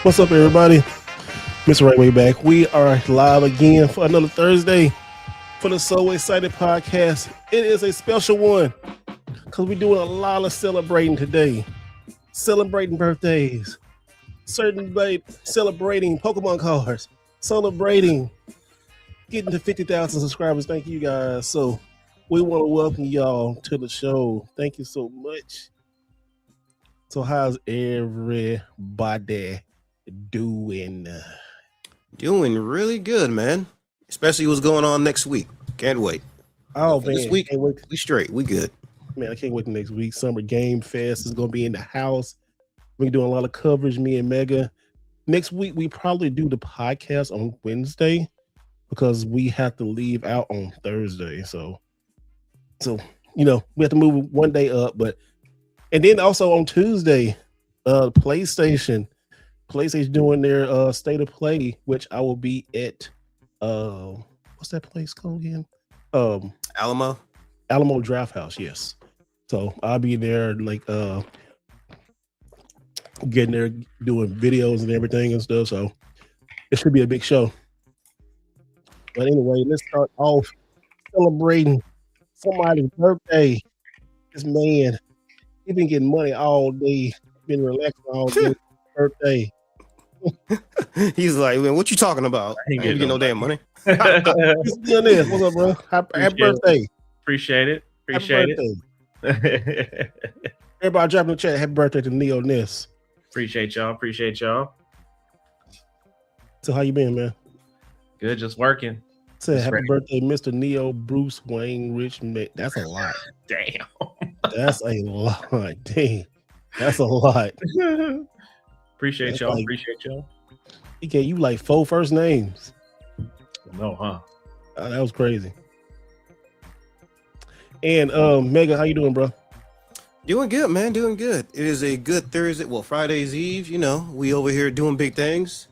What's up, everybody? Mr. Right Way back. We are live again for another Thursday for the So Excited podcast. It is a special one because we're doing a lot of celebrating today. Celebrating birthdays, celebrating Pokemon cards, celebrating getting to 50,000 subscribers. Thank you guys. So we want to welcome y'all to the show. Thank you so much. So how's everybody doing? Doing really good, man. Especially what's going on next week. Can't wait. Oh man, this week can't wait. We straight. We good. Man, I can't wait till next week. Summer Game Fest is gonna be in the house. We're doing a lot of coverage, me and Mega. Next week we probably do the podcast on Wednesday because we have to leave out on Thursday. So we have to move one day up, and then also on Tuesday, PlayStation doing their state of play, which I will be at what's that place called again? Alamo Draft House, yes. So I'll be there getting there doing videos and everything and stuff. So it should be a big show. But anyway, let's start off celebrating somebody's birthday. This man, he been getting money all day, been relaxing all day. Birthday. He's like, man, what you talking about? I ain't getting no damn money. What's up, bro? Happy birthday. Appreciate it. Everybody drop in the chat. Happy birthday to Neo Ness. Appreciate y'all. So how you been, man? Good, just working. Say happy birthday, Mr. Neo Bruce Wayne Richmond. That's a lot. Damn. That's a lot. Dang. That's a lot. Appreciate y'all. He gave you like 4 first names. No, huh? That was crazy. And Mega, how you doing, bro? Doing good, man. Doing good. It is a good Thursday. Well, Friday's Eve. We over here doing big things.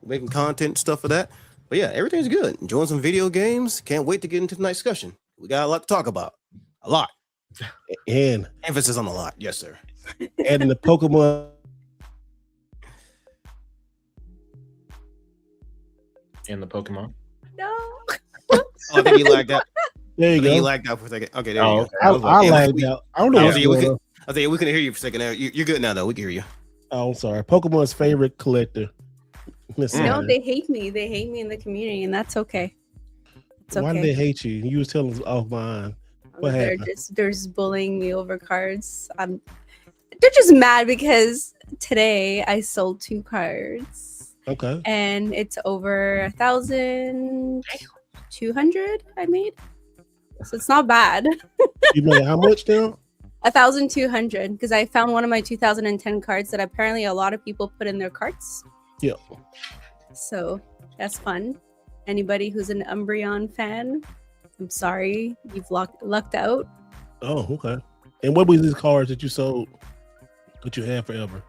Making content, stuff for that. But yeah, everything's good. Enjoying some video games. Can't wait to get into tonight's discussion. We got a lot to talk about. A lot. And emphasis on a lot. Yes, sir. Adding the Pokemon. And the Pokemon. No. I think you lagged out. There you go. You lagged out for a second. Okay, there you go. I lagged out. I don't know. I think we can hear you for a second. You're good now, though. We can hear you. Oh, I'm sorry. Pokemon's favorite collector. No, they hate me. They hate me in the community, and that's okay. It's okay. Why do they hate you? You was telling us offline. What happened? They're just bullying me over cards. They're just mad because today I sold 2 cards. Okay. And it's over 1,200 I made. So it's not bad. You made how much now? 1,200 because I found one of my 2010 cards that apparently a lot of people put in their carts. Yeah. So that's fun. Anybody who's an Umbreon fan, I'm sorry, you've lucked out. Oh, okay. And what were these cards that you sold that you had forever?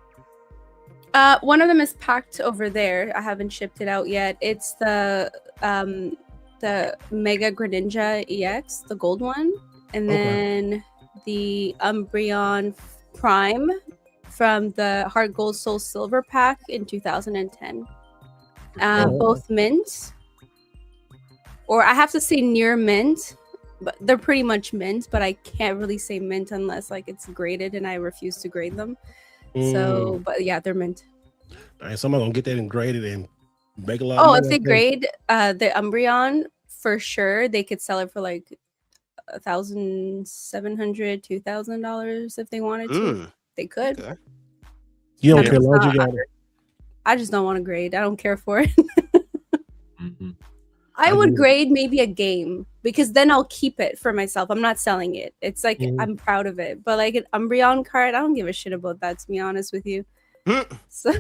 One of them is packed over there. I haven't shipped it out yet. It's the Mega Greninja EX, the gold one, and then the Umbreon Prime from the Heart Gold Soul Silver pack in 2010. Both mint, or I have to say near mint, but they're pretty much mint, but I can't really say mint unless like it's graded, and I refuse to grade them. So, but yeah, they're mint. All right, somebody gonna get that and grade it and make a lot. Oh, if they grade the Umbreon, for sure they could sell it for like $1,700, $2,000 if they wanted to. They could. Okay. You don't care what you got. I just don't want to grade. I don't care for it. I would grade maybe a game because then I'll keep it for myself. I'm not selling it. It's like I'm proud of it. But like an Umbreon card, I don't give a shit about that, to be honest with you. So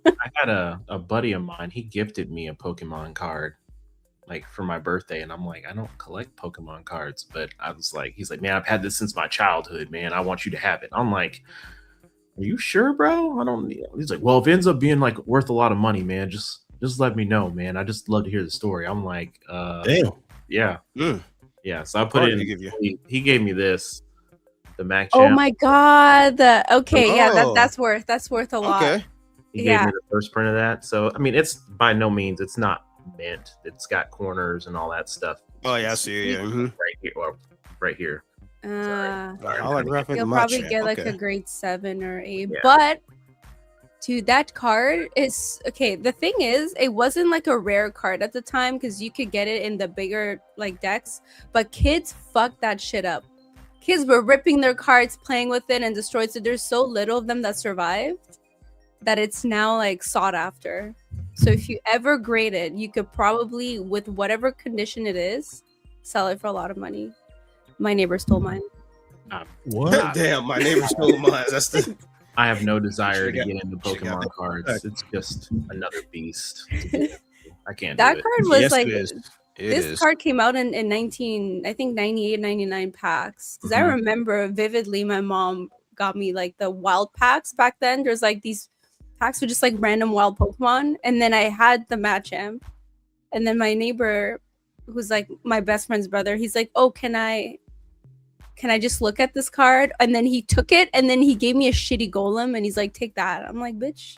I had a buddy of mine. He gifted me a Pokemon card like for my birthday, and I'm like, I don't collect Pokemon cards, but I was like, he's like, man, I've had this since my childhood, man. I want you to have it. I'm like, are you sure, bro? I don't. He's like, well, if it ends up being like worth a lot of money, man, just let me know, man. I just love to hear the story. I'm like, damn, yeah, yeah. So I put it in. He gave me this, the Mac. Oh my god. Okay, yeah, that's worth a lot. Okay. He gave Yeah. me the first print of that. So I mean, it's by no means it's not mint. It's got corners and all that stuff. Oh yeah, I see it. Yeah. Right here, or right here. Holographic You'll probably Machamp. get like Okay. a grade 7 or 8. Yeah. But to that card is okay. The thing is, it wasn't like a rare card at the time because you could get it in the bigger like decks. But kids fucked that shit up. Kids were ripping their cards, playing with it, and destroyed. So there's so little of them that survived that it's now like sought after. So if you ever grade it, you could probably, with whatever condition it is, sell it for a lot of money. My neighbor stole mine. What? Damn, my neighbor stole mine. That's the. I have no desire to Should've get into should've got Pokemon that cards. back. It's just another beast. I can't That do it. card was Yes, like it is. It this is. card came out in 98, 99 packs. Because I Mhm. remember vividly my mom got me like the wild packs back then. There's like these packs with just like random wild Pokemon. And then I had the Machamp. And then my neighbor, who's like my best friend's brother, he's like, oh, can I just look at this card? And then he took it and then he gave me a shitty golem and he's like, take that. I'm like, bitch.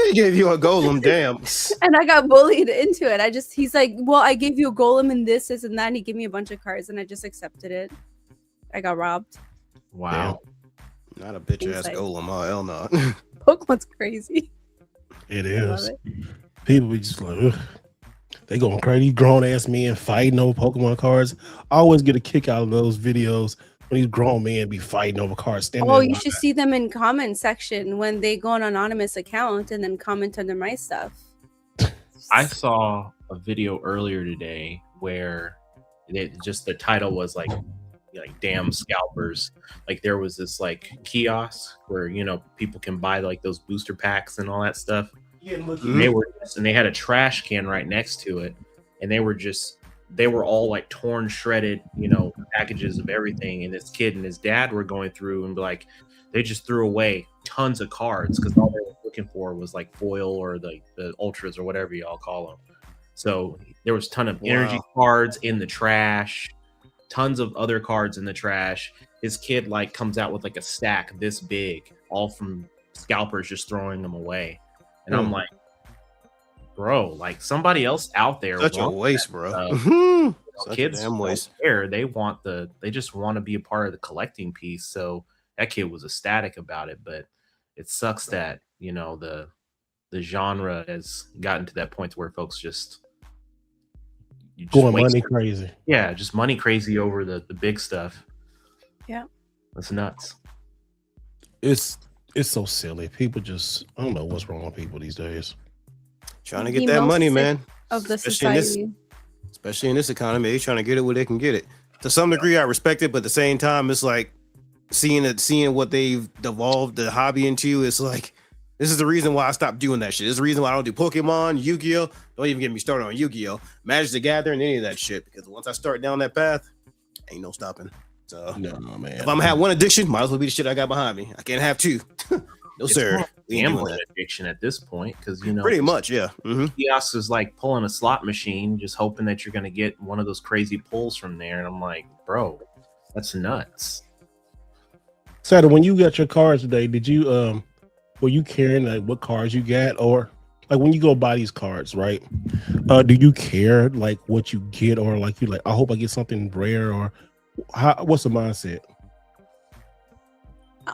He gave you a golem. Damn. And I got bullied into it. He's like, well, I gave you a golem and this, and that. And he gave me a bunch of cards and I just accepted it. I got robbed. Wow. Not a bitch ass Inside. golem. Oh hell no. Pokemon's crazy. It I love is. it. People be just like, ugh. They going crazy. Grown ass men fighting over Pokemon cards. I always get a kick out of those videos when these grown men be fighting over cards. standing Oh, in you line. should see them in comment section when they go on anonymous account and then comment under my stuff. I saw a video earlier today where just the title was like damn scalpers. Like there was this like kiosk where people can buy like those booster packs and all that stuff. Yeah, look, Mhm. They had a trash can right next to it, and they were all like torn, shredded, packages of everything. And this kid and his dad were going through and like they just threw away tons of cards because all they were looking for was like foil or the ultras or whatever y'all call them. So there was a ton of energy cards in the trash, tons of other cards in the trash. His kid like comes out with like a stack this big, all from scalpers just throwing them away. And I'm like, bro, like somebody else out there. Such a wants waste, that bro. stuff. Such a Kids damn don't waste. care. They just want to be a part of the collecting piece. So that kid was ecstatic about it, but it sucks that the genre has gotten to that point where folks just going waste money it. crazy. Yeah, just money crazy over the big stuff. Yeah. That's nuts. It's so silly. People just, I don't know what's wrong with people these days. Trying to The get that most money, sick man. Of the Especially in this- society. Especially in this economy, they trying to get it where they can get it. To some degree, I respect it, but at the same time, it's like seeing what they've devolved the hobby into. It's like this is the reason why I stopped doing that shit. This is the reason why I don't do Pokemon, Yu-Gi-Oh. Don't even get me started on Yu-Gi-Oh, Magic the Gathering, any of that shit. Because once I start down that path, ain't no stopping. So No, man. if I'm gonna have one addiction, might as well be the shit I got behind me. I can't have two. No It's sir. more We ain't doing gambling that. addiction at this point because Pretty much, yeah. Mm-hmm. kiosk is like pulling a slot machine, just hoping that you're gonna get one of those crazy pulls from there. And I'm like, bro, that's nuts. Sada, when you got your cards today, did you were you caring like what cards you got, or like when you go buy these cards, right? Do you care like what you get, or like you like I hope I get something rare, or what's the mindset?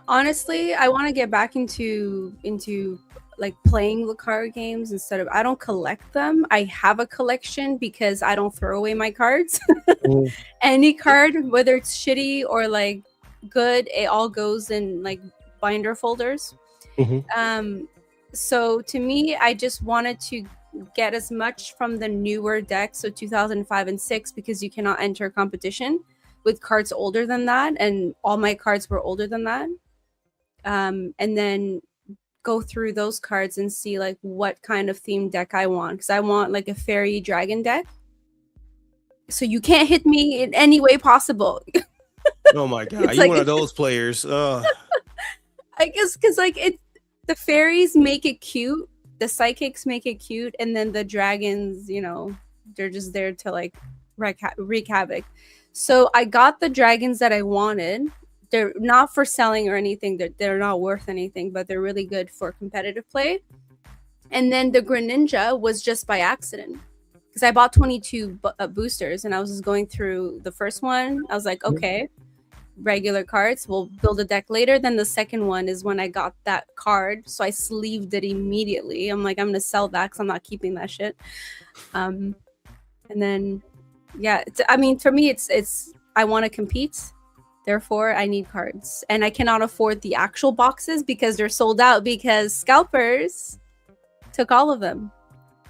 Honestly, I want to get back into like playing the card games instead of, I don't collect them. I have a collection because I don't throw away my cards. Mm. Any card, whether it's shitty or like good, it all goes in like binder folders. Mhm. So to me, I just wanted to get as much from the newer decks, so 2005 and 6, because you cannot enter competition with cards older than that, and all my cards were older than that. And then go through those cards and see like what kind of theme deck I want, because I want like a fairy dragon deck. So you can't hit me in any way possible. Oh my god, It's you like- one of those players. I guess because like the fairies make it cute, the psychics make it cute, and then the dragons, they're just there to like wreak havoc. So I got the dragons that I wanted, they're not for selling or anything. They're not worth anything, but they're really good for competitive play. And then the Greninja was just by accident because I bought 22 boosters and I was just going through the first one. I was like, okay, regular cards. We'll build a deck later. Then the second one is when I got that card. So I sleeved it immediately. I'm like, I'm going to sell that because I'm not keeping that shit. And then, yeah, I mean, for me, it's I want to compete. Therefore, I need cards. And I cannot afford the actual boxes because they're sold out because scalpers took all of them,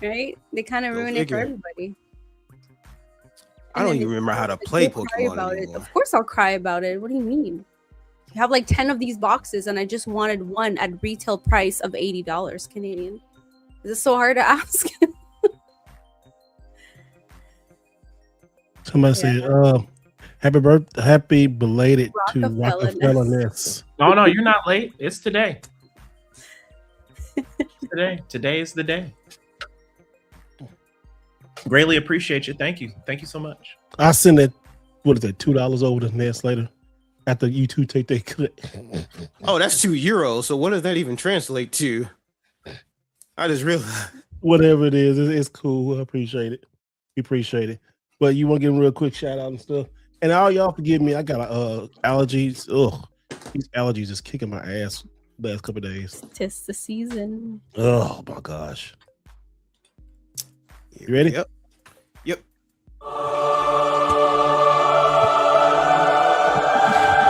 right? They kind of ruined it for everybody. I don't even remember how to play Pokemon anymore. Of course I'll cry about it. What do you mean? You have like 10 of these boxes and I just wanted one at retail price of $80 Canadian. Is this so hard to ask? Somebody said, happy belated to Rockefeller Ness. No, you're not late. It's today. Today is the day. Greatly appreciate you. Thank you so much. I send that, what is that, $2 over to Ness later after you two take that cut. Oh, that's €2. So what does that even translate to? I just realized. Whatever it is, it's cool. I appreciate it. We appreciate it. But you want to give them a real quick shout out and stuff. And all y'all forgive me. I got allergies. Ugh, these allergies is kicking my ass last couple of days. Tis the season. Oh my gosh. You ready? Yep.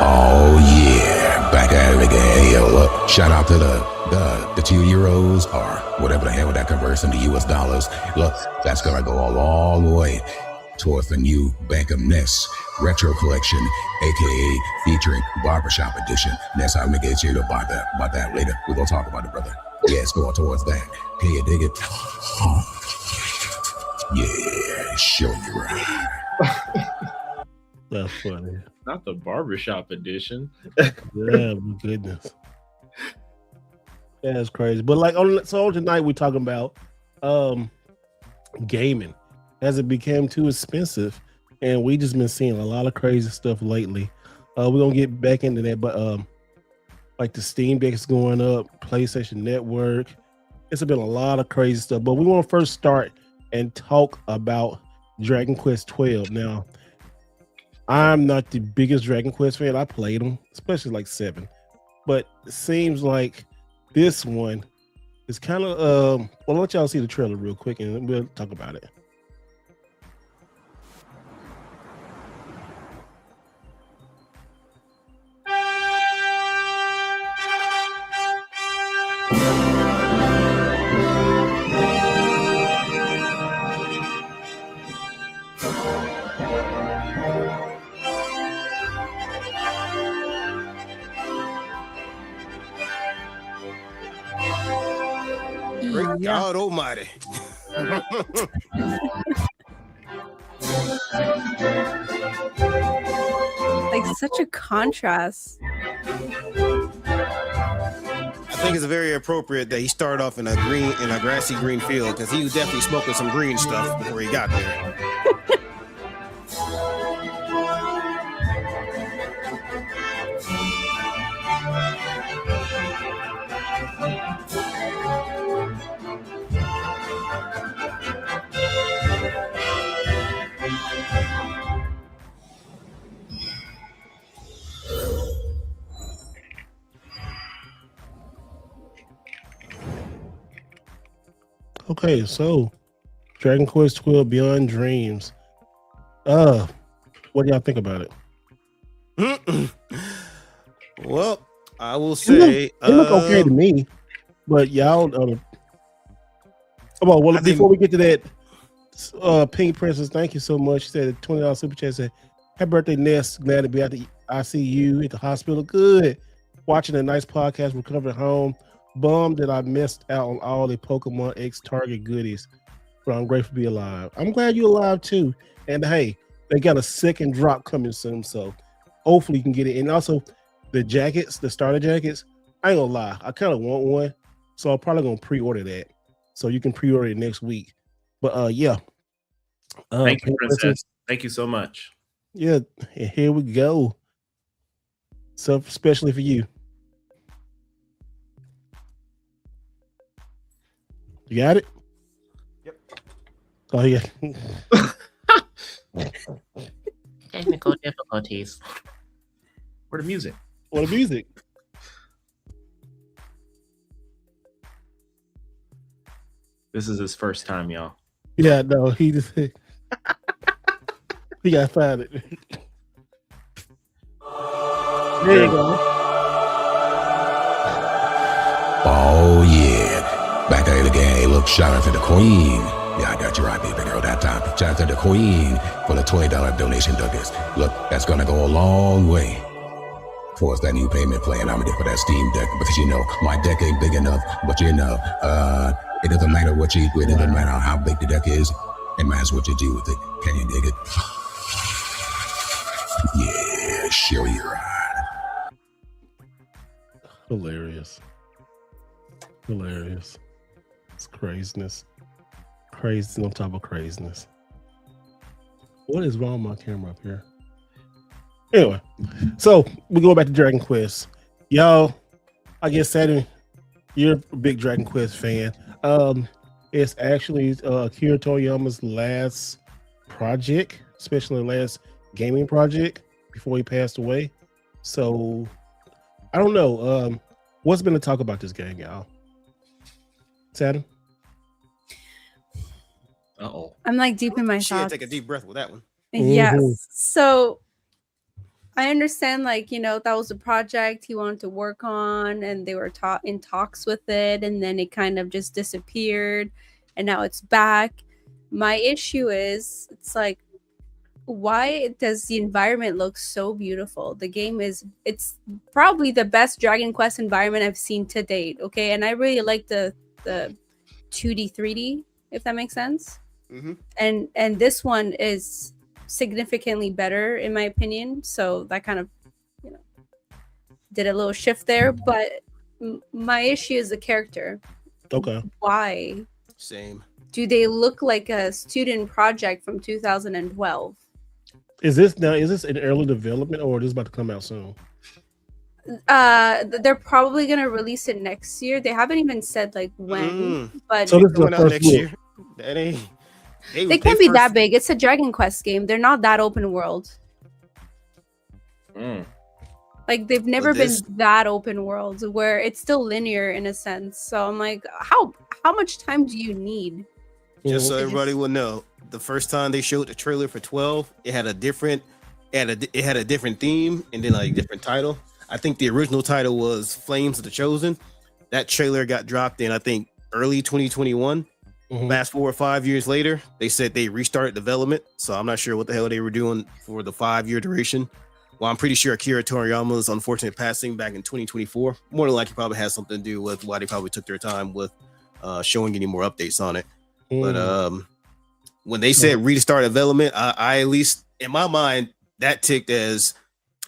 Oh yeah, back at it again. Hey, yo, look, shout out to the €2 or whatever the hell that converts into US dollars. Look, that's gonna go all the way towards the new Bank of Ness retro collection, aka featuring barbershop edition. Ness, I'm gonna get you about that later. We're gonna talk about it, brother. Yeah, it's going towards that. Can you dig it? Yeah, show you right. That's funny. Not the barbershop edition. Yeah, my goodness. That's crazy. But like so tonight we're talking about gaming as it became too expensive, and we just been seeing a lot of crazy stuff lately. We're gonna get back into that, but like the Steam Deck is going up, PlayStation Network. It's been a lot of crazy stuff. But we want to first start and talk about Dragon Quest 12. Now, I'm not the biggest Dragon Quest fan. I played them, especially like 7. But it seems like this one is kind of well, I'll let y'all see the trailer real quick and we'll talk about it. Great God Almighty. Like such a contrast. I think it's very appropriate that he started off in a grassy green field because he was definitely smoking some green stuff before he got there. Okay, so Dragon Quest 12 Beyond Dreams. What do y'all think about it? Well, I will say it look okay to me, but y'all. Before we get to that, Pink Princess, thank you so much. She said $20 super chat. Said, "Happy birthday, Ness! Glad to be at the ICU at the hospital. Good, watching a nice podcast. Recovering home. Bummed that I missed out on all the Pokemon X Target goodies, but I'm grateful to be alive. I'm glad you're alive too. And hey, they got a second drop coming soon, so hopefully you can get it. And also, the jackets, the starter jackets. I ain't gonna lie, I kind of want one, so I'm probably gonna pre-order that. So you can pre-order it next week. But yeah. Thank you, Princess. Thank you so much. Yeah, and here we go. So especially for you. You got it? Yep. Oh yeah. Technical difficulties. Where the music? What the music? This is his first time, y'all. Yeah, no, he just he got find it. There you go. Oh yeah. Back at it again. Hey, look, shout out to the queen. Yeah, I got you right, baby girl, that time. Shout out to the queen for the $20 donation, Douglas. Look, that's gonna go a long way towards that new payment plan I'm gonna get for that Steam Deck. Because you know, my deck ain't big enough, but you know, it doesn't matter what you it doesn't matter how big the deck is, it matters what you do with it. Can you dig it? Yeah, sure you're right. Hilarious. Hilarious. It's craziness. Crazy on top of craziness. What is wrong with my camera up here? Anyway, so we go back to Dragon Quest. Y'all, I guess Saturn, you're a big Dragon Quest fan. It's actually Akira Toriyama's last project, especially last gaming project before he passed away. So I don't know. What's been the talk about this game, y'all? Saturn? Uh-oh. I'm like deep in my Shit, thoughts. take a deep breath with that one. Yes. Mhm. So I understand, like, you know, that was a project he wanted to work on, and they were in talks with it, and then it kind of just disappeared, and now it's back. My issue is, it's like, why does the environment look so beautiful? The game it's probably the best Dragon Quest environment I've seen to date. Okay, and I really like the 2D 3D, if that makes sense. Mm-hmm. And this one is significantly better in my opinion, so that kind of, you know, did a little shift there. But my issue is the character. Okay. Why Same. do they look like a student project from 2012? Is this in early development or is this about to come out soon? They're probably gonna release it next year. They haven't even said like when, but So this is the Coming out first next look. year. That ain't. they can't be that big. It's a Dragon Quest game. They're not that open world. Mm. Like, they've never been this- that open world where it's still linear in a sense. So I'm like, how much time do you need? Just so Mhm. everybody will know, the first time they showed the trailer for 12, it had a different theme and then like a different title. I think the original title was Flames of the Chosen. That trailer got dropped in, I think, early 2021. Mhm. Fast forward 5 years later, they said they restarted development. So I'm not sure what the hell they were doing for the 5-year duration. Well, I'm pretty sure Akira Toriyama's unfortunate passing back in 2024 more than likely probably has something to do with why they probably took their time with showing any more updates on it. But when they said restart development, I at least in my mind that ticked as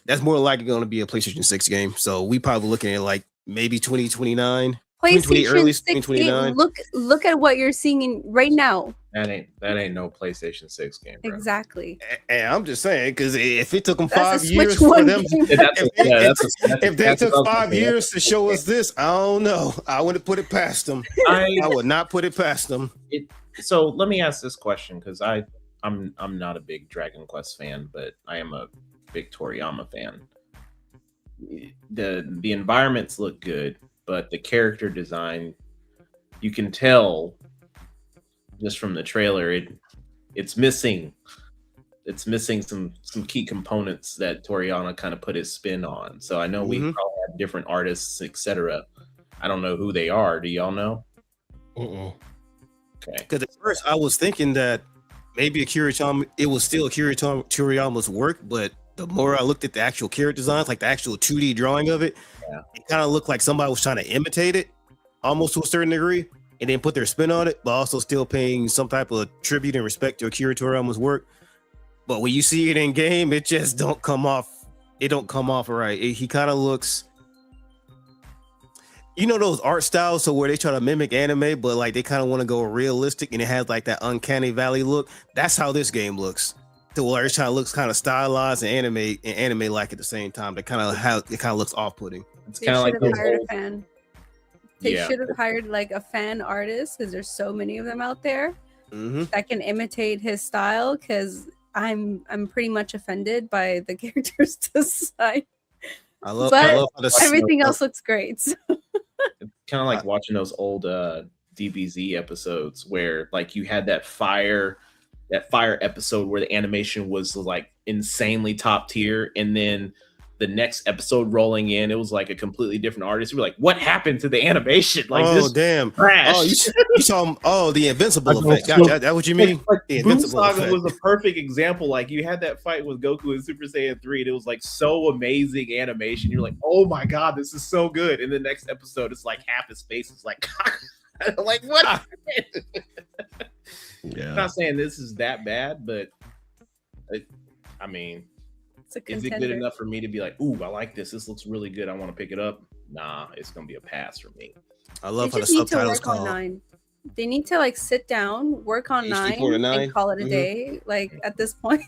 that's more likely going to be a PlayStation 6 game. So we probably looking at like maybe 2029. 2020, early PlayStation 6 game, 2029. look at what you're seeing right now. That ain't no PlayStation 6 game, bro. Exactly. And I'm just saying, because if it took them That's a 5 years Switch for One them, game. if they took 5 years to show us this, I don't know. I wouldn't put it past them. I would not put it past them. So let me ask this question, because I'm not a big Dragon Quest fan, but I am a big Toriyama fan. The environments look good, but the character design, you can tell just from the trailer, it's missing some key components that Toriyama kind of put his spin on. So I know we probably have different artists, etc. I don't know who they are. Do y'all know? Okay. Because at first I was thinking that maybe it was still Akira Toriyama's work, but the more I looked at the actual character designs, like the actual 2D drawing of it, it kind of looked like somebody was trying to imitate it almost to a certain degree and then put their spin on it, but also still paying some type of tribute and respect to Akira Toriyama's work. But when you see it in game, it just don't come off. It don't come off right. He kind of looks, you know, those art styles, so where they try to mimic anime, but like they kind of want to go realistic, and it has like that uncanny valley look. That's how this game looks. to where it kind of looks kind of stylized and anime like at the same time. It kind of looks off-putting. It's They kind of should like have those hired a old, fan. They yeah. should have hired like a fan artist because there's so many of them out there Mm-hmm. that can imitate his style. Because I'm pretty much offended by the character's design. I love But how the Everything else looks great. So It's kind of like watching those old DBZ episodes where like you had that fire episode where the animation was like insanely top tier, and then the next episode rolling in, it was like a completely different artist. We were like, what happened to the animation? Like oh this damn! trash. Oh, you saw the Invincible I effect. know. Gotcha. That's what you mean? The Boom Invincible Saga effect. was a perfect example. Like you had that fight with Goku in Super Saiyan 3, and it was like so amazing animation. You're like, oh my god, this is so good. In the next episode, it's like half his face is like, like what? I'm Yeah. not saying this is that bad, but I mean, it's a is it good contender. enough for me to be like, ooh, I like this. This looks really good. I want to pick it up. Nah, it's gonna be a pass for me. I They love how the just need to subtitles work on call. 9. They need to like sit down, work on HD 9, port of 9. and call it a Mhm. day. Like at this point,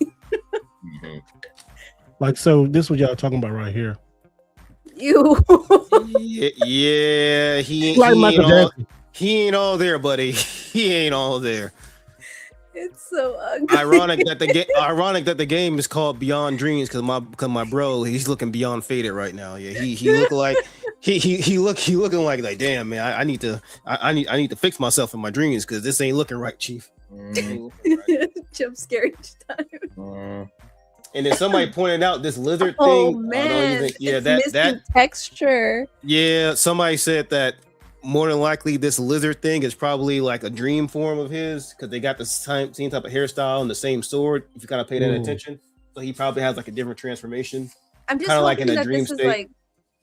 Like, so this is what y'all talking about right here. you. Yeah, Like Michael Jackson. he ain't all there, buddy. He ain't all there. It's so ugly. Ironic that the game is called Beyond Dreams because my bro, he's looking beyond faded right now. Yeah, he look like he looking like damn man, I need to fix myself in my dreams because this ain't looking right, Chief. Jump scare each time. And then somebody pointed out this lizard Oh thing. man, Yeah, it's missing texture. yeah. Somebody said that more than likely this lizard thing is probably like a dream form of his because they got the same type of hairstyle and the same sword. If you kind of pay that Ooh. attention, so he probably has like a different transformation. I'm just Kinda like hoping in a that dream this is state. like,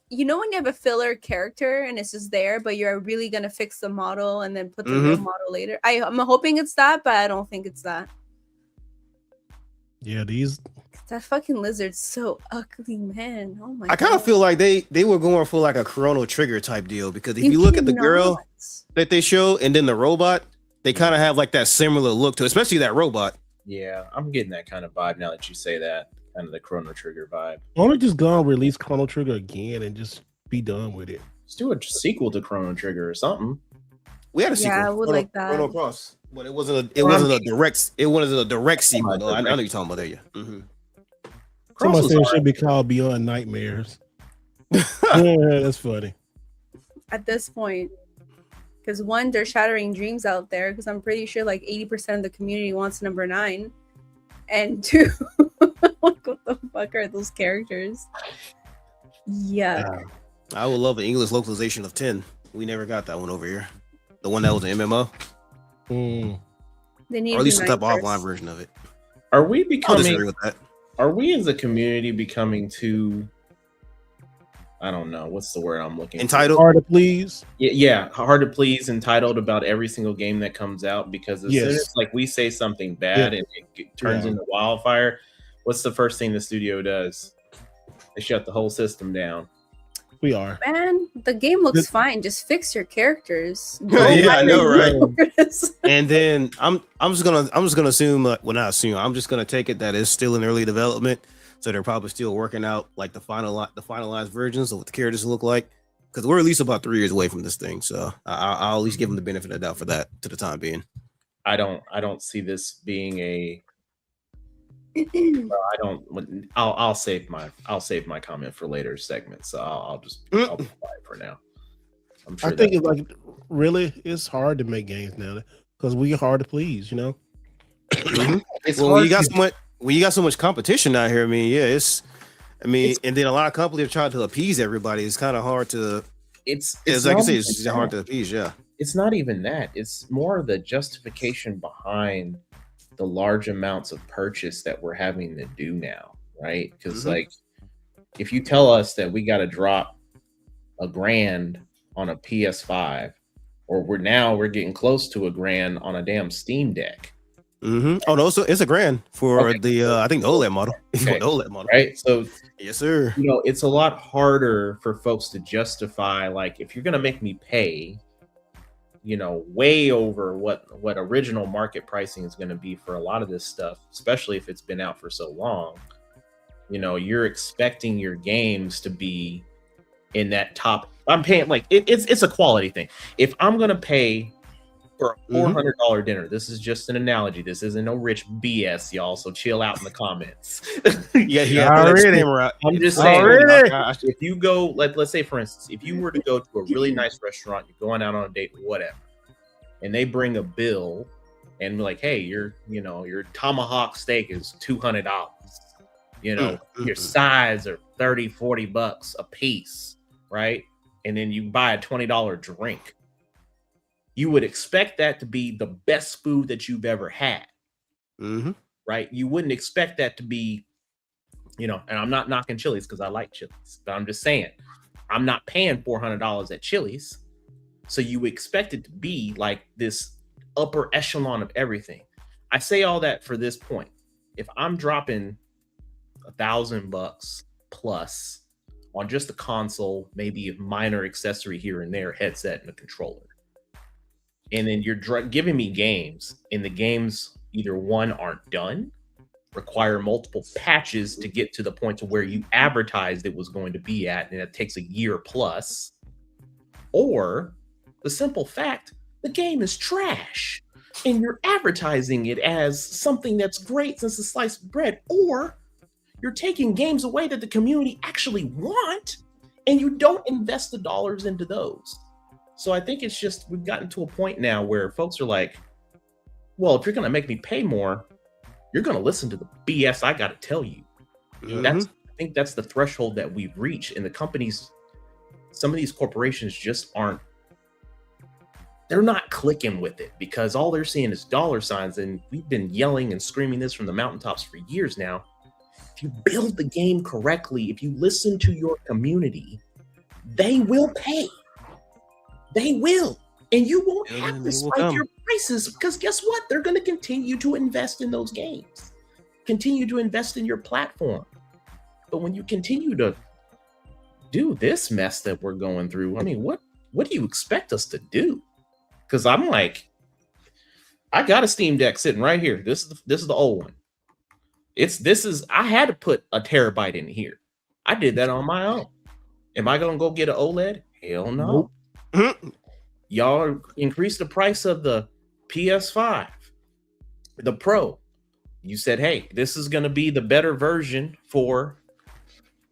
you know, when you have a filler character and it's just there, but you're really gonna fix the model and then put the real model later. I'm hoping it's that, but I don't think it's that. Yeah, these. That fucking lizard's so ugly, man. Oh my! I kind of God. feel like they were going for like a Chrono Trigger type deal because if you look at the girl cannot. that they show and then the robot, they kind of have like that similar look to, especially that robot. Yeah, I'm getting that kind of vibe now that you say that. Kind of the Chrono Trigger vibe. Why don't just go and release Chrono Trigger again and just be done with it? Let's do a sequel to Chrono Trigger or something. We had a sequel. Yeah, I would Chrono- like that. Chrono Cross, but it wasn't a direct sequel. Though. I know you're talking about that. Yeah. Mm-hmm. Somebody was said it alright. should be called Beyond Nightmares. Yeah, that's funny. At this point, because one, they're shattering dreams out there. Because I'm pretty sure like 80% of the community wants number 9, and 2, like what the fuck are those characters? Yeah. I would love an English localization of 10. We never got that one over here. The one that was an MMO, Mm. They need or at least some to type be of 9 offline first. version of it. Are we I'll becoming? disagree with that. Are we as a community becoming too? I don't know. What's the word I'm looking for? Entitled. Hard to please. Yeah, hard to please, entitled about every single game that comes out because as soon Yes. as like we say something bad and it turns Yeah. into wildfire, what's the first thing the studio does? They shut the whole system down. We are. Man, the game looks This- fine. Just fix your characters. Yeah, I know, right? right? And then I'm just gonna assume well not assume I'm just gonna take it that it's still in early development, so they're probably still working out like the finalized versions of what the characters look like because we're at least about 3 years away from this thing, so I'll at least give them the benefit of the doubt for that to the time being. I don't see this being a. I don't. I'll save my comment for later segments. So I'll be quiet for now. I'm sure. I think it's like really it's hard to make games now because we are hard to please, you know. it's Well, hard when you got so much competition out here, I mean, yeah, and then a lot of companies are trying to appease everybody. It's kind of hard to. It's Like I not say, even it's hard that. to appease. Yeah. It's not even that. It's more the justification behind the large amounts of purchase that we're having to do now, right? Because Mhm. like, if you tell us that we got to drop $1,000 on a PS5, or we're getting close to $1,000 on a damn Steam Deck, Mm-hmm. Oh no, so it's $1,000 for Okay. the I think the OLED model. Okay. The OLED model. right? So Yes, sir. you know, it's a lot harder for folks to justify. Like, if you're gonna make me pay way over what original market pricing is going to be for a lot of this stuff, especially if it's been out for so long. You're expecting your games to be in that top. I'm paying like it's a quality thing. If I'm gonna pay for a $400 dinner, this is just an analogy. This isn't no rich BS, y'all. So chill out in the comments. Yeah. I'm just saying. If you go, let's say for instance, if you were to go to a really nice restaurant, you're going out on a date, whatever, and they bring a bill and be like, hey, your tomahawk steak is $200. Your sides are $30-$40 a piece, right? And then you buy a $20 drink. You would expect that to be the best food that you've ever had, right? You wouldn't expect that to be, and I'm not knocking Chili's because I like Chili's, but I'm just saying, I'm not paying $400 at Chili's. So you expect it to be like this upper echelon of everything. I say all that for this point. If I'm dropping $1,000 plus on just a console, maybe a minor accessory here and there, headset and a controller, and then you're giving me games, and the games either one aren't done, require multiple patches to get to the point to where you advertised it was going to be at, and it takes a year plus, or the simple fact the game is trash and you're advertising it as something that's great since a slice of bread, or you're taking games away that the community actually want and you don't invest the dollars into those. So I think it's just, we've gotten to a point now where folks are like, well, if you're going to make me pay more, you're going to listen to the BS I got to tell you. I think that's the threshold that we've reached. And the companies, some of these corporations just they're not clicking with it, because all they're seeing is dollar signs. And we've been yelling and screaming this from the mountaintops for years now. If you build the game correctly, if you listen to your community, they will pay. They will. And you won't have to spike your prices, because guess what? They're going to continue to invest in those games, continue to invest in your platform. But when you continue to do this mess that we're going through, I mean, what do you expect us to do? Because I'm like, I got a Steam Deck sitting right here. This is the old one. I had to put a terabyte in here. I did that on my own. Am I going to go get an OLED? Hell no. Nope. Y'all increased the price of the PS5, the Pro. You said, hey, this is going to be the better version for your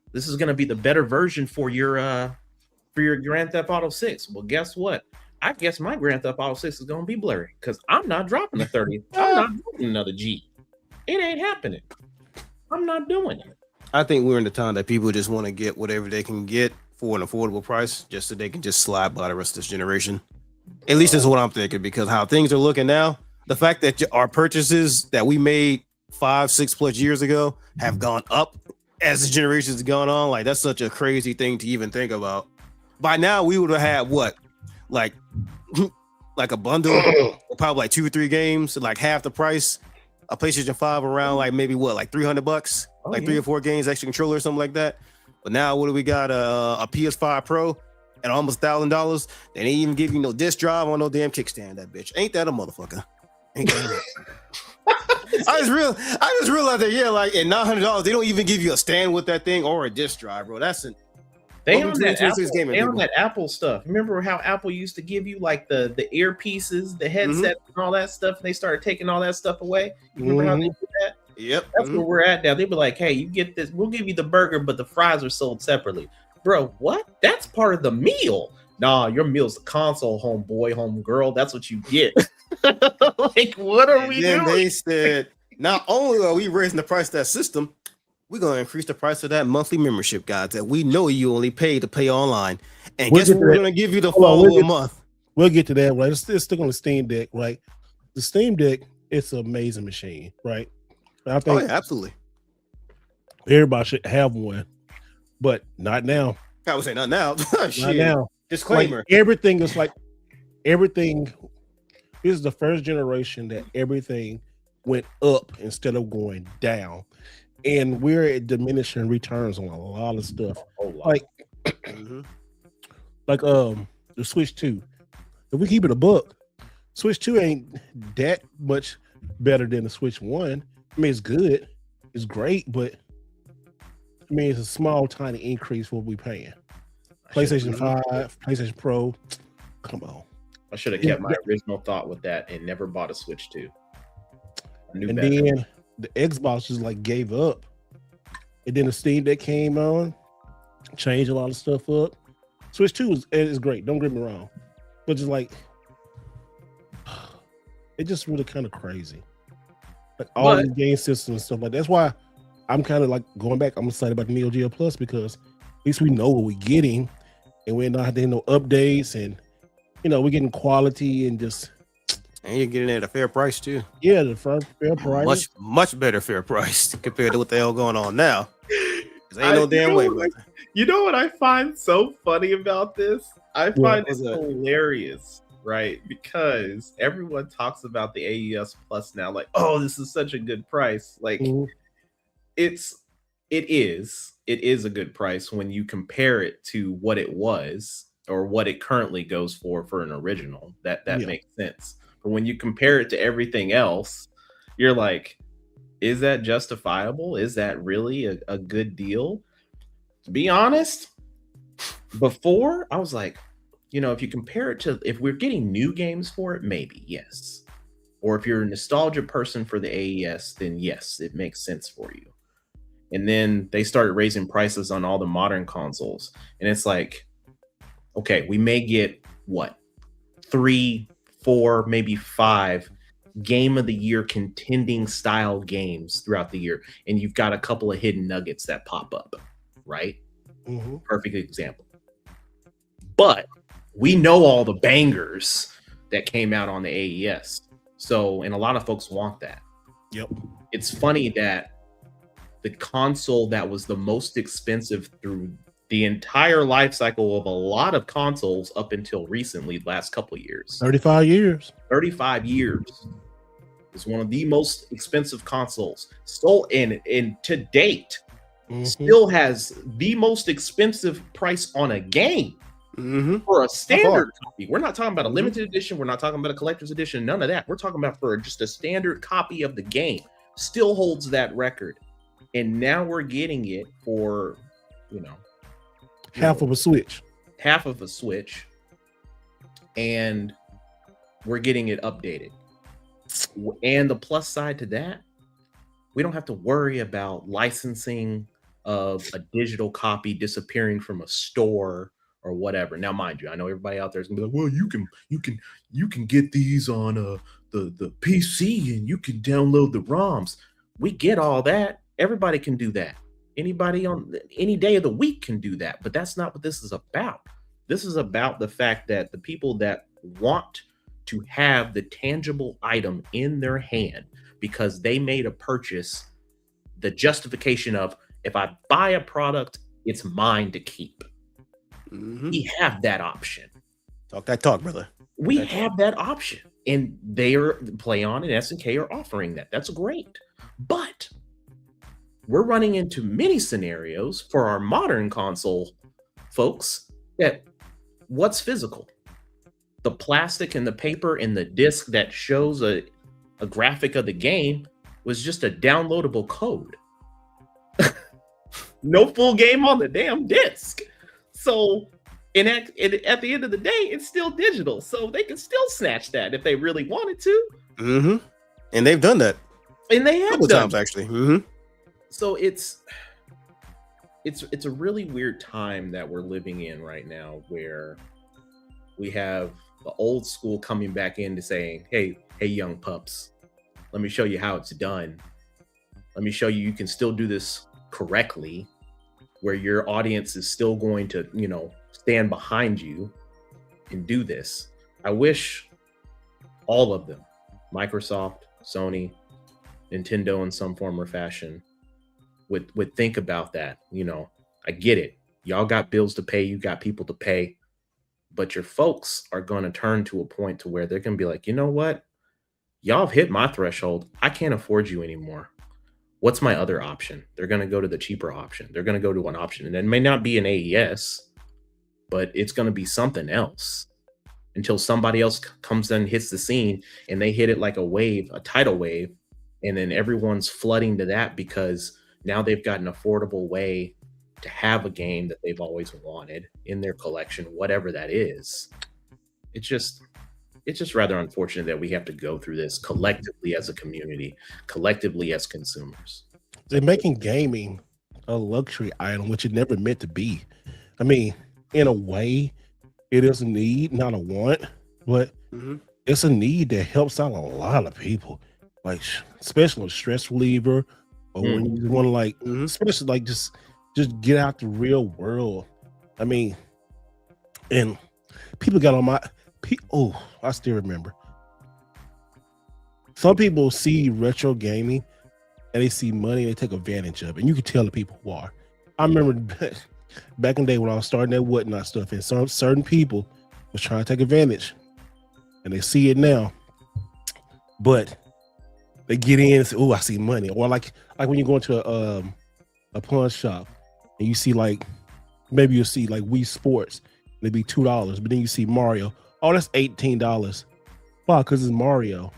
Grand Theft Auto 6. Well, guess what? I guess my Grand Theft Auto 6 is going to be blurry, because I'm not dropping a 30. I'm not dropping another G. It ain't happening. I'm not doing it. I think we're in the time that people just want to get whatever they can get for an affordable price, just so they can just slide by the rest of this generation. At least that's what I'm thinking, because how things are looking now, the fact that our purchases that we made 5-6 plus years ago have gone up as the generations gone on, like that's such a crazy thing to even think about. By now, we would have had what, like a bundle, probably like 2 or 3 games, like half the price. A PlayStation 5 around like maybe what, like $300, like 3 or 4 games, extra controller or something like that. But now what do we got? A PS5 Pro at almost $1,000. They didn't even give you no disc drive on no damn kickstand. That bitch ain't that a motherfucker? Ain't that I just realized that, yeah, like at $900 they don't even give you a stand with that thing or a disc drive, bro. That's an They on that Apple stuff. Remember how Apple used to give you like the earpieces, the headset, and all that stuff, and they started taking all that stuff away? You remember how they did that? Yep. That's where we're at now. They'd be like, hey, you get this, we'll give you the burger, but the fries are sold separately. Bro, what? That's part of the meal. Nah, your meal's the console, homeboy, homegirl. That's what you get. Like, what are we doing? They said, not only are we raising the price of that system, we're going to increase the price of that monthly membership, guys, that we know you only pay to play online. And guess what? We're going to give you the following month. We'll get to that, right? It's still on the Steam Deck, right? The Steam Deck, it's an amazing machine, right? I think absolutely. Everybody should have one, but not now. I would say not now. Not now. Disclaimer. Like, everything is like everything. This is the first generation that everything went up instead of going down. And we're at diminishing returns on a lot of stuff. Like the Switch 2. If we keep it a buck, Switch 2 ain't that much better than the Switch 1. I mean, it's good, it's great, but I mean, it's a small, tiny increase for what we paying. PlayStation 5, PlayStation Pro, come on. I should have kept my original thought with that and never bought a Switch 2. And then the Xbox just like gave up. And then the Steam Deck came on, changed a lot of stuff up. Switch 2 is great, don't get me wrong. But just like, it's just really kind of crazy. Like all these game systems and stuff like that. That's why I'm kind of like going back. I'm excited about the Neo Geo Plus because at least we know what we're getting and we're not having no updates and we're getting quality and just. And you're getting it at a fair price too. Yeah, the fair price. Much better fair price compared to what the hell going on now. Ain't no damn way. You know what I find so funny about this? I find it hilarious, right? Because everyone talks about the AES Plus now, like, oh, this is such a good price. Like, it is a good price when you compare it to what it was or what it currently goes for an original. That makes sense. But when you compare it to everything else, you're like, is that justifiable? Is that really a good deal? To be honest, before I was like, if you compare it to, if we're getting new games for it, maybe, yes. Or if you're a nostalgia person for the AES, then yes, it makes sense for you. And then they started raising prices on all the modern consoles. And it's like, okay, we may get what? 3, 4, maybe 5 game of the year contending style games throughout the year. And you've got a couple of hidden nuggets that pop up, right? Perfect example. But we know all the bangers that came out on the AES. So, and a lot of folks want that. Yep. It's funny that the console that was the most expensive through the entire life cycle of a lot of consoles up until recently, last couple of years. 35 years. 35 years. It's one of the most expensive consoles. Still in to date, still has the most expensive price on a game for a standard copy. We're not talking about a limited edition. We're not talking about a collector's edition. None of that. We're talking about for just a standard copy of the game. Still holds that record. And now we're getting it for, half of a Switch. Half of a Switch. And we're getting it updated. And the plus side to that, we don't have to worry about licensing of a digital copy disappearing from a store or whatever. Now, mind you, I know everybody out there is gonna be like, well, you can get these on the PC and you can download the ROMs. We get all that. Everybody can do that. Anybody on any day of the week can do that. But that's not what this is about. This is about the fact that the people that want to have the tangible item in their hand because they made a purchase, the justification of, if I buy a product, it's mine to keep. We have that option. Talk that talk, brother. We have that option. And they are PlayOn and SNK are offering that. That's great. But we're running into many scenarios for our modern console folks that what's physical? The plastic and the paper and the disc that shows a graphic of the game was just a downloadable code. No full game on the damn disc. So at the end of the day, it's still digital. So they can still snatch that if they really wanted to. And they've done that. And they have a couple times, actually. So it's a really weird time that we're living in right now where we have the old school coming back into saying, hey, young pups, let me show you how it's done. Let me show you can still do this correctly, where your audience is still going to, stand behind you and do this. I wish all of them, Microsoft, Sony, Nintendo in some form or fashion, would think about that. I get it. Y'all got bills to pay. You got people to pay. But your folks are going to turn to a point to where they're going to be like, you know what? Y'all have hit my threshold. I can't afford you anymore. What's my other option? They're going to go to the cheaper option. They're going to go to an option. And it may not be an AES, but it's going to be something else. until somebody else comes and hits the scene, and they hit it like a wave, a tidal wave, and then everyone's flooding to that because now they've got an affordable way to have a game that they've always wanted in their collection, whatever that is. It's just rather unfortunate that we have to go through this collectively as a community, collectively as consumers. They're making gaming a luxury item, which it never meant to be. I mean, in a way, it is a need, not a want, but it's a need that helps out a lot of people, like especially a stress reliever, or when you want to like, especially like just get out the real world. I mean, and people got on my. Oh, I still remember. Some people see retro gaming and they see money and they take advantage of it. And you can tell the people who are. I remember back in the day when I was starting that whatnot stuff, and some certain people was trying to take advantage. And they see it now. But they get in and say, oh, I see money. Or like when you go into a pawn shop and you see like, maybe you'll see like Wii Sports, it'd be $2, but then you see Mario. Oh, that's $18. Wow, because it's Mario.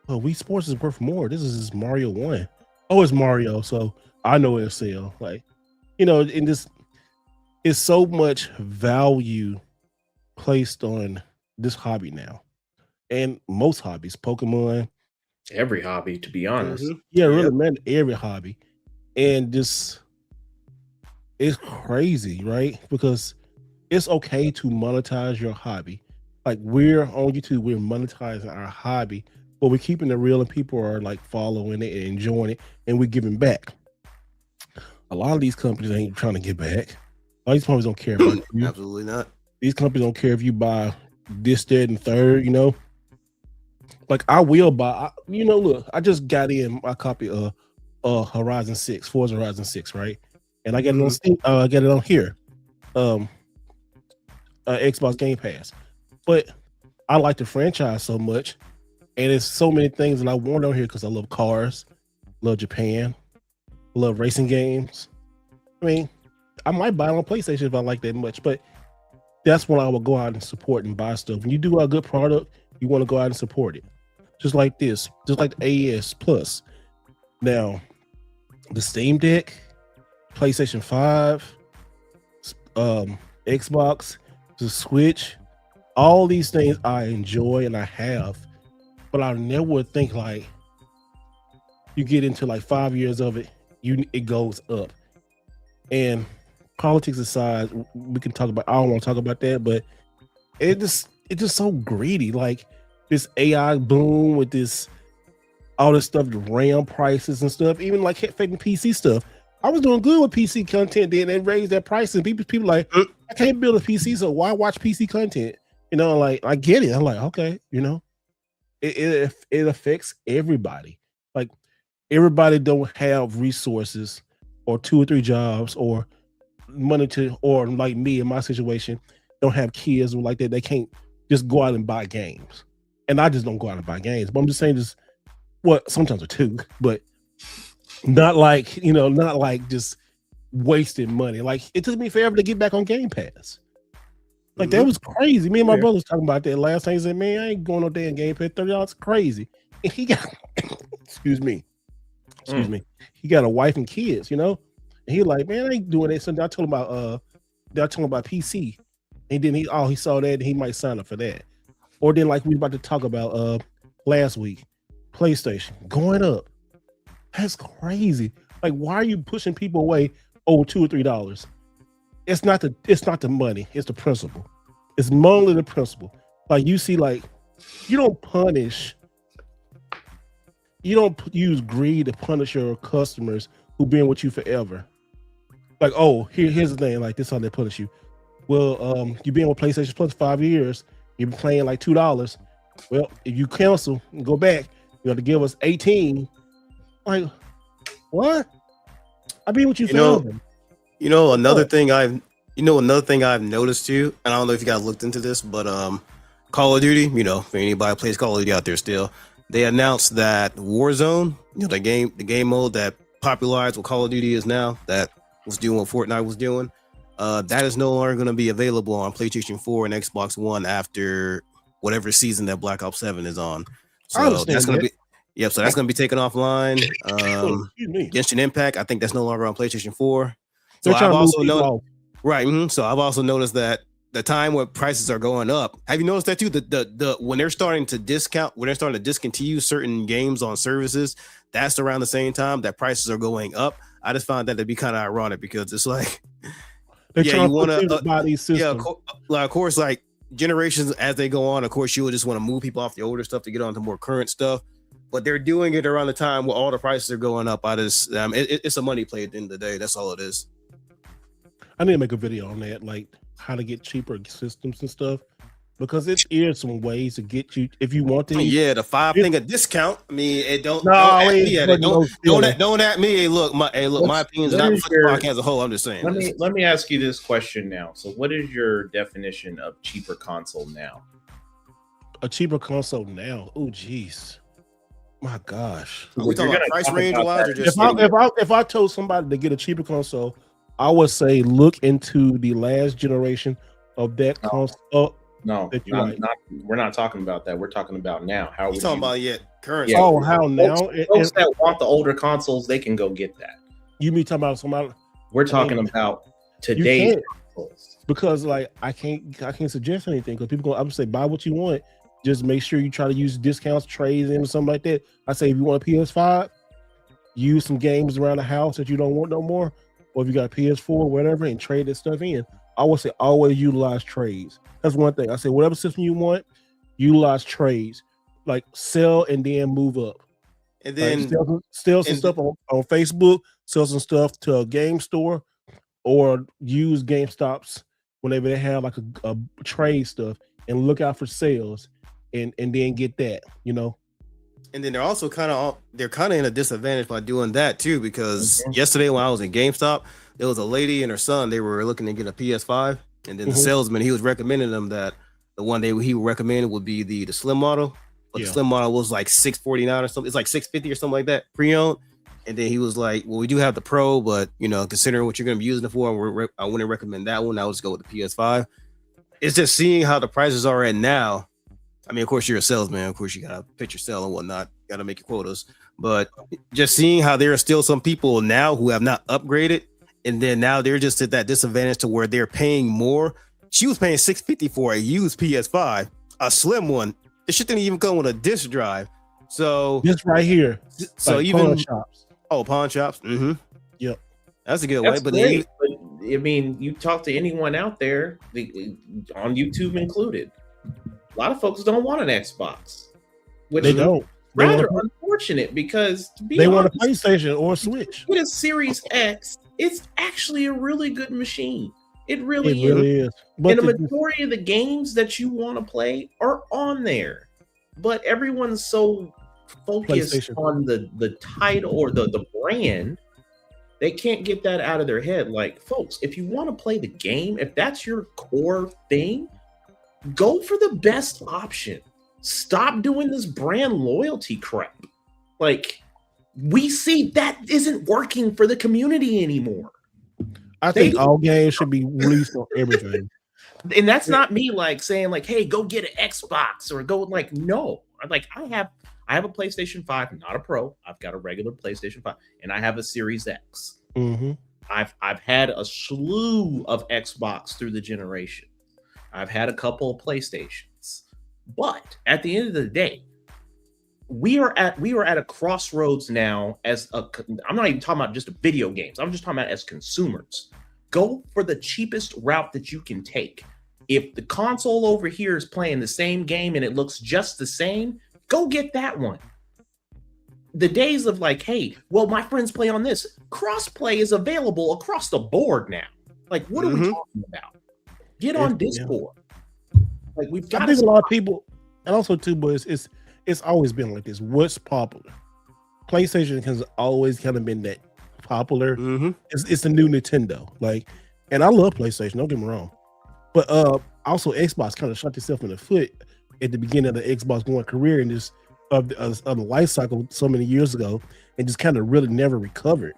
Well, Wii Sports is worth more. This is Mario 1. Oh, it's Mario, so I know it'll sell. Like, you know, in this, it's so much value placed on this hobby now. And most hobbies, Pokemon. Every hobby, to be honest. Yeah, really, man, every hobby. And just, it's crazy, right? Because it's okay to monetize your hobby. Like we're on YouTube, we're monetizing our hobby, but we're keeping it real and people are like following it and enjoying it, and we're giving back. A lot of these companies ain't trying to give back. All these companies don't care about you. Absolutely not. These companies don't care if you buy this, that, and third, you know. Like I will buy, you know, look, I just got in my copy of Horizon 6, Forza Horizon 6, right? And I get it on Steam, I get it on here. Xbox Game Pass. But I like the franchise so much, and there's so many things that I want on here because I love cars, love Japan, love racing games. I mean, I might buy it on PlayStation if I like that much, but that's when I will go out and support and buy stuff. When you do a good product, you want to go out and support it. Just like this, just like the AES Plus. Now, the Steam Deck, PlayStation 5, Xbox, the Switch, all these things I enjoy and I have, but I never would think like you get into like 5 years of it, it goes up. And politics aside, we can talk about, I don't want to talk about that, but it's just so greedy. Like this AI boom with this, all this stuff, the RAM prices and stuff, even like fake PC stuff. I was doing good with PC content, then they raised their prices. And people like, I can't build a PC, so why watch PC content? You know, like I get it. I'm like, okay, you know, it affects everybody. Like everybody don't have resources or 2 or 3 jobs or money to, or like me in my situation, don't have kids or like that. They can't just go out and buy games. And I just don't go out and buy games. But I'm just saying this, well, sometimes I do, but not like, you know, not like just wasting money. Like it took me forever to get back on Game Pass. Like that was crazy. Me and my brother was talking about that last time. He said, man, I ain't going no damn Game Pass. $30 crazy. And he got excuse me. He got a wife and kids, you know? And he like, man, I ain't doing that. So I told him about PC. And then he saw that and he might sign up for that. Or then like we about to talk about last week, PlayStation going up. That's crazy. Like, why are you pushing people away over $2 or $3? It's not the money, it's the principle. It's mainly the principle. Like you see, like you don't use greed to punish your customers who've been with you forever. Like, oh, here's the thing, like this is how they punish you. Well, you've been with PlayStation Plus 5 years, you've been playing like $2. Well, if you cancel and go back, you have to give us 18. Like, what? I've been with you forever. Another thing I've noticed too, and I don't know if you guys looked into this, but Call of Duty, you know, if anybody plays Call of Duty out there still, they announced that Warzone, you know, the game mode that popularized what Call of Duty is now, that was doing what Fortnite was doing. that is no longer going to be available on PlayStation 4 and Xbox One after whatever season that Black Ops 7 is on. I So understand that's going to that. be so that's going to be taken offline. Excuse me. Genshin Impact, I think that's no longer on PlayStation 4. So They're trying I've to move also people noticed, off. right? So I've also noticed that the time where prices are going up. Have you noticed that too? The when they're starting to discontinue certain games on services, that's around the same time that prices are going up. I just found that to be kind of ironic because it's like, They're yeah, trying you want to buy these systems. of course, like generations as they go on, of course, you would just want to move people off the older stuff to get onto more current stuff. But they're doing it around the time where all the prices are going up. It's a money play at the end of the day. That's all it is. I need to make a video on that, like how to get cheaper systems and stuff, because it is some ways to get you if you want to. Yeah, the 5 thing a discount. I mean, it don't. No, don't at it me. ain't Don't at me. Hey, look, my opinion is not for the podcast as a whole. I'm just saying. Let me ask you this question now. So, what is your definition of cheaper console now? A cheaper console now. Oh, geez. My gosh. Are we talking about price range wise or just If I told somebody to get a cheaper console, I would say look into the last generation of that console. No, that you like. we're not talking about that. We're talking about now. How you talking about current? Yeah. Oh, how now? Folks that want the older consoles, they can go get that. You mean talking about somebody? We're talking about today's consoles. Because like I can't suggest anything because people go. I'm say buy what you want. Just make sure you try to use discounts, trades, and something like that. I say if you want a PS5, use some games around the house that you don't want no more, or if you got a PS4 or whatever, and trade that stuff in. I would say always utilize trades. That's one thing. I say whatever system you want, utilize trades. Like sell and then move up. And then sell some stuff on Facebook, sell some stuff to a game store, or use GameStops whenever they have like a trade stuff, and look out for sales. And then get that, you know. And then they're also kind of in a disadvantage by doing that too, because yesterday when I was in GameStop, there was a lady and her son. They were looking to get a PS5, and then the salesman, he was recommending them that the one he recommended would be the slim model, but the slim model was like $649 or something. It's like $650 or something like that pre-owned. And then he was like, "Well, we do have the Pro, but you know, considering what you're going to be using it for, I wouldn't recommend that one. I would just go with the PS5." It's just seeing how the prices are at now. I mean, of course, you're a salesman. Of course, you got to pitch your sale and whatnot. Got to make your quotas. But just seeing how there are still some people now who have not upgraded, and then now they're just at that disadvantage to where they're paying more. She was paying $650 for a used PS5, a slim one. It shit didn't even come with a disc drive. So this right here. So like even pawn shops. Oh, pawn shops. Mm-hmm. Yep. That's a good That's way. But great. But I mean, you talk to anyone out there, on YouTube included. A lot of folks don't want an Xbox, which They don't. rather unfortunate because to be They honest, want a PlayStation or a Switch. with a Series X, it's actually a really good machine. It It really really is. But And the majority of the games that you want to play are on there, but everyone's so focused PlayStation. on the title or the brand, they can't get that out of their head. Like, folks, if you want to play the game, if that's your core thing, go for the best option. Stop doing this brand loyalty crap. Like, we see that isn't working for the community anymore. I think all games should be released on everything. And that's not me like saying like, hey, go get an Xbox or go like, no. Like I have a PlayStation 5, not a Pro. I've got a regular PlayStation 5 and I have a Series X. Mm-hmm. I've had a slew of Xbox through the generation. I've had a couple of PlayStations. But at the end of the day, we are at a crossroads now I'm not even talking about just video games. I'm just talking about as consumers. Go for the cheapest route that you can take. If the console over here is playing the same game and it looks just the same, go get that one. The days of like, hey, well, my friends play on this. Crossplay is available across the board now. Like, what are we talking about? Get on Discord. Like, we've got. I think a lot of people, and also too, but it's always been like this. What's popular? PlayStation has always kind of been that popular. Mm-hmm. It's the new Nintendo. Like, and I love PlayStation. Don't get me wrong, but also Xbox kind of shot itself in the foot at the beginning of the Xbox One career and just of the life cycle so many years ago, and just kind of really never recovered.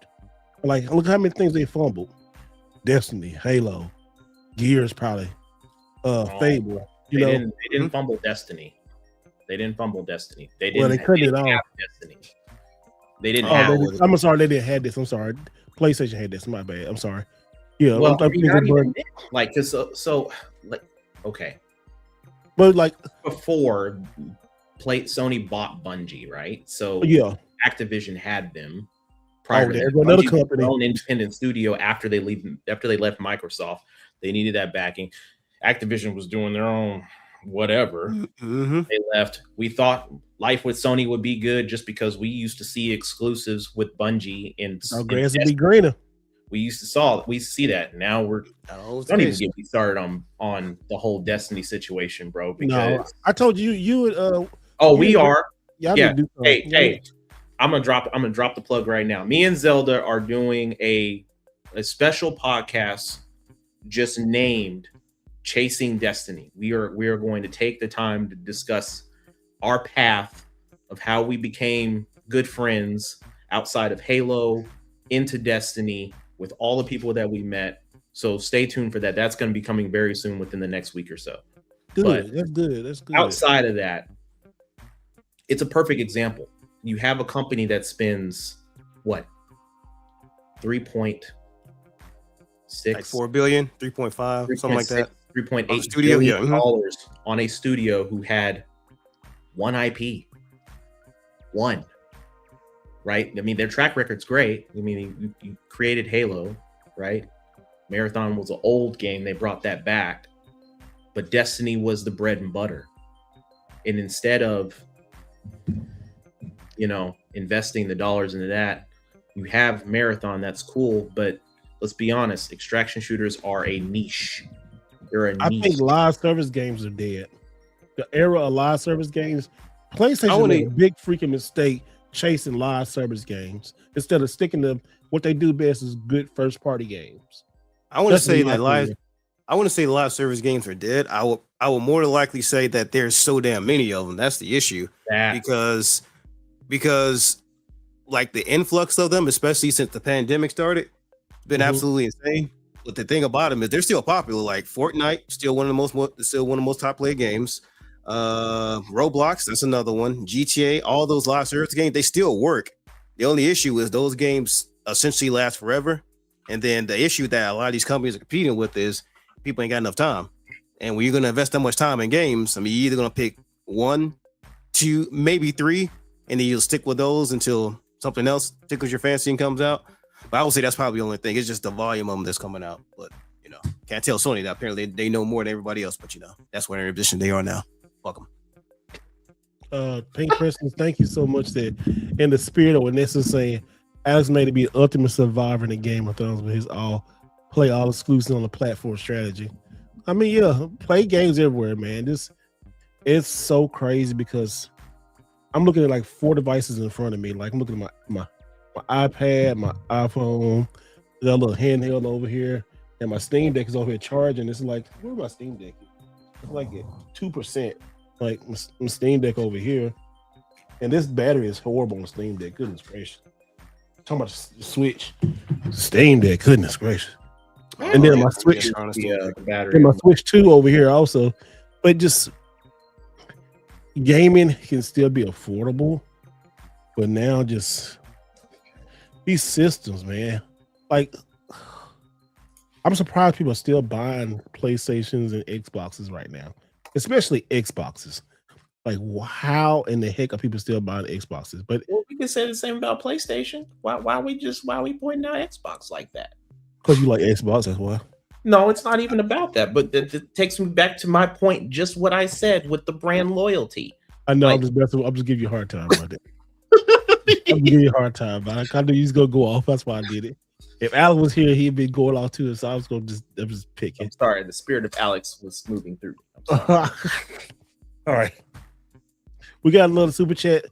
Like, look how many things they fumbled. Destiny, Halo, Gears, probably. Fable. They didn't fumble Destiny. They didn't fumble Destiny. They didn't. Well, they couldn't at all. Have Destiny. They didn't have. I'm sorry, they didn't have this. I'm sorry. PlayStation had this. My bad. I'm sorry. Yeah, well, okay. But like before, Sony bought Bungie, right? So yeah, Activision had them. Prior to that, another company, their own independent studio after they left Microsoft, they needed that backing. Activision was doing their own whatever. Mm-hmm. They left. We thought life with Sony would be good just because we used to see exclusives with Bungie and grass would be greener. We see that. Now don't even get me started on the whole Destiny situation, bro. Because no, I told you would. We are. Yeah. Hey. I'm gonna drop the plug right now. Me and Zelda are doing a special podcast just named Chasing Destiny. We are going to take the time to discuss our path of how we became good friends outside of Halo into Destiny with all the people that we met. So stay tuned for that. That's going to be coming very soon within the next week or so. Good. That's good. Outside of that, it's a perfect example. You have a company that spends what? 3.6 like 4 billion, 3.5, something like that. 3.8 billion dollars on a studio who had one IP. One. Right? I mean, their track record's great. I mean, you created Halo, right? Marathon was an old game. They brought that back. But Destiny was the bread and butter. And instead of investing the dollars into that, you have Marathon. That's cool, but let's be honest, extraction shooters are a niche. They're a niche. I think live service games are dead. The era of live service games, PlayStation made a big freaking mistake chasing live service games instead of sticking to what they do best is good first party games. I want to say live service games are dead. I will more than likely say that there's so damn many of them. That's the issue. Because like the influx of them, especially since the pandemic started, been absolutely insane. But the thing about them is they're still popular. Like Fortnite, still one of the most top played games. Roblox, that's another one. GTA, all those live service games, they still work. The only issue is those games essentially last forever. And then the issue that a lot of these companies are competing with is people ain't got enough time. And when you're going to invest that much time in games, I mean, you're either going to pick 1, 2, maybe 3, and then you'll stick with those until something else tickles your fancy and comes out. But I would say that's probably the only thing. It's just the volume of them that's coming out. But, can't tell Sony that apparently they know more than everybody else. But, that's where in position they are now. Welcome. Pink Preston, thank you so much that in the spirit of what Ness is saying, Alex made it be the ultimate survivor in the Game of Thrones with his all exclusive on the platform strategy. I mean, play games everywhere, man. It's so crazy because I'm looking at like 4 devices in front of me. Like I'm looking at my iPad, my iPhone, that little handheld over here, and my Steam Deck is over here charging. It's like, where's my Steam Deck? It's like at 2%. Like my Steam Deck over here, and this battery is horrible on the Steam Deck. Goodness gracious! Talking about the Switch, Steam Deck. Goodness gracious! And then my Switch, battery, and my Switch 2 over here also. But just gaming can still be affordable, but now just these systems, man. Like, I'm surprised people are still buying PlayStations and Xboxes right now. Especially Xboxes. Like, how in the heck are people still buying Xboxes? But we can say the same about PlayStation. Why we pointing out Xbox like that? Because you like Xbox as well. No, it's not even about that. But it takes me back to my point, just what I said with the brand loyalty. I know. I'm just giving you a hard time about that. I'm giving you a hard time. But I knew you was gonna go off. That's why I did it. If Alex was here, he'd be going off too. So I was gonna just pick him. I'm sorry, the spirit of Alex was moving through. All right, we got another super chat.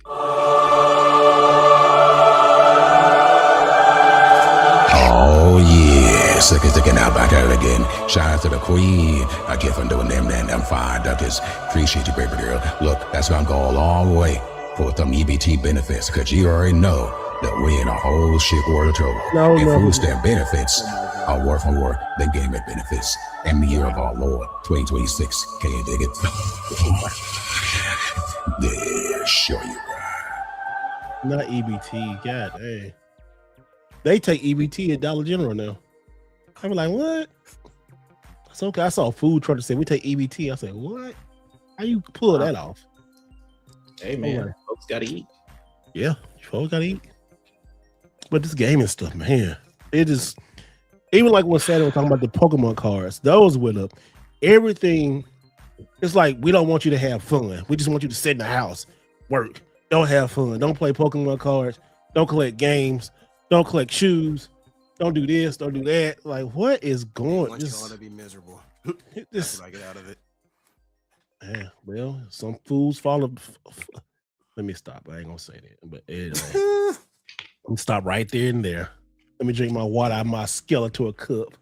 Oh yeah, sticking out back at it again. Shout out to the queen. I keep on doing them fine duckers. Appreciate you, baby girl. Look, that's gonna go a long way for some EBT benefits, because you already know They'll win a whole shitload of trouble. No, And no. food stamp benefits are worth more than gaming benefits. And the year of our Lord, 2026. Can you dig it? Yeah, sure you right. Not EBT. God dang. They take EBT at Dollar General now. I'm like, what? That's okay. I saw a food truck that said we take EBT. I said, what? How you pull that off? Hey man, Okay. folks gotta eat. Yeah, you folks gotta eat. But this gaming stuff, man, it is even like when Saturday was talking about the Pokemon cards, those went up. Everything, it's like we don't want you to have fun. We just want you to sit in the house, work. Don't have fun. Don't play Pokemon cards. Don't collect games. Don't collect shoes. Don't do this. Don't do that. Like, what is I going? want you all to be miserable. That's This, what I get out of it. yeah, well, some fools follow. Let me stop. I ain't gonna say that, but anyway. I'm stop right there and there. Let me drink my water out of my skeletal cup.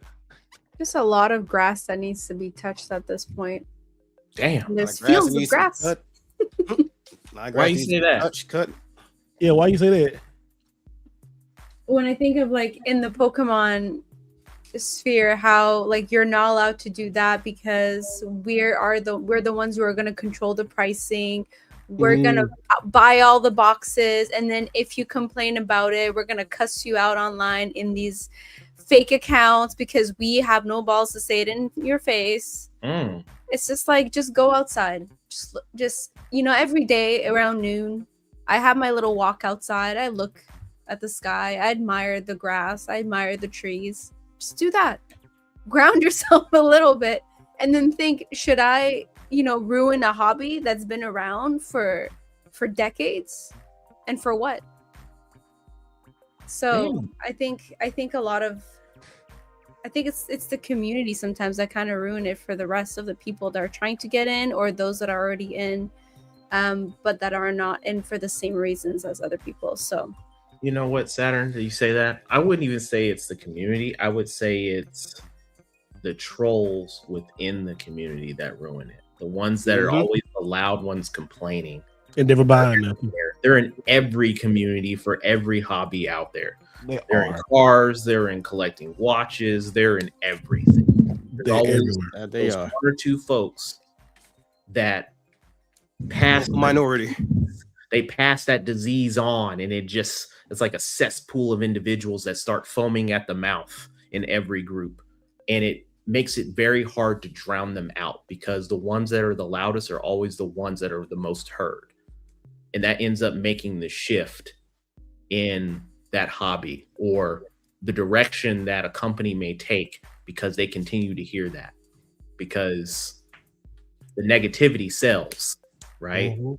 Just a lot of grass that needs to be touched at this point. Damn. And there's Like grass fields that of needs to be grass. cut. My Why grass you needs say to be that? touched, cut. Yeah, why you say that? When I think of like in the Pokemon sphere, how like you're not allowed to do that because we're the ones who are going to control the pricing. We're gonna buy all the boxes, and then if you complain about it, we're gonna cuss you out online in these fake accounts because we have no balls to say it in your face. Mm. It's just like, just go outside. Just every day around noon, I have my little walk outside. I look at the sky. I admire the grass. I admire the trees. Just do that. Ground yourself a little bit, and then think, should I ruin a hobby that's been around for decades, and for what? So I think a lot of, I think it's the community sometimes that kind of ruin it for the rest of the people that are trying to get in, or those that are already in, but that are not in for the same reasons as other people. So You know what, Saturn? Did you say that? I wouldn't even say it's the community. I would say it's the trolls within the community that ruin it. The ones that are always the loud ones complaining. And never buying nothing. They're in every community for every hobby out there. They They're in are. cars, they're in collecting watches, they're in everything. There's They're always everywhere. They those are one or two folks that pass minority. they pass that disease on, and it's like a cesspool of individuals that start foaming at the mouth in every group, and it makes it very hard to drown them out because the ones that are the loudest are always the ones that are the most heard, and that ends up making the shift in that hobby or the direction that a company may take because they continue to hear that, because the negativity sells, right? Mhm.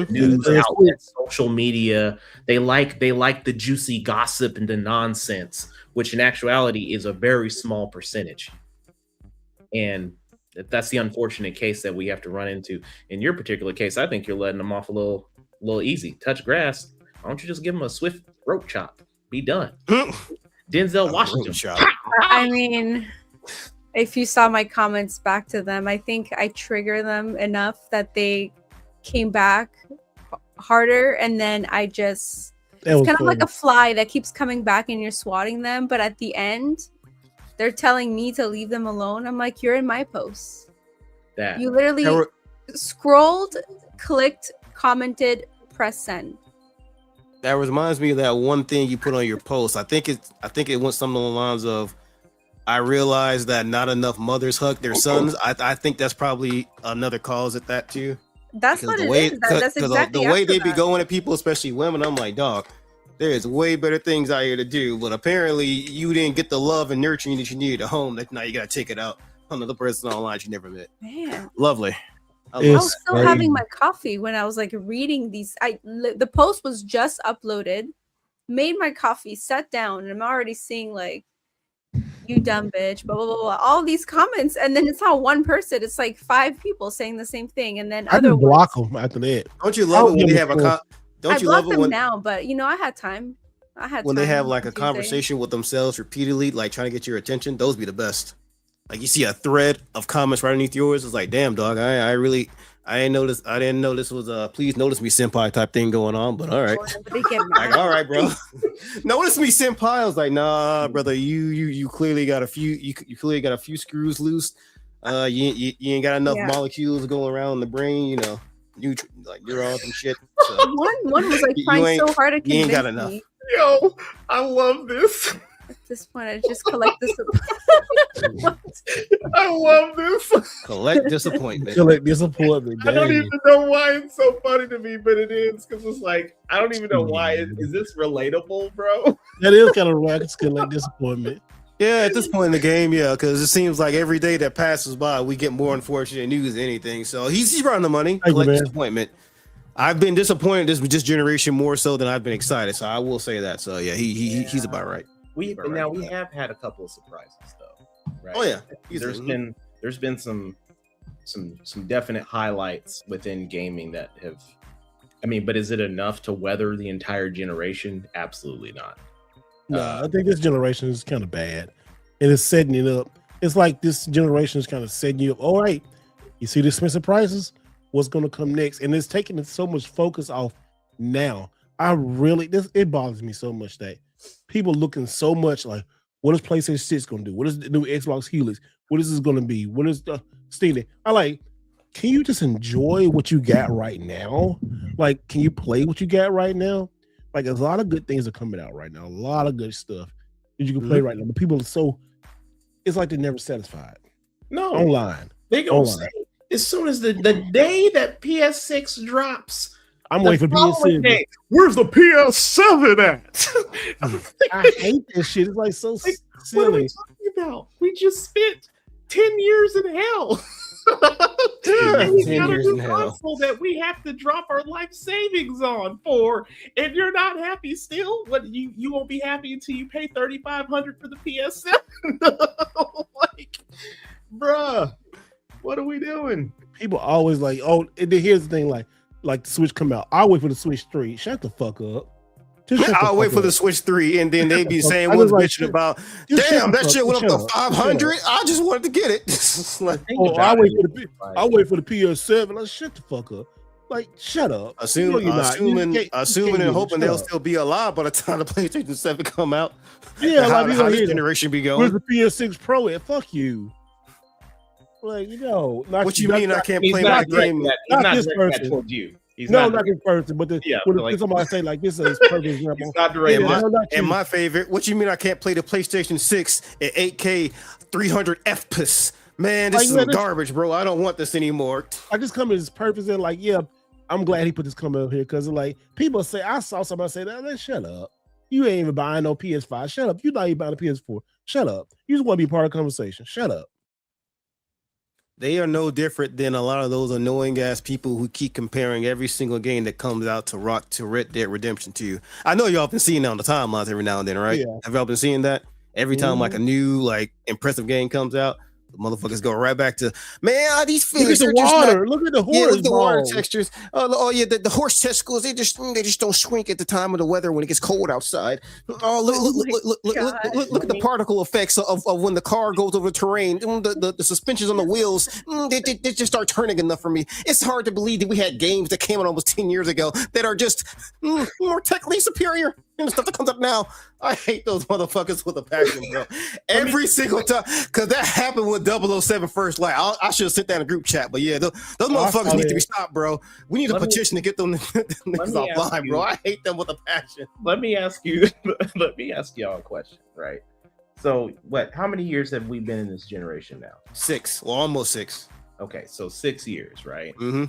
News Yeah, outlets, social media, they like the juicy gossip and the nonsense, which in actuality is a very small percentage. And that's the unfortunate case that we have to run into. In your particular case, I think you're letting them off a little easy. Touch grass, why don't you just give them a swift rope chop? Be done. Denzel Washington. I mean, if you saw my comments back to them, I think I trigger them enough that they came back harder, and then it's kind of like a fly that keeps coming back and you're swatting them, but at the end they're telling me to leave them alone. I'm like, you're in my post. That You literally scrolled, clicked, commented, press send. That reminds me of that one thing you put on your post. I think it went something along the lines of, I realized that not enough mothers hug their sons. I think that's probably another cause at that too. That's Because what it is. That's exactly the way they after be that. going at people, especially women, I'm like, dog, there is way better things out here to do. But apparently, you didn't get the love and nurturing that you needed at home. That now you gotta take it out on another person online you never met. Man, Lovely. I It's was still crazy. having my coffee when I was like reading these. The post was just uploaded, made my coffee, sat down, and I'm already seeing like, you dumb bitch, blah blah blah, blah, all these comments, and then it's not one person; it's like 5 people saying the same thing, and then I other just block them after that. Don't you love it when give they a have a fuck. don't I you block love it them when now, but I had time. when they time have like on a Tuesday. conversation with themselves repeatedly, like trying to get your attention? Those be the best. Like you see a thread of comments right underneath yours, it's like, damn dog, I I didn't know this was a please notice me senpai type thing going on. But all right, They get mad. like all right, bro. Notice me senpai. I was like, nah, brother. You clearly got a few. You clearly got a few screws loose. You ain't got enough Yeah. molecules going around the brain. You know, like neurons and shit. So, One was like You trying ain't- so hard to you ain't convince got enough. me. Yo, I love this. At this point, I just collect this. I love this. collect disappointment. Feel like disappointment. I don't dang. even know why it's so funny to me, but it is because it's like I don't even know why. Is this relatable, bro? That is kind of right. It's kind of like disappointment. Yeah, at this point in the game, yeah, because it seems like every day that passes by, we get more unfortunate news than anything. So he's running the money. Thank you, Collect man. disappointment. I've been disappointed this generation more so than I've been excited. So I will say that. So yeah, he's about right. We Right, now right. we have had a couple of surprises though. Right? Oh yeah, There's been some definite highlights within gaming that have. I mean, but is it enough to weather the entire generation? Absolutely not. Nah, I think this generation is kind of bad. And it's setting it up. It's like this generation is kind of setting you up. All right, you see the Spencer prices? What's going to come next? And it's taking so much focus off now. It bothers me so much that people looking so much like, what is PlayStation 6 going to do? What is the new Xbox Helix? What is this going to be? What is the Steam? I like, can you just enjoy what you got right now? Like, can you play what you got right now? Like, there's a lot of good things are coming out right now. A lot of good stuff that you can play right now. But people are so, it's like they're never satisfied. No, Online. they gonna online. say as soon as the day that PS6 drops, I'm the waiting for following PS7. day, where's the PS7 at? I hate this shit. It's like so Like, what are we silly. talking about? We just spent 10 years in hell. Yeah, And we 10 got a years new in hell. console that we have to drop our life savings on for, and you're not happy still. What you won't be happy until you pay $3,500 for the PS7. Like, bruh, what are we doing? People always like, oh, and then here's the thing, like the Switch come out. I'll wait for the Switch 3. Shut the fuck up. Just shut the I'll wait fuck for the up. Switch 3, and then they be saying I what's just like, bitching about. just shut Damn, the that fuck- shit went shut up to up, 500. shut up. I just wanted to get it. Like, Oh, I'll wait for the PS7. Like, shut the fuck up. Like, shut up. No, you're not. You assuming can't and do it. hoping Shut they'll up. still be alive by the time the PlayStation 7 come out. Yeah, how, like, you how gonna this hear that. generation be Where's going? the PS6 Pro at? Fuck you. Like, What you mean I can't play my not directing game? that. He's Not not this directing that person. towards you. He's No, not. not this person, but Yeah, when like- somebody say like this is perfect example. He's not And directing. my, no, not you. and my favorite, what you mean I can't play the PlayStation 6 at 8K 300 FPS? Man, this Like, is yeah, some this- garbage, bro. I don't want this anymore. I just come as purpose and like, yeah, I'm glad he put this comment up here because like people say I saw somebody say that, man, shut up. You ain't even buying no PS5. Shut up. You're not even buying a PS4. Shut up. You just want to be part of the conversation. Shut up. They are no different than a lot of those annoying ass people who keep comparing every single game that comes out to Red Dead Redemption 2. I know y'all been seeing that on the timelines every now and then, right? Yeah. Have y'all been seeing that? Every time like a new like impressive game comes out, the motherfuckers go right back to, man, these Look at feelings the are just not water. Look at the yeah, horse. look at the water balls. textures. Yeah, the horse testicles. They just don't shrink at the time of the weather when it gets cold outside. Oh, look at the particle effects of when the car goes over the terrain. The suspensions on the wheels. They just start turning enough for me. It's hard to believe that we had games that came out almost 10 years ago that are just more technically superior than the stuff that comes up now. I hate those motherfuckers with a passion, bro. Every single time, because that happened with 007 First Light. I should have sent that in a group chat, but yeah, those motherfuckers need to be stopped, bro. We need a petition to get them niggas me ask offline, you- bro. I hate them with a passion. Let me ask you. Let me ask y'all a question. Right. So, how many years have we been in this generation now? 6, well, almost 6. Okay, so 6 years, right? Mm-hmm.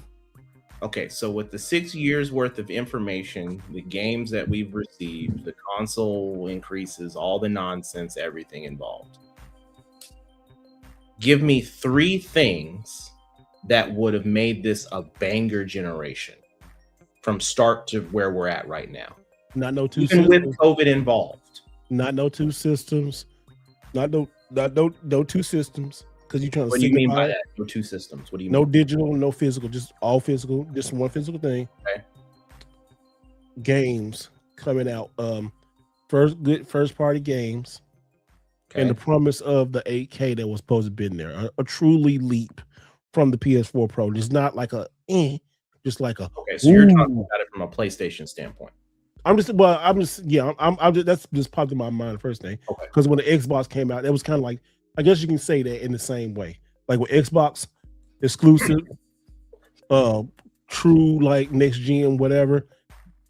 Okay, so with the 6 years worth of information, the games that we've received, the console increases, all the nonsense, everything involved. Give me 3 things that would have made this a banger generation from start to where we're at right now. Not no two Even systems. with COVID involved. Not no two systems. Not no two systems. Because you're trying to What do you mean by signify that? No 2 systems. What do you no mean? digital, no physical, just all physical, just one physical thing. Okay. Games coming out. First party games. Okay. And the promise of the 8K that was supposed to be in there. A truly leap from the PS4 Pro. It's not like a just like a. Okay, so you're talking Ooh. about it from a PlayStation standpoint. I'm just that's just popped in my mind the first thing. Okay. Because when the Xbox came out, it was kind of like, I guess you can say that in the same way. Like with Xbox exclusive, true like next gen, whatever.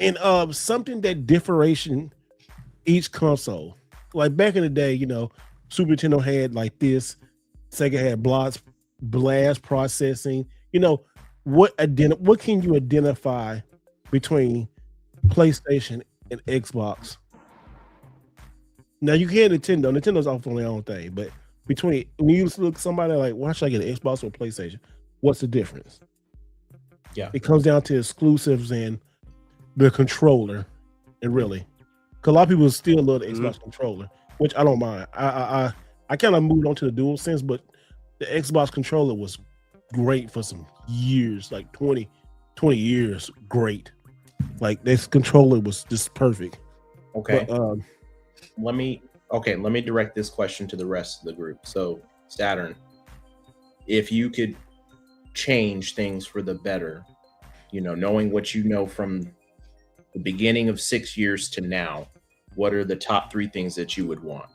And something that differentiated each console. Like back in the day, Super Nintendo had like this, Sega had blast processing. What can you identify between PlayStation and Xbox? Now you can't Nintendo's off on their own thing, but when you look somebody like, why should I get an Xbox or PlayStation? What's the difference? Yeah, it comes down to exclusives and the controller, and really, because a lot of people still love the Xbox controller, which I don't mind. I kind of moved on to the DualSense, but the Xbox controller was great for some years, like 20 years, great. Like this controller was just perfect. Okay. But, let me direct this question to the rest of the group. So, Saturn, if you could change things for the better, knowing what you know from the beginning of 6 years to now, what are the top 3 things that you would want?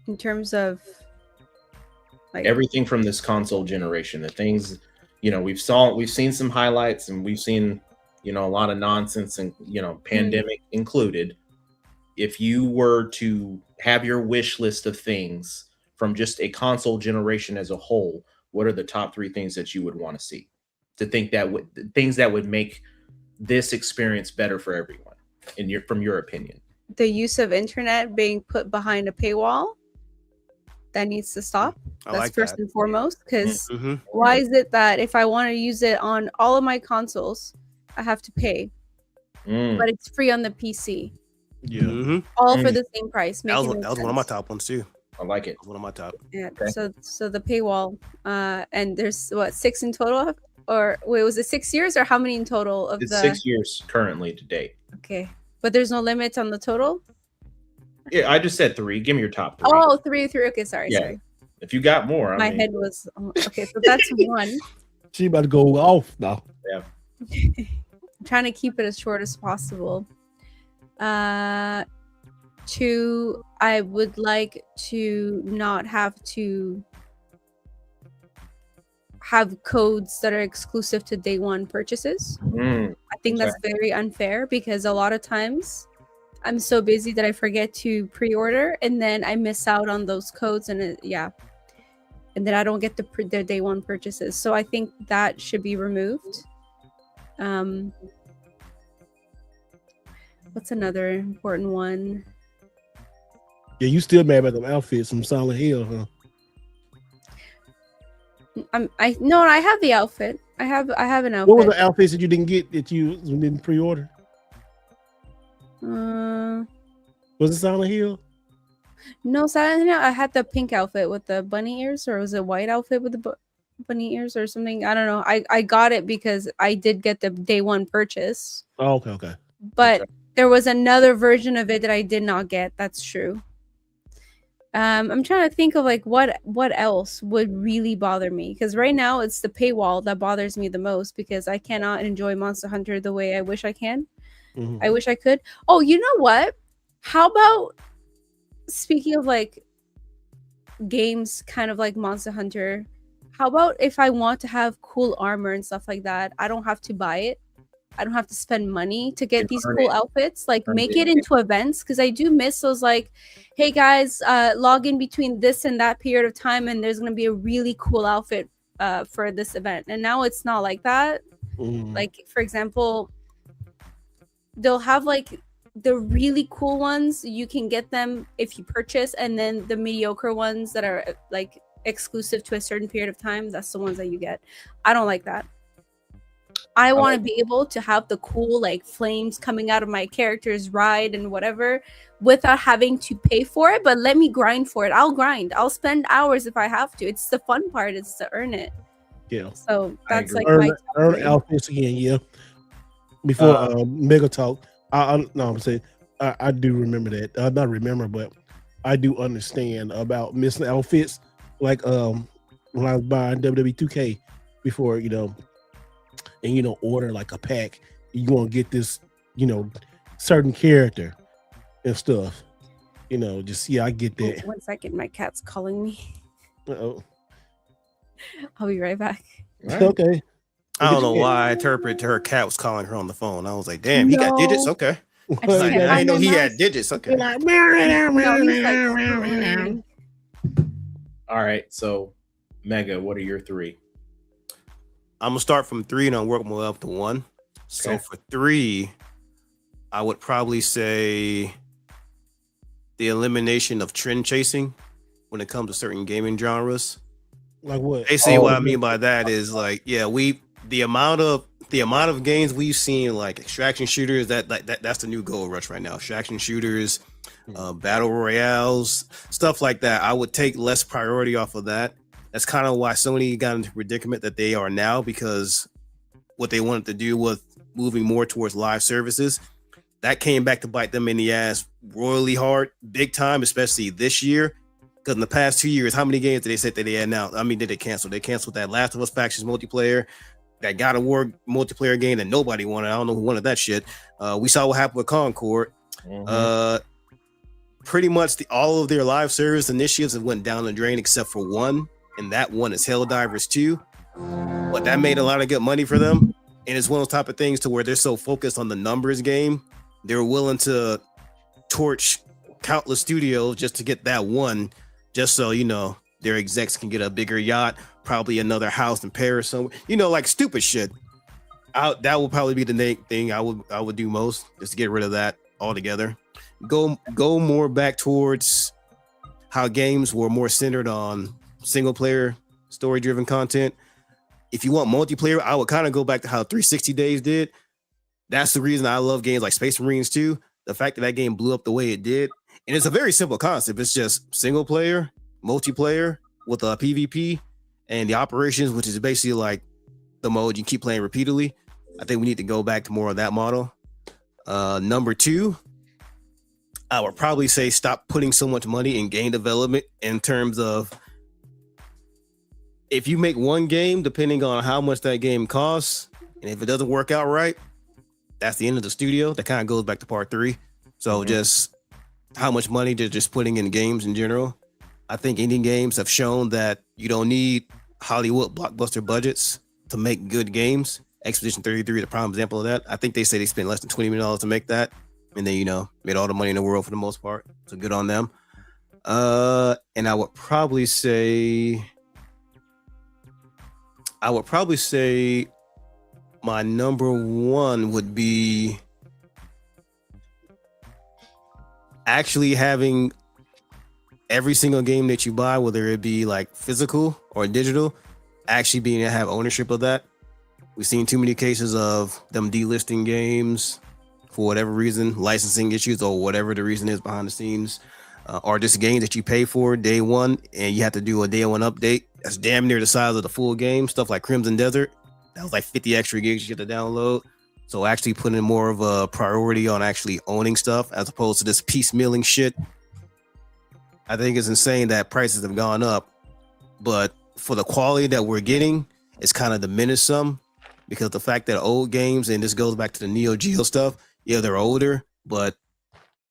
In terms of like Everything from this console generation, the things, we've seen some highlights, and we've seen, a lot of nonsense, and pandemic included. If you were to have your wish list of things from just a console generation as a whole, what are the top 3 things that you would want to see? Things that would make this experience better for everyone, from your opinion. the use of internet being put behind a paywall, that needs to stop. I That's like first that. and foremost, because Mm-hmm. why is it that if I want to use it on all of my consoles, I have to pay, but it's free on the PC, yeah. Mm-hmm. all for the same price? That was making no one of my sense. top ones too. I like it. One of my top. Yeah. Okay. So the paywall, and there's 6 in total, or wait, was it 6 years, or how many in total of It's the? 6 years currently to date. Okay, but there's no limit on the total. Yeah, I just said 3. Give me your top 3. Oh, three. Okay, sorry. Yeah. If you got more, My head was okay. So that's one. She about to go off now. I'm trying to keep it as short as possible. 2, I would like to not have to have codes that are exclusive to day one purchases. I think that's very unfair, because a lot of times I'm so busy that I forget to pre-order, and then I miss out on those codes, and and then I don't get the day one purchases. So I think that should be removed. What's another important one? Yeah, you still mad about them outfits from Silent Hill, huh? I have the outfit. I have an outfit. What was the outfits that you didn't get that you didn't pre-order? Was it Silent Hill? No, Silent Hill. I had the pink outfit with the bunny ears, or was it white outfit with the bunny ears or something? I don't know. I got it because I did get the day one purchase. Oh, okay. But there was another version of it that I did not get. That's true. I'm trying to think of like what else would really bother me, because right now it's the paywall that bothers me the most, because I cannot enjoy Monster Hunter the way I wish I can. Mhm. I wish I could. Oh, you know what? How about, speaking of like games kind of like Monster Hunter, how about if I want to have cool armor and stuff like that, I don't have to buy it. I don't have to spend money to get these cool outfits. Like, make it into events, because I do miss those, like, hey guys, log in between this and that period of time, and there's going to be a really cool outfit for this event. And now it's not like that. Like, for example, they'll have like the really cool ones, you can get them if you purchase, and then the mediocre ones that are like exclusive to a certain period of time, that's the ones that you get. I don't like that. I want to be able to have the cool like flames coming out of my character's ride and whatever without having to pay for it, but let me grind for it. I'll grind. I'll spend hours if I have to. It's the fun part, is to earn it. Yeah. So that's like earn, my earn outfits again, yeah. Before Mega Talk, I'm saying I do remember that. Not remember, but I do understand about missing outfits. Like when I was buying WWE 2K, before, and order like a pack. You want to get this, certain character and stuff. I get Oh, that. 1 second, my cat's calling me. Uh-oh. I'll be right back. Right. Okay. I don't know why I interpreted her cat was calling her on the phone. I was like, damn, he got digits? No. Okay. I just Like, can't I find didn't know my he mouse. had digits. Okay. No, he's like screaming. All right. So, Mega, what are your three? I'm gonna start from 3 and I'll work my way up to 1. So Okay. for 3, I would probably say the elimination of trend chasing when it comes to certain gaming genres. Like what? Basically, Oh, what I mean by that is like, the amount of games we've seen, like extraction shooters, that's the new gold rush right now. Extraction shooters, battle royales, stuff like that. I would take less priority off of that. That's kind of why Sony got into the predicament that they are now, because what they wanted to do was moving more towards live services. That came back to bite them in the ass royally hard, big time, especially this year. Because in the past 2 years, how many games did they say that they announced? I mean, did they cancel? They canceled that Last of Us Factions multiplayer, that God of War multiplayer game that nobody wanted. I don't know who wanted that shit. We saw what happened with Concord. Pretty much all of their live service initiatives have went down the drain except for one, and that one is Helldivers 2. But that made a lot of good money for them, and it's one of those type of things to where they're so focused on the numbers game, they're willing to torch countless studios just to get that one, just so their execs can get a bigger yacht, probably another house in Paris somewhere, like stupid shit. That would probably be the thing I would do most, just to get rid of that altogether. Go more back towards how games were more centered on single player story driven content. If you want multiplayer, I would kind of go back to how 360 Days did. That's the reason I love games like Space Marines 2. The fact that game blew up the way it did, and it's a very simple concept. It's just single player, multiplayer with a PvP, and the operations, which is basically like the mode you keep playing repeatedly. I think we need to go back to more of that model. Number 2, I would probably say stop putting so much money in game development, in terms of if you make one game, depending on how much that game costs, and if it doesn't work out right, that's the end of the studio. That kind of goes back to part 3. So just how much money they're just putting in games in general. I think indie games have shown that you don't need Hollywood blockbuster budgets to make good games. Expedition 33 is a prime example of that. I think they say they spent less than $20 million to make that, and they made all the money in the world for the most part. So good on them. And I would probably say my number 1 would be actually having every single game that you buy, whether it be like physical or digital, actually being to have ownership of that. We've seen too many cases of them delisting games for whatever reason, licensing issues or whatever the reason is behind the scenes, or just games that you pay for day one and you have to do a day one update. That's damn near the size of the full game. Stuff like Crimson Desert, that was like 50 extra gigs you have to download. So actually putting more of a priority on actually owning stuff as opposed to this piecemealing shit. I think it's insane that prices have gone up, but for the quality that we're getting, it's kind of diminished some, because the fact that old games, and this goes back to the Neo Geo stuff, yeah, they're older, but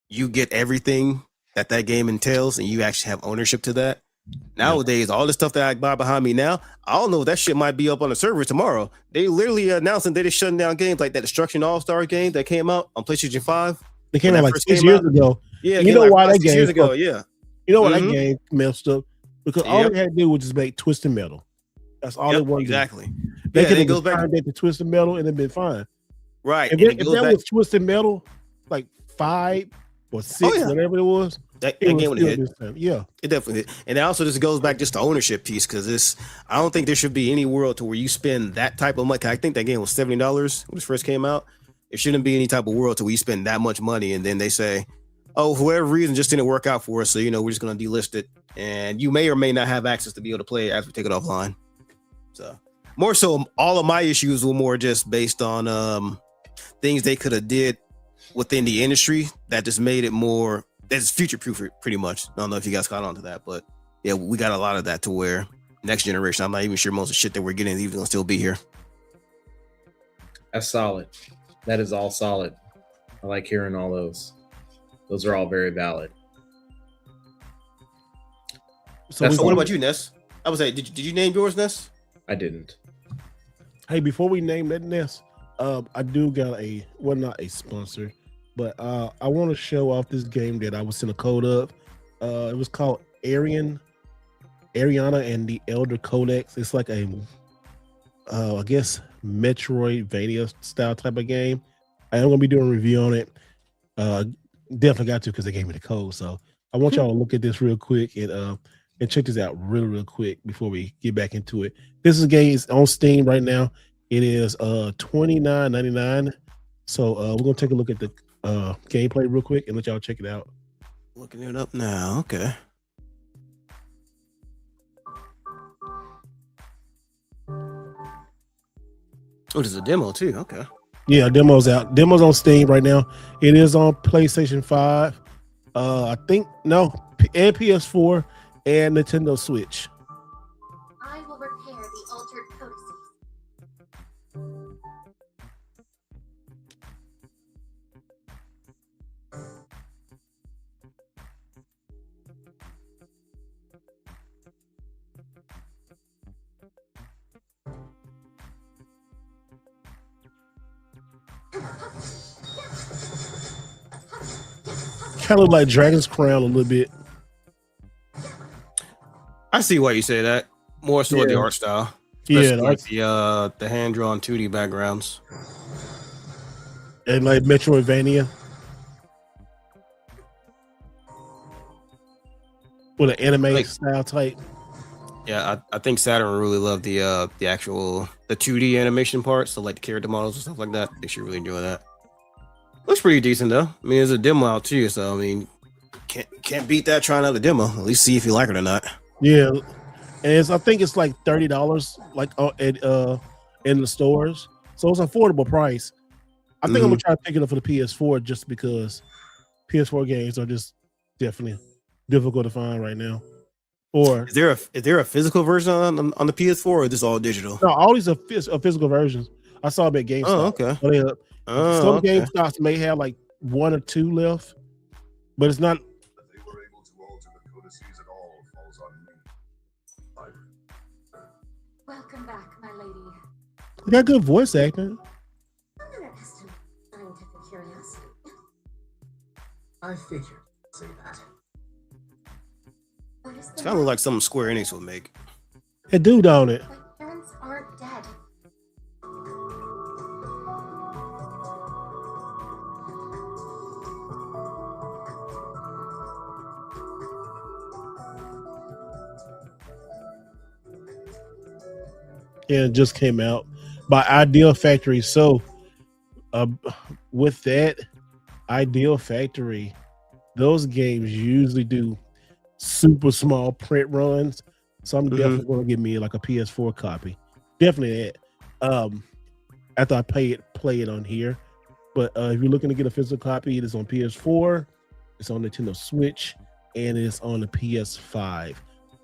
you get everything that game entails, and you actually have ownership to that. Nowadays, all the stuff that I buy behind me now, I don't know if that shit might be up on the server tomorrow. They literally announcing they're shutting down games like that Destruction All-Star game that came out on PlayStation 5. They came When out that like first 6 came years out. ago. Yeah, You know like why that 6 game years ago, fucked- yeah. You know what Mhm. that game messed up? Because all Yep. they had to do was just make Twisted Metal. That's all Yep, they wanted. exactly. They Yeah, could it have goes just back- turned it to Twisted Metal and it'd been fine. Right. If, and if that was Twisted Metal, like 5 or 6, yeah. whatever it was, that it game was would hit. still this time. Yeah. It definitely did. And it also just goes back just to ownership piece, because I don't think there should be any world to where you spend that type of money. I think that game was $70 when it first came out. It shouldn't be any type of world to where you spend that much money and then they say, oh, for whatever reason, just didn't work out for us. So, we're just going to delist it. And you may or may not have access to be able to play it as we take it offline. So more so, all of my issues were more just based on things they could have did within the industry that just made it more, that's future proof pretty much. I don't know if you guys caught on to that, but yeah, we got a lot of that to where next generation. I'm not even sure most of the shit that we're getting is even gonna still be here. That's solid. That is all solid. I like hearing all those. Those are all very valid. So So what about you, Ness? I was like, did you name yours, Ness? I didn't. Hey, before we name that Nest, I do got not a sponsor, but I want to show off this game that I was sent a code of. It was called Ariana and the Elder Codex. It's like a, I guess, Metroidvania style type of game. I am gonna be doing a review on it. Definitely got to because they gave me the code. So I want y'all to look at this real quick and check this out real quick before we get back into it. This game is on Steam right now. It is $29.99. So we're gonna take a look at the gameplay real quick and let y'all check it out. Looking it up now. Okay. Oh, there's a demo too. Okay. Yeah, demo's out. Demo's on Steam right now. It is on PlayStation 5. I think and PS4 and Nintendo Switch. I will repair the altered codices. Kind of like Dragon's Crown a little bit. I see why you say that. More so the art style. Yeah, Especially the like the hand drawn 2D backgrounds. And like Metroidvania. With an anime style type. Yeah, I think Saturn really loved the actual 2D animation parts, so like the character models and stuff like that. They should really enjoy that. Looks pretty decent though. I mean, there's a demo out too, so I mean, can't beat that trying out the demo. At least see if you like it or not. Yeah, and I think it's like $30, like in the stores, so it's an affordable price. I think I'm gonna try to pick it up for the PS4 just because PS4 games are just definitely difficult to find right now. Or is there a physical version on the PS4 or is this all digital? no, all these are physical versions. I saw them at GameStop. Oh, okay. Some GameStops may have like 1 or 2 left, but it's not. That they were able to alter the codices at all falls on me. Welcome back, my lady. You got good voice acting. Underestimate scientific curiosity. I figured you'd say that. What is It's kind of like something Square Enix would make. It do, don't it? My parents aren't dead. Yeah, it just came out by Ideal Factory. So, with that, Ideal Factory, those games usually do super small print runs. So I'm definitely going to give me like a PS4 copy. Definitely that. After I play it on here. But if you're looking to get a physical copy, it is on PS4, it's on Nintendo Switch, and it's on the PS5.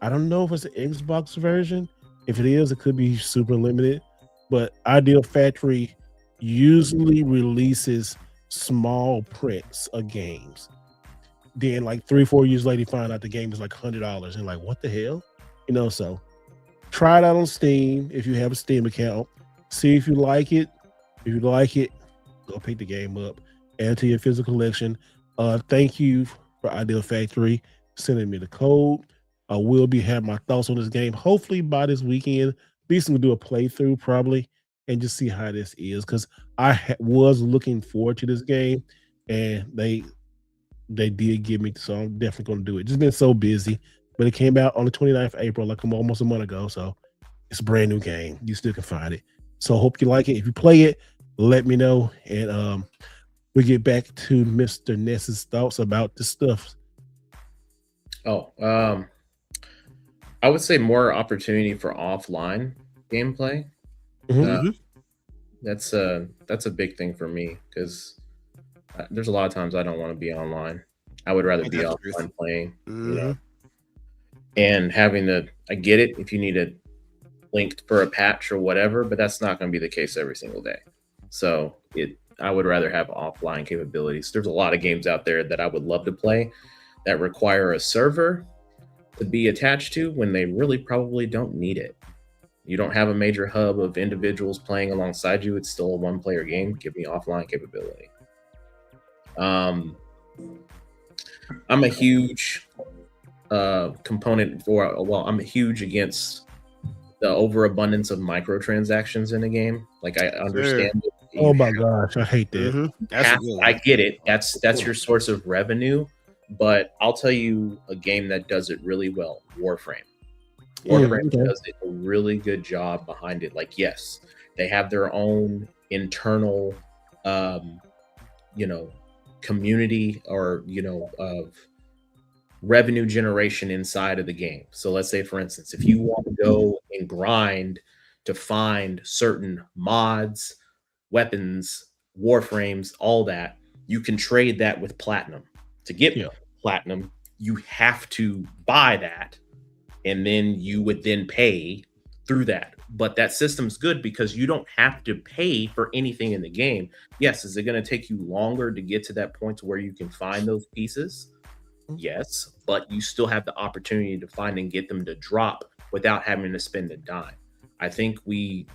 I don't know if it's an Xbox version. If it is, it could be super limited. But Ideal Factory usually releases small prints of games. Then like 3-4 years later, you find out the game is like $100 and like, what the hell? You know, so try it out on Steam if you have a Steam account. See if you like it. If you like it, go pick the game up, add to your physical collection. Thank you for Ideal Factory sending me the code. I will be having my thoughts on this game hopefully by this weekend. At least I'm gonna do a playthrough probably and just see how this is, because I was looking forward to this game and they did give me, so I'm definitely gonna do it. Just been so busy, but it came out on the 29th of April, like almost a month ago. So it's a brand new game. You still can find it. So I hope you like it. If you play it, let me know, and we get back to Mr. Ness's thoughts about this stuff. I would say more opportunity for offline gameplay. That's a big thing for me, because there's a lot of times I don't want to be online. I would rather be offline playing. You know, and having to, I get it if you need it linked for a patch or whatever, but that's not going to be the case every single day. So I would rather have offline capabilities. There's a lot of games out there that I would love to play that require a server to be attached to when they really probably don't need it. You don't have a major hub of individuals playing alongside you. It's still a one-player game. Give me offline capability. I'm a huge component for, well, I'm huge against the overabundance of microtransactions in a game. Like, I understand. Oh my gosh, I hate that. Mm-hmm. That's a good one. I get it. That's your source of revenue. But I'll tell you a game that does it really well: Warframe. Warframe does a really good job behind it. Like, yes, they have their own internal, community or of revenue generation inside of the game. So let's say, for instance, if you want to go and grind to find certain mods, weapons, warframes, all that, you can trade that with platinum. To get platinum, you have to buy that, and then you would then pay through that. But that system's good because you don't have to pay for anything in the game. Yes, is it going to take you longer to get to that point to where you can find those pieces? Yes, but you still have the opportunity to find and get them to drop without having to spend a dime. I think we,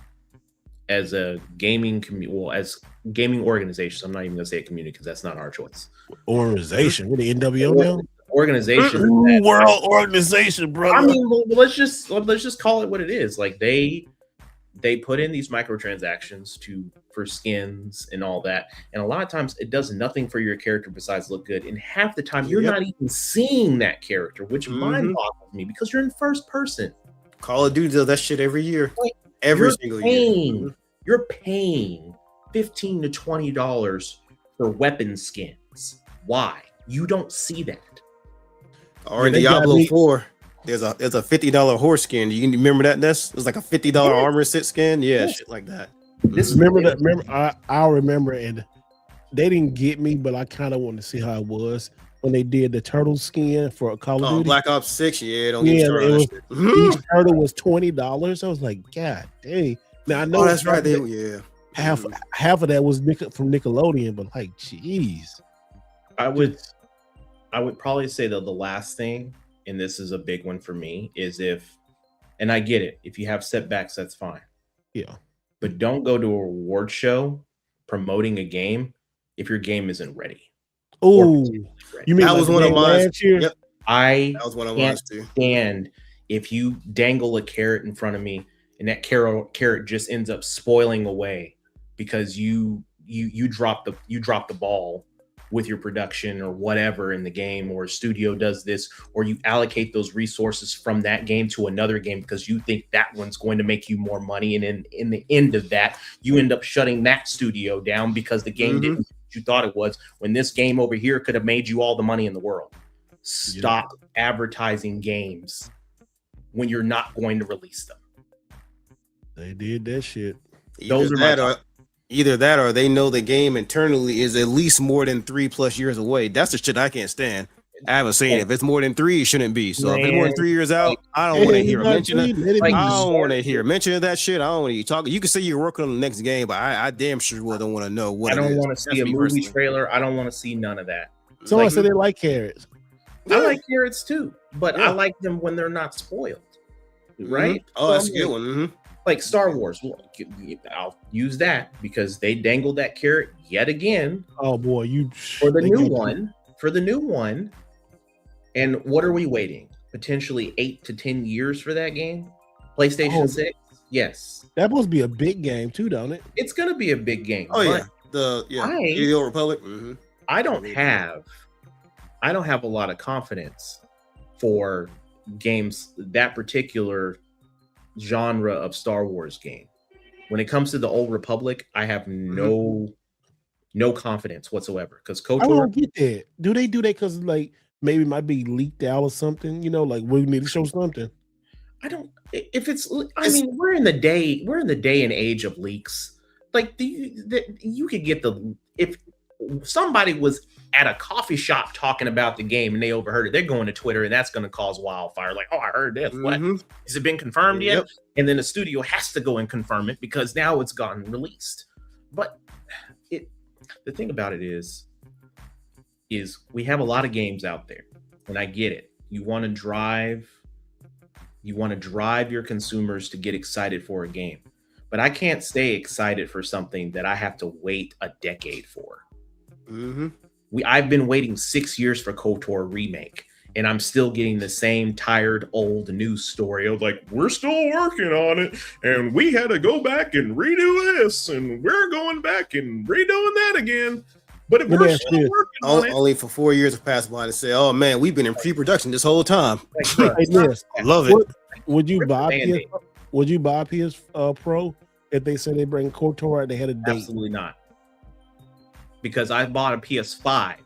as a gaming community, well, as gaming organizations, I'm not even going to say a community because that's not our choice. Organization, what the NWO now? Organization, world organization, brother. I mean, well, let's just call it what it is. Like they put in these microtransactions for skins and all that, and a lot of times it does nothing for your character besides look good. And half the time you're not even seeing that character, which mind boggles me because you're in first person. Call of Duty does that shit every year, like, every single year. You're paying $15 to $20 for weapon skins. Why? You don't see that. Or in Diablo 4, there's a $50 horse skin. You remember that? It was like a $50 armor set skin. Yeah, shit like that. I remember, and they didn't get me, but I kind of wanted to see how it was when they did the turtle skin for Call of Duty. Black Ops 6. Yeah, each turtle was $20. I was like, God dang. Now I know that's right. Half of that was from Nickelodeon, but like, geez. I would probably say that the last thing, and this is a big one for me, is and I get it, if you have setbacks, that's fine. Yeah. But don't go to a reward show promoting a game if your game isn't ready. Oh, you mean that was one of mine last year? Yep. That was one of mine too. And if you dangle a carrot in front of me and that carrot just ends up spoiling away because you drop the ball with your production or whatever in the game, or a studio does this, or you allocate those resources from that game to another game because you think that one's going to make you more money, and in the end of that, you end up shutting that studio down because the game didn't do what you thought it was, when this game over here could have made you all the money in the world. Stop advertising games when you're not going to release them. They did that shit. Either that or they know the game internally is at least more than 3+ years away. That's the shit I can't stand. I haven't seen it. If it's more than 3, it shouldn't be. So if it's more than 3 years out, I don't want to hear mention it. I don't want to hear mention of that shit. I don't want to talk. You can say you're working on the next game, but I damn sure don't want to know what. I don't want to see a movie trailer. I don't want to see none of that. Someone said they like carrots. I like carrots too, but I like them when they're not spoiled. Right? Oh, that's a good one. Like Star Wars, I'll use that because they dangled that carrot yet again. Oh boy, for the new one. And what are we waiting? Potentially 8 to 10 years for that game? PlayStation 6? Yes. That supposed to be a big game too, don't it? It's gonna be a big game. Oh yeah, the Old Republic. I don't have a lot of confidence for games that particular genre of Star Wars game. When it comes to the Old Republic, I have no confidence whatsoever, because KOTOR. I don't get that. Do they do that because like maybe it might be leaked out or something? Like we need to show something. I don't. If it's we're in the day and age of leaks. Like you could get somebody was at a coffee shop talking about the game and they overheard it. They're going to Twitter and that's going to cause wildfire. Like, oh, I heard this. What? Has it been confirmed yet? Yep. And then the studio has to go and confirm it because now it's gotten released. But the thing about it is we have a lot of games out there, and I get it. You want to drive your consumers to get excited for a game, but I can't stay excited for something that I have to wait a decade for. I've been waiting 6 years for KOTOR remake, and I'm still getting the same tired old news story of like, we're still working on it, and we had to go back and redo this, and we're going back and redoing that again. But if Let me we're ask still you this. working on it, Only for 4 years have passed by to say, "Oh man, we've been in pre-production this whole time." like, bruh, Hey, Liz, I love it. would you Rip the buy Band-Aid. PS Pro if they said they bring KOTOR out, they had a date? absolutely not. Because I bought a PS5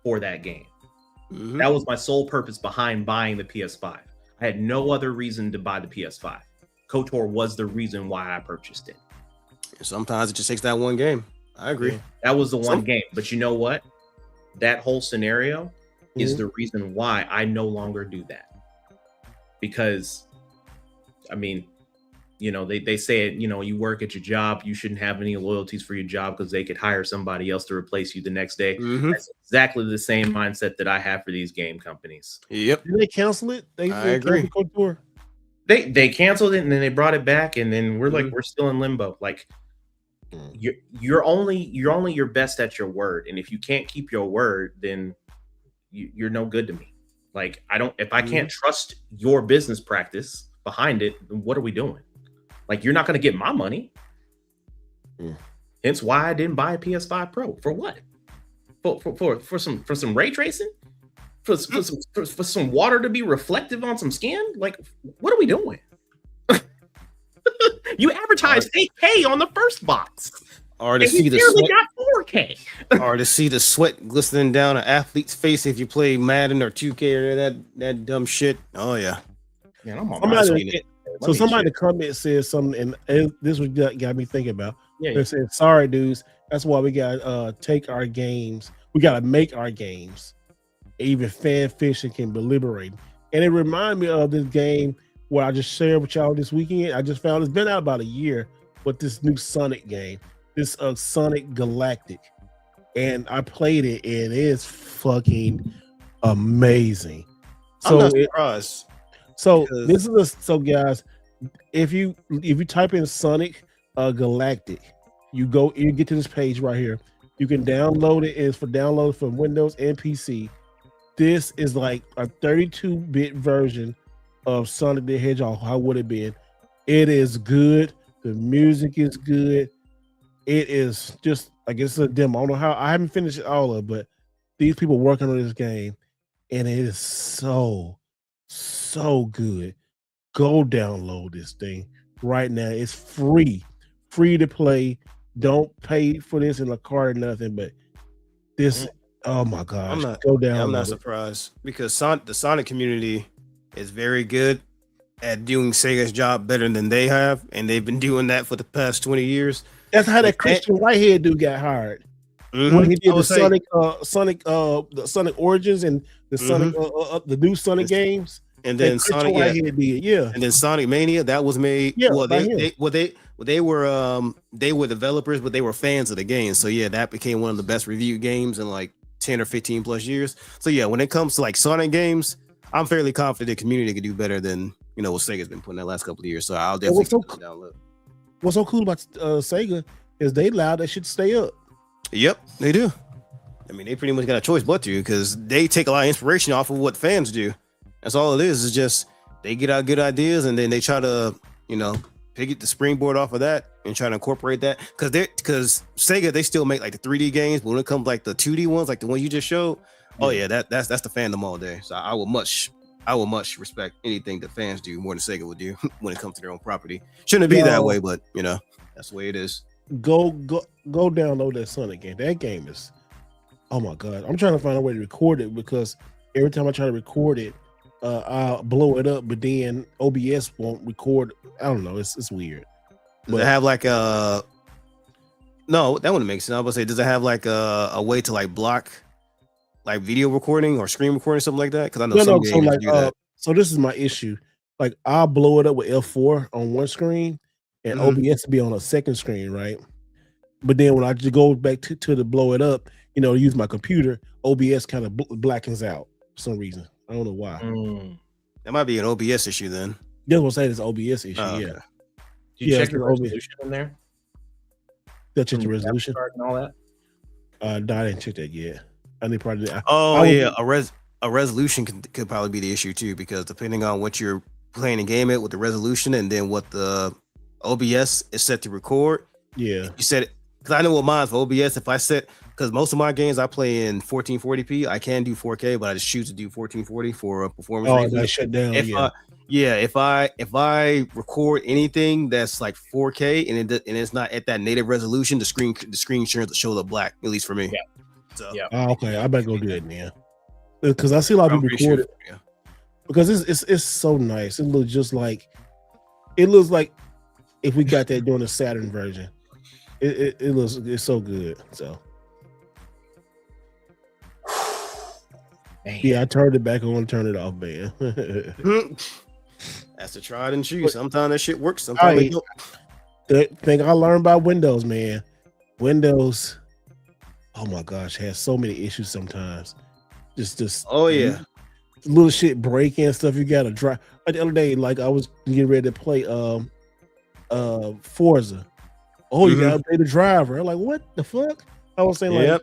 for that game. That was my sole purpose behind buying the PS5. I had no other reason to buy the PS5. KOTOR was the reason why I purchased it. Sometimes it just takes that one game. I agree. That was the one game. But you know what? That whole scenario is the reason why I no longer do that. Because, I mean, you know, they say it, you know, you work at your job, you shouldn't have any loyalties for your job because they could hire somebody else to replace you the next day. That's exactly the same mindset that I have for these game companies. Yep. Did they cancel it? I agree. canceled KOTOR? They canceled it and then they brought it back, and then we're like, we're still in limbo. Like, you're only your best at your word, and if you can't keep your word, then you're no good to me. Like, if I can't trust your business practice behind it, then what are we doing? Like, you're not going to get my money. Hence why I didn't buy a PS5 Pro. For what? For some ray tracing? For some water to be reflective on some skin? Like, what are we doing? You advertised 8K on the first box. Or to And see we the barely sweat, got 4K. or to see the sweat glistening down an athlete's face if you play Madden or 2K or that dumb shit. Oh yeah. Man, I'm on Somebody in the comment says something, and this was got me thinking about. Yeah, They said, "Sorry, dudes, that's why we got take our games. We got to make our games. Even fan fiction can be liberating." And it reminded me of this game where I just shared with y'all this weekend. I just found it's been out about a year, but this new Sonic game, this Sonic Galactic, and I played it, and it's fucking amazing. I'm not surprised. So because- this is so guys, if you type in Sonic Galactic, you get to this page right here. You can download it. It's for download from Windows and PC. This is like a 32-bit version of Sonic the Hedgehog. How would it be? It is good. The music is good. It is just, I guess, a demo. I don't know how. I haven't finished it all of, but these people working on this game, and it is so good. Go download this thing right now. It's free to play. Don't pay for this in a card or nothing. But this, oh my gosh, go download. I'm not surprised because the Sonic community is very good at doing Sega's job better than they have, and they've been doing that for the past 20 years. That's how that Christian Whitehead dude got hired. When he did the Sonic Origins and the Sonic the new Sonic games. And then Sonic, and then Sonic Mania, that was made. Yeah, well, they were developers, but they were fans of the game. So yeah, that became one of the best reviewed games in like 10 or 15 plus years. So yeah, when it comes to like Sonic games, I'm fairly confident the community could do better than what Sega's been putting the last couple of years. So I'll definitely download. What's so cool about Sega is they allow that shit to stay up. Yep, they do. I mean, they pretty much got a choice but to, because they take a lot of inspiration off of what fans do. That's all it is just they get out good ideas and then they try to, pick the springboard off of that and try to incorporate that. Because Sega, they still make like the 3D games, but when it comes like the 2D ones, like the one you just showed, oh yeah, that's the fandom all day. So I will much respect anything that fans do more than Sega would do when it comes to their own property. Shouldn't be that way, but that's the way it is. Go download that Sonic game. That game is, oh my god! I'm trying to find a way to record it because every time I try to record it, I'll blow it up, but then OBS won't record. I don't know. It's weird. Does it have like No, that wouldn't make sense. I was gonna say, does it have like a way to like block like video recording or screen recording, something like that? Because I know some So games like, do that. so this is my issue. Like, I'll blow it up with F4 on one screen, and Mhm. OBS will be on a second screen, right? But then when I just go back to the blow it up, use my computer, OBS kind of blackens out for some reason. I don't know why. That might be an OBS issue then. That's what I'm saying. It's OBS issue. Oh, Yeah. okay. Do you Yeah, check it's your the OBS. resolution in there? They'll check From the your graphics resolution. card and all that? No, I didn't check that yet. I need probably. Oh I was- yeah, a resolution could probably be the issue too, because depending on what you're playing the game at with the resolution, and then what the OBS is set to record. Yeah. You said it because I know what mine's for OBS. If I set, because most of my games I play in 1440p, I can do 4K, but I just choose to do 1440 for a performance. Oh, reasons. that shut down. If I record anything that's like 4K and it's not at that native resolution, the screen shows the black, at least for me. Yeah. So Yeah. Oh, okay, I better go do that now. Because I see a lot of I'm people pretty record sure. it. Yeah. Because it's so nice. It looks like if we got that during the Saturn version. It's so good. So Man. yeah, I turned it back on, turned it off, man. That's the tried and true. Sometimes that shit works. Sometimes it don't. The thing I learned about Windows, man. Windows, oh my gosh, has so many issues sometimes. Just Oh yeah. little shit breaking and stuff. You gotta drive. Like the other day, like I was getting ready to play Forza. Oh, you gotta update the driver. I'm like, what the fuck? I was saying, like, Yep.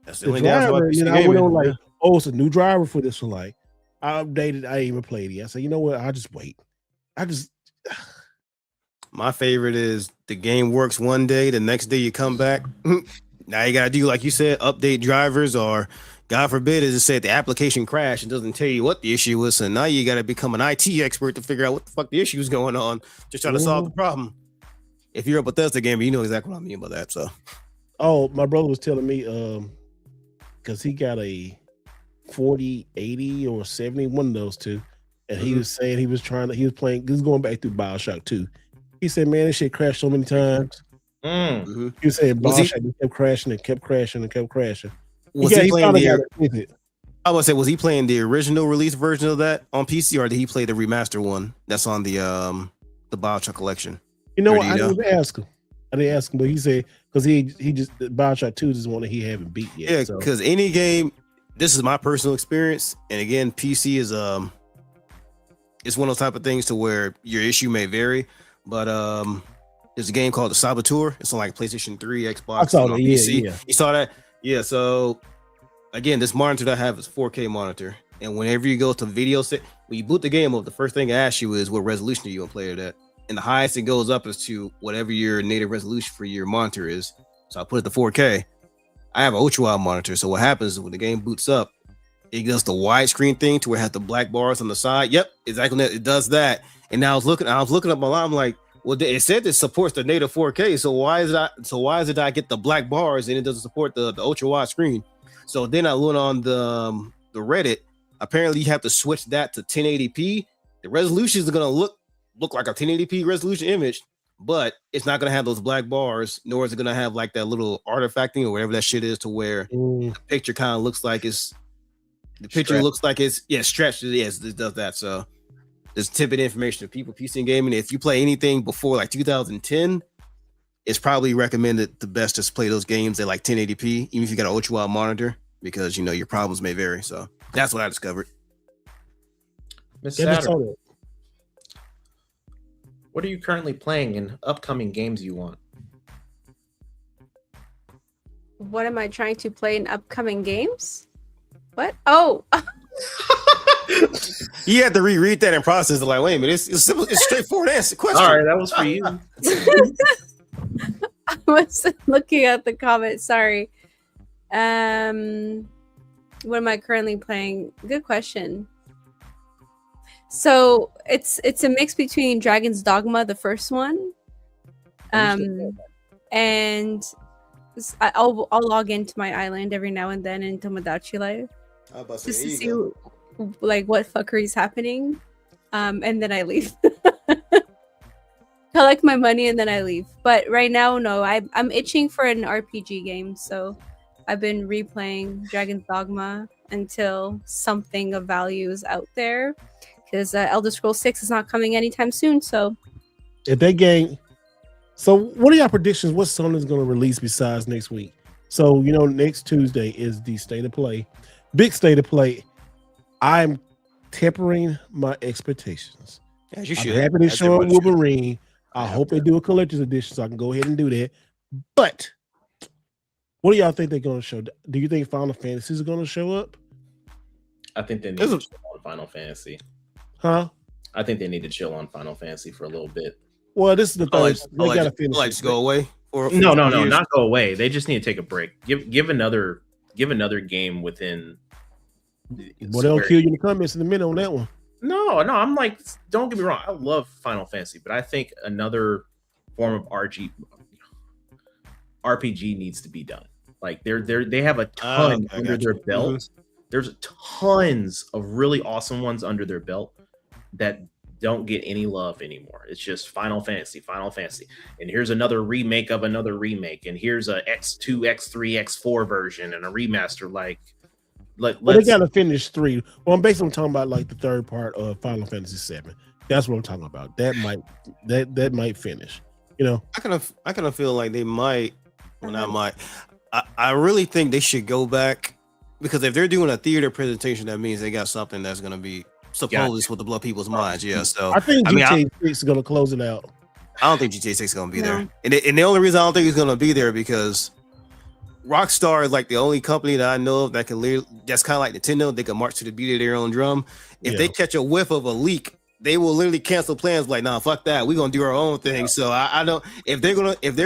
That's the the only downside about driver, PC I went gaming. on like, Yeah. oh, it's a new driver for this one. Like, I updated, I ain't even played it. I said, you know what? I'll just wait. My favorite is the game works one day, the next day you come back. Now you gotta do, like you said, update drivers, or God forbid, as it said, the application crashed and doesn't tell you what the issue was. So now you gotta become an IT expert to figure out what the fuck the issue is going on, just trying to solve the problem. If you're a Bethesda gamer, you know exactly what I mean by that. So Oh, my brother was telling me, because he got a 4080 or 70, one of those two, and he was saying he was playing, he was going back through BioShock 2. He said, man, this shit crashed so many times. Mhm. He was saying Was he- BioShock kept crashing and kept crashing and kept crashing. was he playing finally got the? it with it. I would say, was he playing the original release version of that on PC, or did he play the remaster one that's on the BioShock collection? You know Or what? do you I know? didn't ask him. But he said because he just BioShock 2 is one that he haven't beat yet. Yeah, so. because any game, this is my personal experience, and again, PC is it's one of those type of things to where your issue may vary, but there's a game called The Saboteur. It's on like PlayStation 3, Xbox, I saw and on that. Yeah, PC. yeah. You saw that? Yeah. So again, this monitor that I have is 4K monitor, and whenever you go to video set, when you boot the game up, the first thing it asks you is what resolution are you gonna play it at, and the highest it goes up is to whatever your native resolution for your monitor is. So I put it to 4K. I have an ultra wide monitor, so what happens is when the game boots up, it does the widescreen thing to where it has the black bars on the side. Yep, exactly. It does that. And now I was looking up my line. I'm like, well, it said it supports the native 4K. So why is it I get the black bars and it doesn't support the ultra wide screen? So then I went on the Reddit. Apparently, you have to switch that to 1080p. The resolution is gonna look like a 1080p resolution image, but it's not gonna have those black bars, nor is it gonna have like that little artifacting or whatever that shit is, to where the picture kind of looks like it's stretched. Yes, it does that. So there's tidbit information of people PC gaming. If you play anything before like 2010, it's probably recommended the best to play those games at like 1080p, even if you got an ultra wide monitor, because your problems may vary. So that's what I discovered. Miss Yeah, I saw Saturn, that. what are you currently playing in upcoming games you want? What am I trying to play in upcoming games? What? Oh, You had to reread that and process it. Like, wait a minute, it's simple, it's straightforward answer question. All right, that was for you. I was looking at the comments. Sorry. What am I currently playing? Good question. So it's a mix between Dragon's Dogma, the first one, and I'll log into my island every now and then in Tomodachi Life I was about to just say, to there you see like what fuckery is happening, and then I leave. collect my money, and then I leave. But right now, no, I'm itching for an RPG game, so I've been replaying Dragon's Dogma until something of value is out there, because Elder Scrolls 6 is not coming anytime soon. So if that game, so what are your predictions? What Sony's going to release besides next week? So next Tuesday is the State of Play, big State of Play. I'm tempering my expectations. As you I'm should. happy to As show everyone should. Wolverine. I hope they do a collector's edition, so I can go ahead and do that. But what do y'all think they're going to show? Do you think Final Fantasy is going to show up? I think they need to chill on Final Fantasy. Huh? I think they need to chill on Final Fantasy for a little bit. Well, this is the thing. They got to finish. Let's go away. Or No, not go away. They just need to take a break. Give another game within. Well, they'll kill you in the comments in a minute on that one. No, I'm like, don't get me wrong. I love Final Fantasy, but I think another form of RPG needs to be done. Like they have a ton under their belt. Mm-hmm. There's tons of really awesome ones under their belt that don't get any love anymore. It's just Final Fantasy, and here's another remake of another remake, and here's a X2, X3, X4 version and a remaster. But they got to finish 3. Well, I'm basically talking about like the third part of Final Fantasy 7. That's what I'm talking about. That might finish. I kind of feel like they might. Well, not might. I really think they should go back, because if they're doing a theater presentation, that means they got something that's going to be supposed to blow people's minds. Yeah. So I think GTA 6 is going to close it out. I don't think GTA 6 is going to be there, and the only reason I don't think it's going to be there because Rockstar is like the only company that I know of that can that's kind of like Nintendo. They can march to the beat of their own drum. If they catch a whiff of a leak, they will literally cancel plans. Like, nah, fuck that. We're gonna do our own thing. So I don't. If they're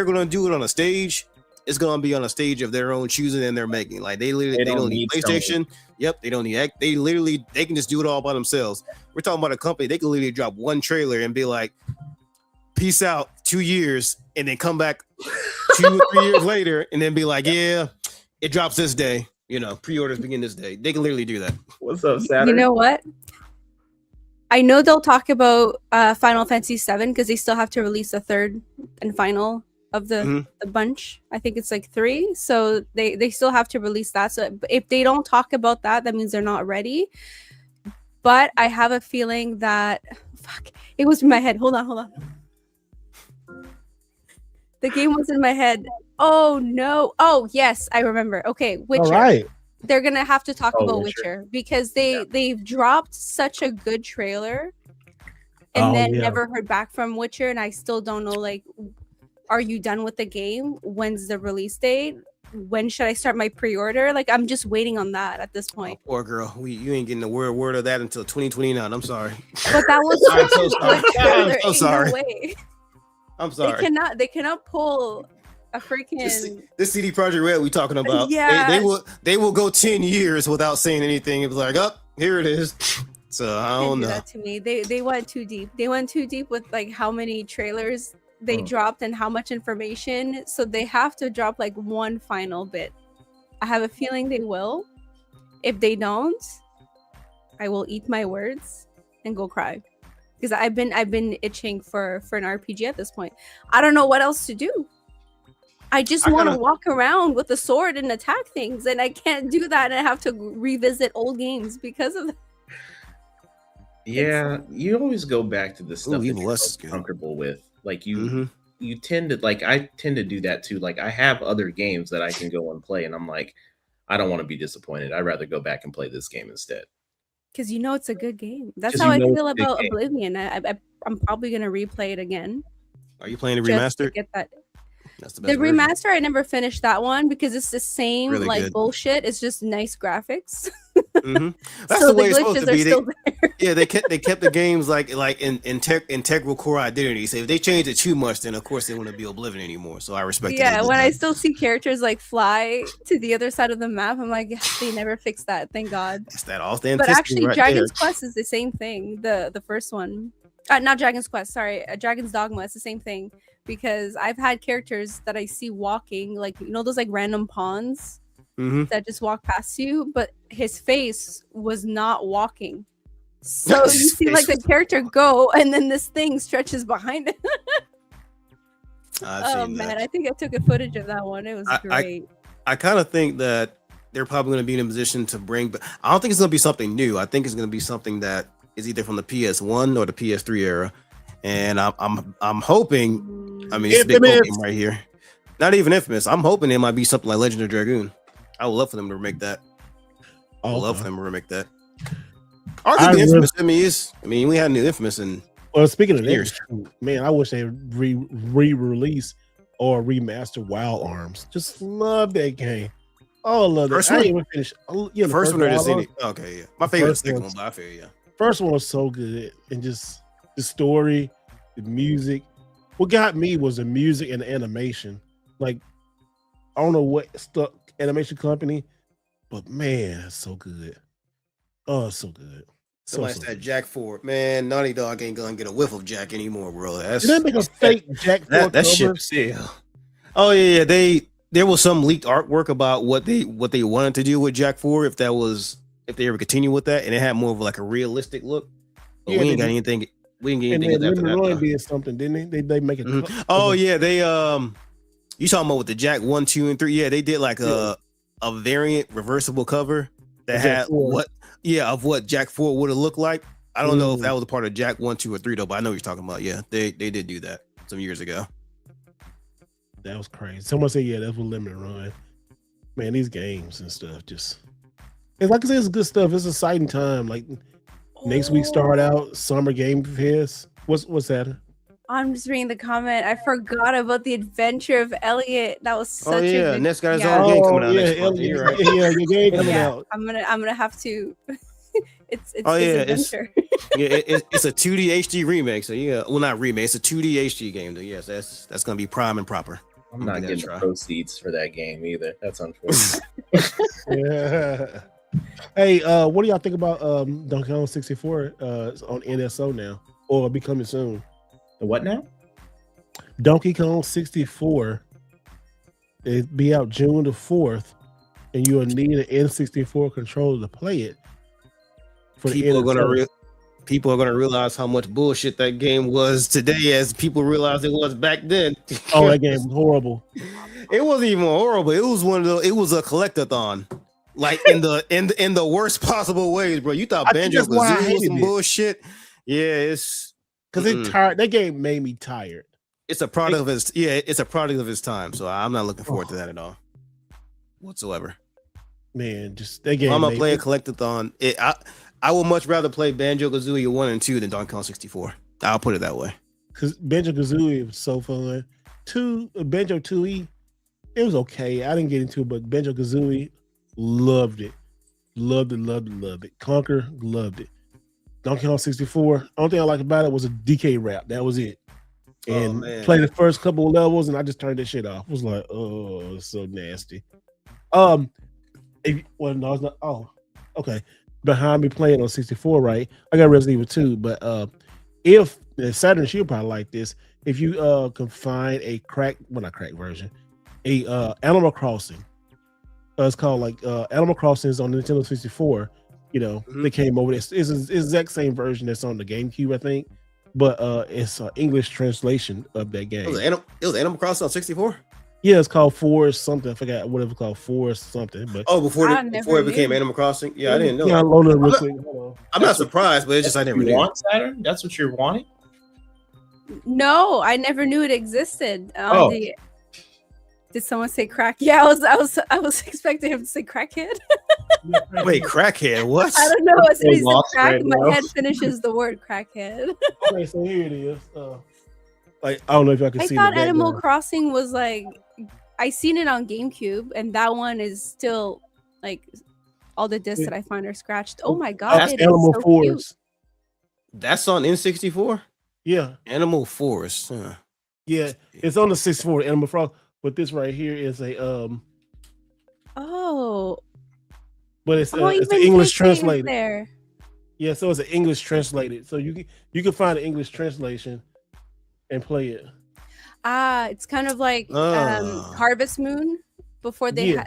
gonna do it on a stage, it's gonna be on a stage of their own choosing and they're making. Like they don't need PlayStation. Yep, they don't need. They can just do it all by themselves. We're talking about a company. They can literally drop one trailer and be like, "Peace out." 2 years, and then come back 2 or 3 years later, and then be like, "Yeah, it drops this day." Pre-orders begin this day. They can literally do that. What's up, Saturn? You know what? I know they'll talk about Final Fantasy 7 because they still have to release the third and final of the bunch. I think it's like 3. So they still have to release that. So if they don't talk about that, that means they're not ready. But I have a feeling that it was in my head. Hold on. The game was in my head. Oh no. Oh yes, I remember. Okay, Witcher. All right. They're gonna have to talk about Witcher because they've dropped such a good trailer and then never heard back from Witcher, and I still don't know, like, are you done with the game? When's the release date? When should I start my pre-order? Like, I'm just waiting on that at this point. Poor girl. You ain't getting the word of that until 2029. I'm sorry. But that was I'm so sorry. I'm so sorry. No way. I'm sorry. They cannot pull a freaking this CD Projekt Red we talking about. Yeah. They will go 10 years without saying anything. It was like, oh, here it is. So I don't know. That to me, they went too deep. They went too deep with like how many trailers they dropped and how much information. So they have to drop like one final bit. I have a feeling they will. If they don't, I will eat my words and go cry. Because I've been itching for an RPG at this point. I don't know what else to do. I just want to walk around with a sword and attack things, and I can't do that, and I have to revisit old games because of that. Yeah, you always go back to the stuff that you're most comfortable with. Like you tend to, like, I tend to do that too. Like I have other games that I can go and play, and I'm like, I don't want to be disappointed. I'd rather go back and play this game instead. Because it's a good game. That's how I feel about Oblivion. I'm probably gonna replay it again. Are you playing the remaster? Get that. That's the remaster. I never finished that one because it's the same really bullshit. It's just nice graphics. That's so the way the it's supposed to be. still there. Yeah, they kept the games like in integral core identity. So if they change it too much, then of course they wouldn't be Oblivion anymore. So I respect. Yeah, when I still see characters like fly to the other side of the map, I'm like, they never fixed that. Thank God. It's that authenticity. But actually, right Dragon's there. Quest is the same thing. The first one, not Dragon's Quest. Sorry, Dragon's Dogma. It's the same thing because I've had characters that I see walking, like those like random pawns that just walk past you, but his face was not walking. So you see like the character go, and then this thing stretches behind it. I've Oh seen man, that. I think I took a footage of that one. It was I- great. I kind of think that they're probably going to be in a position to bring, but I don't think it's going to be something new. I think it's going to be something that is either from the PS1 or the PS3 era, and I'm hoping. I mean, it's a big Infamous. game right here. Not even Infamous. I'm hoping it might be something like Legend of Dragoon. I would love for them to remake that. I would love for them to remake that. Arguably, Infamous. I mean, we had new Infamous in. Well, speaking of years. that, man, I wish they re-release or remaster Wild Arms. Just love that game. Oh, I love that. First I one? didn't even finish. The first one or the Wild second? Arms. Okay, yeah. My favorite is the first second one's- one, but I feel you. First one was so good, and just the story, the music. What got me was the music and the animation. Like, I don't know what animation company, but man, it's so good. Oh, it's so good. Somebody said Jack 4. Man, Naughty Dog ain't gonna get a whiff of Jack anymore, bro. That's Did they make a fake Jack 4 that shit. cover? Yeah. Oh yeah, there was some leaked artwork about what they wanted to do with Jack 4 if they ever continue with that, and it had more of like a realistic look. But Yeah, we ain't they got did. anything. We didn't get And anything then after Lemon that. Roy though. did something, didn't they make it. Mhm. Oh yeah, they you talking about with the Jack 1, 2, and 3? Yeah, they did like a variant reversible cover that Of Jack had 4. of what Jack 4 would have looked like. I don't know if Mm. that was a part of Jack 1, 2, or 3 though, but I know what you're talking about. Yeah, they did do that some years ago. That was crazy. Someone said, yeah, that's what Lemon Run. Man, these games and stuff just. It's like I said, it's good stuff. It's a exciting time. Like next week, start out Summer Game Fest. What's that? I'm just reading the comment. I forgot about the adventure of Elliot. That was such Oh a yeah, good, Ness got his yeah. own game coming out yeah, next month. Elliot, You're right. yeah, your game coming Yeah, out. I'm gonna have to. it's Oh, his yeah, it's- adventure. Yeah, it's a 2D HD remake. So yeah, well not remake, it's a 2D HD game. Though. Yes, that's gonna be prime and proper. I'm not Give that a getting the try. proceeds for that game either. That's unfortunate. Yeah. Hey, what do y'all think about Donkey Kong 64 on NSO now or becoming soon? The what now? Donkey Kong 64, it be out June the 4th, and you'll need an N64 controller to play it. For the People are NSO. gonna realize how much bullshit that game was today, as people realize it was back then. Oh, that game was horrible. It wasn't even horrible. It was one of the. It was a collectathon, like in the worst possible ways, bro. You thought I think Banjo that's why I Kazooie was hated some it. bullshit? Yeah, it's Because it tired. That game made me tired. it's a product of its it's a product of its time. So I'm not looking forward to that at all, whatsoever. Man, just that game. I'm gonna made play a me- collectathon. I would much rather play Banjo Kazooie 1 and 2 than Donkey Kong 64. I'll put it that way. Cause Banjo Kazooie was so fun. Banjo 2E, it was okay. I didn't get into it, but Banjo Kazooie, loved it. Loved it. Conquer, loved it. Donkey Kong 64, only thing I liked about it was a DK rap. That was it. And man. played the first couple of levels, and I just turned that shit off. I was like, oh, it's so nasty. No, it's not. Oh, okay. Behind me playing on 64, right? I got Resident Evil 2, but if Saturn, she'll probably like this. If you can find a not crack version, Animal Crossing. It's called like Animal Crossing is on the Nintendo 64. You know, they came over this. It's the exact same version that's on the GameCube, I think, but it's an English translation of that game. It was Animal Crossing on 64. Yeah, it's called Forest something. I forgot what it was called, Forest something. But Oh, before I it never became knew. Animal Crossing. Yeah, I didn't know. Yeah, I that. loaded it real quick. Hold on. I'm not surprised, but it's just I never you knew. want Saturn? That's what you're wanting? No, I never knew it existed. Oh. Did someone say crack? Yeah, I was expecting him to say crackhead. Wait, crackhead? What? I don't know. As soon as he said lost crack, right my now. head finishes the word crackhead. Okay, so here it is. Like I don't know if y'all can I see. thought the Animal background. Crossing was like, I seen it on GameCube, and that one is still like all the discs Yeah. that I find are scratched. Oh my god, That's it is Animal so cute. Forest. That's on N64. Yeah, Animal Forest. Huh. yeah, it's on the 64 Animal Frost. But this right here is a Oh, but it's oh, it's even an English JK is translated. there. Yeah, so it's an English translated. So you can find an English translation and play it. It's kind of like Ah. Harvest Moon. Before they Yeah.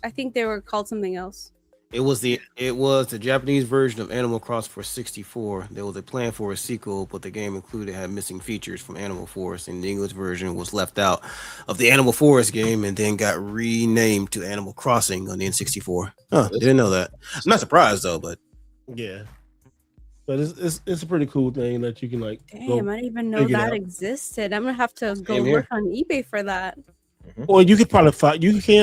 I think they were called something else. It was the Japanese version of Animal Crossing for 64. There was a plan for a sequel, but the game included had missing features from Animal Forest, and the English version was left out of the Animal Forest game and then got renamed to Animal Crossing on the N64. Huh, didn't know that. I'm not surprised though, but Yeah. But it's a pretty cool thing that you can like. Damn, I didn't even know figure it that out. existed. I'm gonna have to go Same here. look on eBay for that. Or you can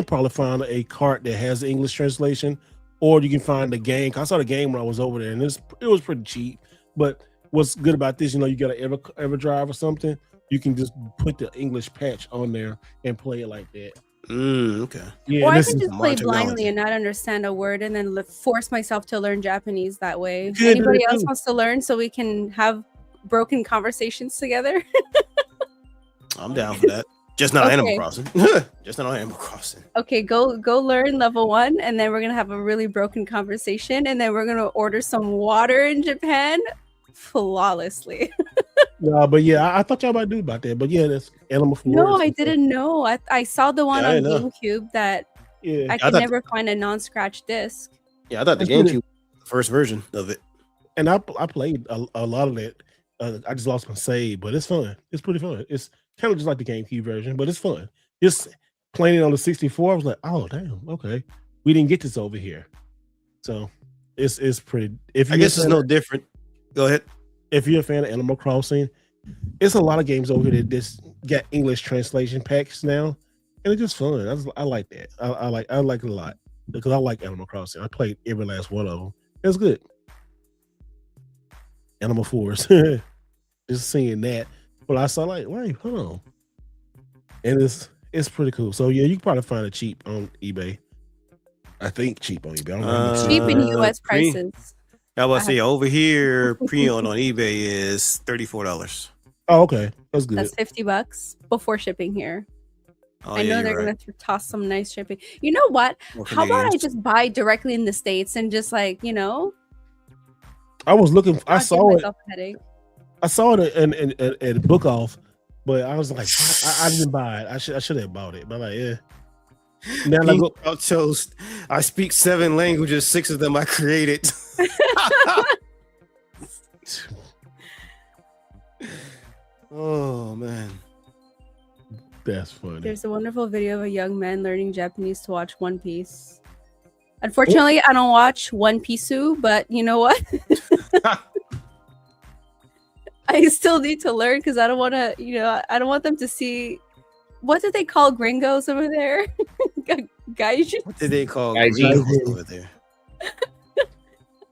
probably find a cart that has the English translation, or you can find the game. I saw the game when I was over there, and it was pretty cheap. But what's good about this, you got an EverDrive or something, you can just put the English patch on there and play it like that. okay. Yeah, Or and I this could is just play modern blindly technology. and not understand a word, and then force myself to learn Japanese that way. Yeah, do Anybody that else too. wants to learn so we can have broken conversations together? I'm down for that. Just not Animal Okay. Crossing. Just not Animal Crossing. Okay, go learn level 1, and then we're gonna have a really broken conversation, and then we're gonna order some water in Japan flawlessly. No, but yeah, I thought y'all about to do about that. But yeah, that's Animal Forest. No, I didn't know. I saw the one Yeah, I on didn't know. GameCube that Yeah, I I could thought- never find a non-scratch disc. Yeah, I thought the That's pretty- GameCube was the first version of it. and I played a lot of that. I just lost my save, but it's fun. It's pretty fun. It's kind of just like the GameCube version, but it's fun. Just playing it on the 64, I was like, oh damn, okay, we didn't get this over here. So it's pretty. If I you're guess a it's fan no of- different. Go ahead. if you're a fan of Animal Crossing, it's a lot of games over here that just got English translation packs now, and it's just fun. I like that. I like it a lot because I like Animal Crossing. I played every last one of them. It's good. Animal Forest, just seeing that, but I saw like, wait, hold on, and it's pretty cool. So yeah, you can probably find it cheap on eBay. I think cheap on eBay. I don't know. Cheap in US pre- prices. I was about to say over here, pre-owned on eBay is $34. Oh, okay, that's good. That's $50 before shipping here. Oh, I yeah, know they're you're right. gonna toss some nice shipping. You know what? More How about I Canadians. just buy directly in the States and just like, I was looking. I not give saw it. myself a headache. I saw it at Book Off, but I was like, I didn't buy it. I should have bought it, but like, yeah. Now I Bean go, Sprout Toast. I speak 7 languages, 6 of them I created. Oh man. that's funny. There's a wonderful video of a young man learning Japanese to watch One Piece. Unfortunately, I don't watch One Piece, but you know what? I still need to learn because I don't want to, I don't want them to see. What did they call gringos over there? Gaijin? What did they call Gaijin. gringos over there?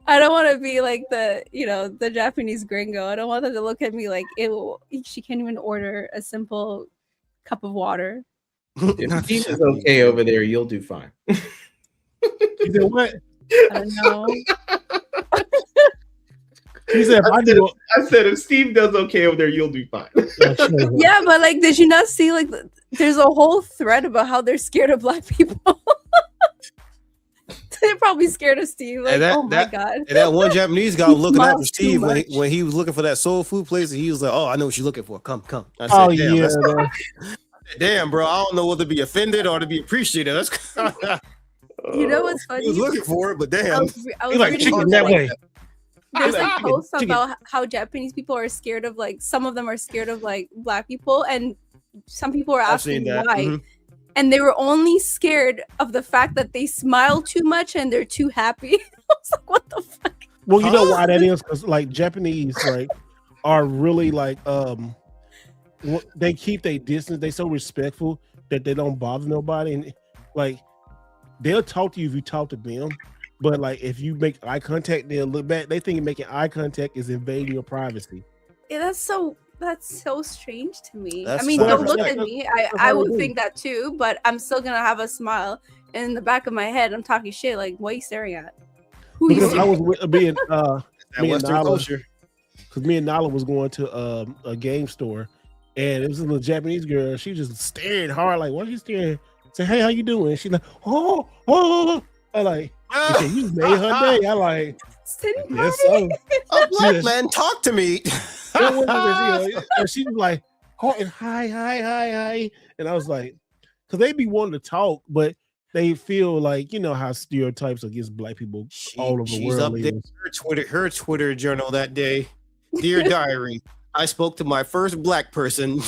I don't want to be like the Japanese gringo. I don't want them to look at me like, ew, she can't even order a simple cup of water. If Steve is okay over there, you'll do fine. He said what? I don't know. He said, if I do. I said if Steve does okay over there, you'll do fine. Yeah, but like, did you not see like there's a whole thread about how they're scared of black people? They're probably scared of Steve. Like, that- oh my that- god. And that one Japanese guy He looking after smiles too Steve much. when he was looking for that soul food place, and he was like, "Oh, I know what you're looking for. Come." I said, Oh "Damn, yeah, that's- man. damn, bro. I don't know whether to be offended or to be appreciated." That's You know what's funny? he was looking for it, but I damn. was He like reading chicken about, that like, way. There's like like chicken, posts chicken. about how Japanese people are scared of like some of them are scared of like black people, and some people are I've seen asking that. why. Mhm. And they were only scared of the fact that they smile too much and they're too happy. I was like, what the fuck? Well, you know Huh? why that is? Because like Japanese, like, are really like they keep their distance. They so respectful that they don't bother nobody, and like they'll talk to you if you talk to them. But like if you make eye contact, they'll look back. They think making eye contact is invading your privacy. Yeah, that's so strange to me. That's I mean, not don't look right. at me. That's I how would it is. think that too, but I'm still gonna have a smile. And in the back of my head, I'm talking shit. Like, what are you staring at? Who are you Because I staring was with, being That Me and Western Nala. culture. because me and Nala was going to a game store, and it was a little Japanese girl. She was just staring hard, like, "What are you staring?" I said, "Hey, how you doing?" She's like, "Oh." I like, she said, "You made her day." I like, Sitting yes, party? so. A black Yes. man, talk to me. That was and she was like, "Oh, and hi," and I was like, because they be wanting to talk, but they feel like how stereotypes against black people all over the She's world. up there. is. Her Twitter journal that day. Dear diary, I spoke to my first black person.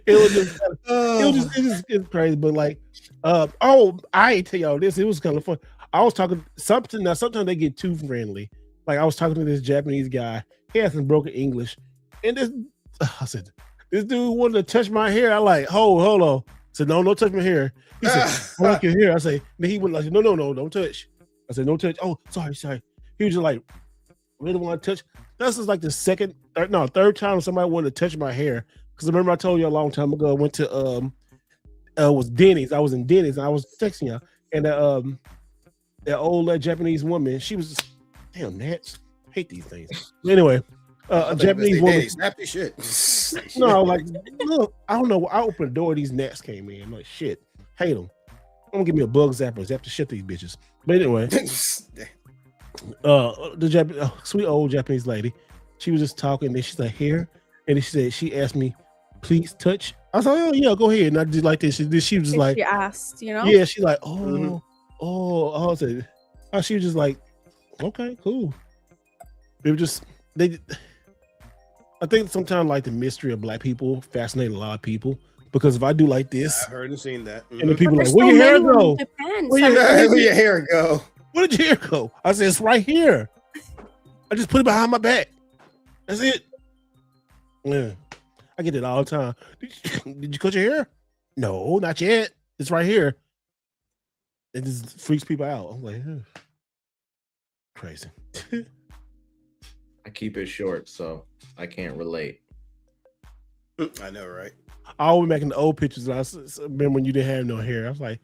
It was just, it's crazy, but like, I ain't tell y'all this. It was kind of fun. I was talking something. Now, sometimes they get too friendly. Like I was talking to this Japanese guy. He had some broken English, and I said, this dude wanted to touch my hair. I like, hold on. I said, no, don't touch my hair. He said, I like your hair. I say, then he would like, no, don't touch. I said, don't touch. Oh, sorry. He was just like, really want to touch. This is like the third time somebody wanted to touch my hair. Because remember I told you a long time ago, I went to was Denny's. I was in Denny's and I was texting y'all. And that old Japanese woman, she was just, damn Nats. Hate these things. Anyway, a Japanese woman. Snap this shit. No, like, look, I don't know. I opened the door, these gnats came in. I'm like, shit, hate them. I'm gonna give me a bug zapper. Zap to shit these bitches. But anyway, the sweet old Japanese lady, she was just talking, and she's like, here, and she asked me, please touch. I was like, oh yeah, go ahead. And I did like this. She was just like, she asked, yeah, she's like, I said, she was just like, okay, cool. It was just I think sometimes like the mystery of black people fascinate a lot of people, because if I do like this, I heard and seen that, and the people like, where your hair go? Where your hair go? Where did your hair go? I said, it's right here. I just put it behind my back. That's it. Yeah, I get it all the time. Did you cut your hair? No, not yet. It's right here. It just freaks people out. I'm like, crazy. I keep it short, so I can't relate. I know, right? I always making the old pictures. I remember when you didn't have no hair. I was like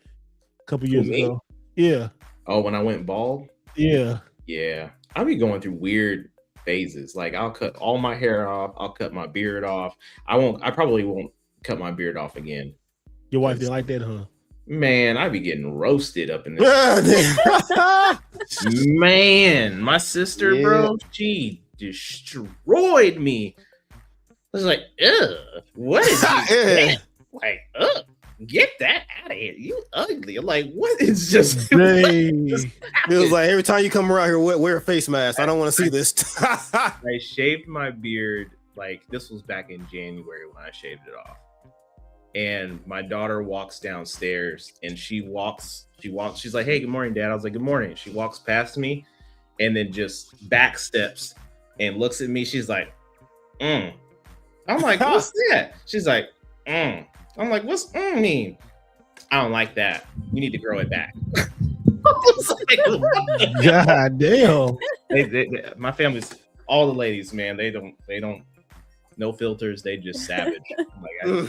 a couple years ago. Yeah. Oh, when I went bald? Yeah. Yeah. I'll be going through weird phases. Like I'll cut all my hair off. I'll cut my beard off. I probably won't cut my beard off again. Your wife didn't like that, huh? Man, I be getting roasted up in this. Man, my sister, bro, she destroyed me. I was like, ugh, what is that? Like, ugh, get that out of here. You ugly. I'm like, what is just it was like every time you come around here, wear a face mask. I don't want to see this. I shaved my beard, like this was back in January when I shaved it off. And my daughter walks downstairs and she walks, she's like, hey, good morning, Dad. I was like, good morning. She walks past me and then just back steps and looks at me. She's like, I'm like, what's that? She's like, I'm like, what's mean? I don't like that. You need to grow it back. Like, God damn. They, my family's all the ladies, man. They don't, no filters. They just savage. I'm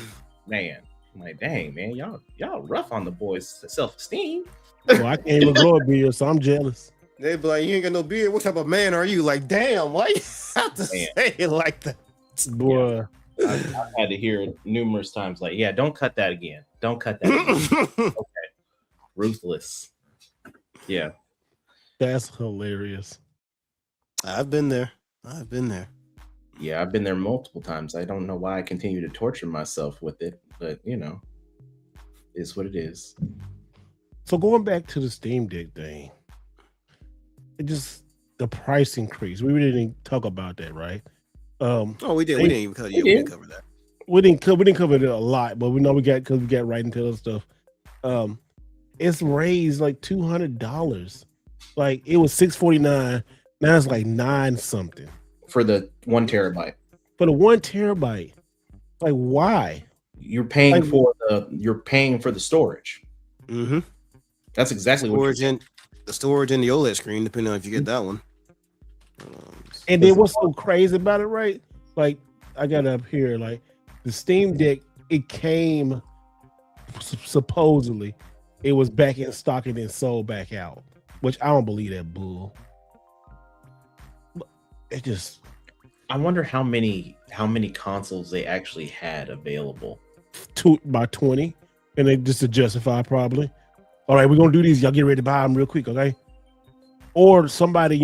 like, dang, man, y'all rough on the boys' self-esteem. Well, I can't even grow a beard, so I'm jealous. They be like, you ain't got no beard. What type of man are you? Like, damn, why you have to say it like that? Boy. Yeah. I've had to hear it numerous times, like, yeah, don't cut that again. Don't cut that again. Okay. Ruthless. Yeah. That's hilarious. I've been there. Yeah, I've been there multiple times. I don't know why I continue to torture myself with it, but it's what it is. So going back to the Steam Deck thing, the price increase. We really didn't talk about that, right? We didn't even cover. Yeah, we didn't cover that. We didn't cover it a lot, but we know we got right into the stuff. It's raised like $200. Like it was $649. Now it's like $9 something. For the 1 terabyte. For the 1 terabyte. Like why? You're paying for the storage. Mm-hmm. That's exactly what the storage and the OLED screen, depending on if you get that one. And then what's so crazy about it, right? Like I got up here, like the Steam Deck, it came supposedly it was back in stock and then sold back out, which I don't believe that bull. It just, I wonder how many consoles they actually had available. By 20, and they just to justify probably. All right, we're gonna do these. Y'all get ready to buy them real quick, okay? Or somebody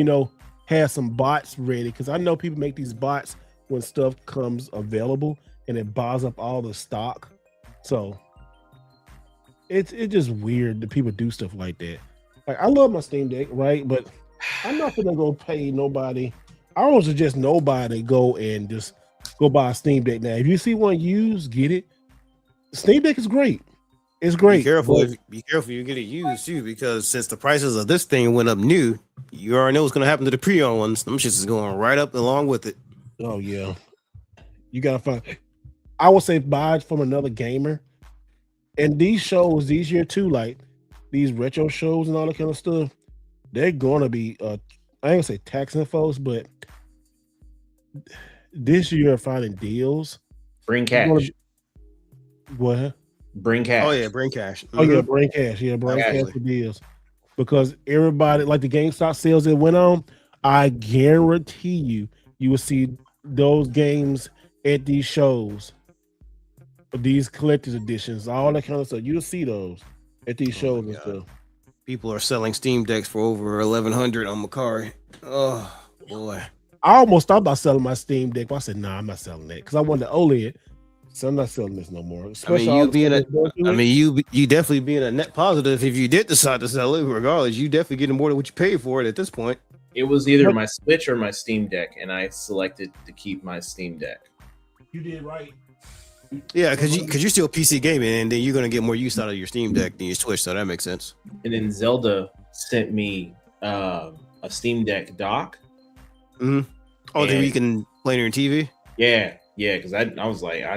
has some bots ready, because I know people make these bots when stuff comes available and it buys up all the stock. So it's just weird that people do stuff like that. Like I love my Steam Deck, right? But I'm not gonna go pay nobody. I don't suggest nobody go and just go buy a Steam Deck now. If you see one used, get it. Steam Deck is great. It's great. Be careful. but- Be careful. You get it used too, because since the prices of this thing went up new, you already know what's gonna happen to the pre-owned ones. Them shits is going right up along with it. Oh yeah, you gotta find. I would say buy it from another gamer. And these shows this year too, like these retro shows and all that kind of stuff, they're gonna be. I ain't gonna say taxing folks, but this year finding deals. Bring you're gonna cash. be- What? Bring cash. Oh yeah, bring cash. Oh yeah, Mhm. bring cash. Yeah, bring Okay. cash for deals. Because everybody, like the GameStop sales that went on, I guarantee you will see those games at these shows, these collector's editions, all that kind of stuff. You'll see those at these Oh, shows my and God. stuff. People are selling Steam Decks for over 1,100 on Macari. Oh boy. I almost thought about selling my Steam Deck, but I said, "Nah, I'm not selling that because I wanted the OLED, so I'm not selling this no more." Especially all you the being stuff a- that's going through I it. mean, you definitely being a net positive. If you did decide to sell it, regardless, you definitely getting more than what you paid for it at this point. It was either What- my Switch or my Steam Deck, and I selected to keep my Steam Deck. You did right. Yeah, because you're still PC gaming, and then you're gonna get more use out of your Steam Deck than your Switch, so that makes sense. And then Zelda sent me a Steam Deck dock. Oh, then And- you can play on your TV. Yeah, because I was like, I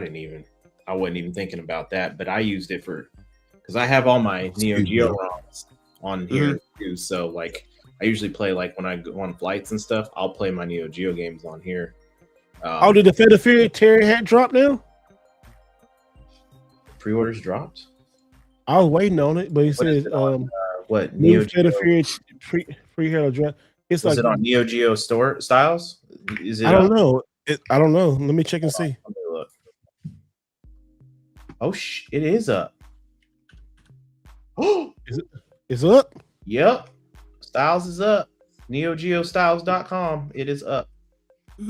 wasn't even thinking about that, but I used it for because I have all my Neo Geo ROMs on here too. So like, I usually play like when I go on flights and stuff. I'll play my Neo Geo games on here. Oh, did the Fatal Fury Terry hat drop now? Pre-orders dropped. I was waiting on it, but he What is says it on, What new Neo Fatal Geo? Fury free hero drop. It's Was like it on Neo Geo store styles? Is it? I don't know. I don't know. Let me check and see. Let me look. Oh, it is up. Oh, It's up. yep. Styles is up. NeoGeoStyles.com. It is up. I have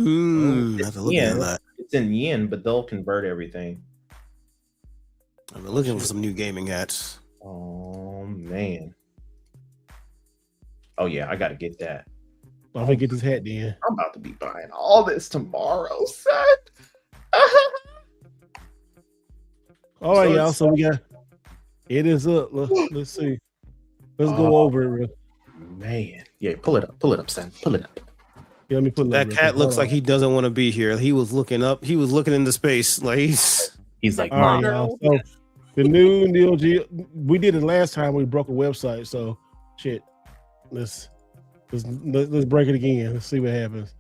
to look at yen. that. It's in yen, but they'll convert everything. I've been looking for some new gaming hats. Oh man. Oh yeah, I gotta get that. I'm gonna get this hat then. I'm about to be buying all this tomorrow, son. All right, So y'all. So we got it is up. Let's see. Let's go Oh. over it. Real. Man. Yeah, pull it up, son. Pull it up. Yeah, let me put it up That real cat quick. looks Hold like he doesn't want to be here. He was looking up. He was looking into space. Like He's like, on. All right, Mom. y'all. So the new Neo Geo. We did it last time. We broke a website. So shit. Let's break it again. Let's see what happens.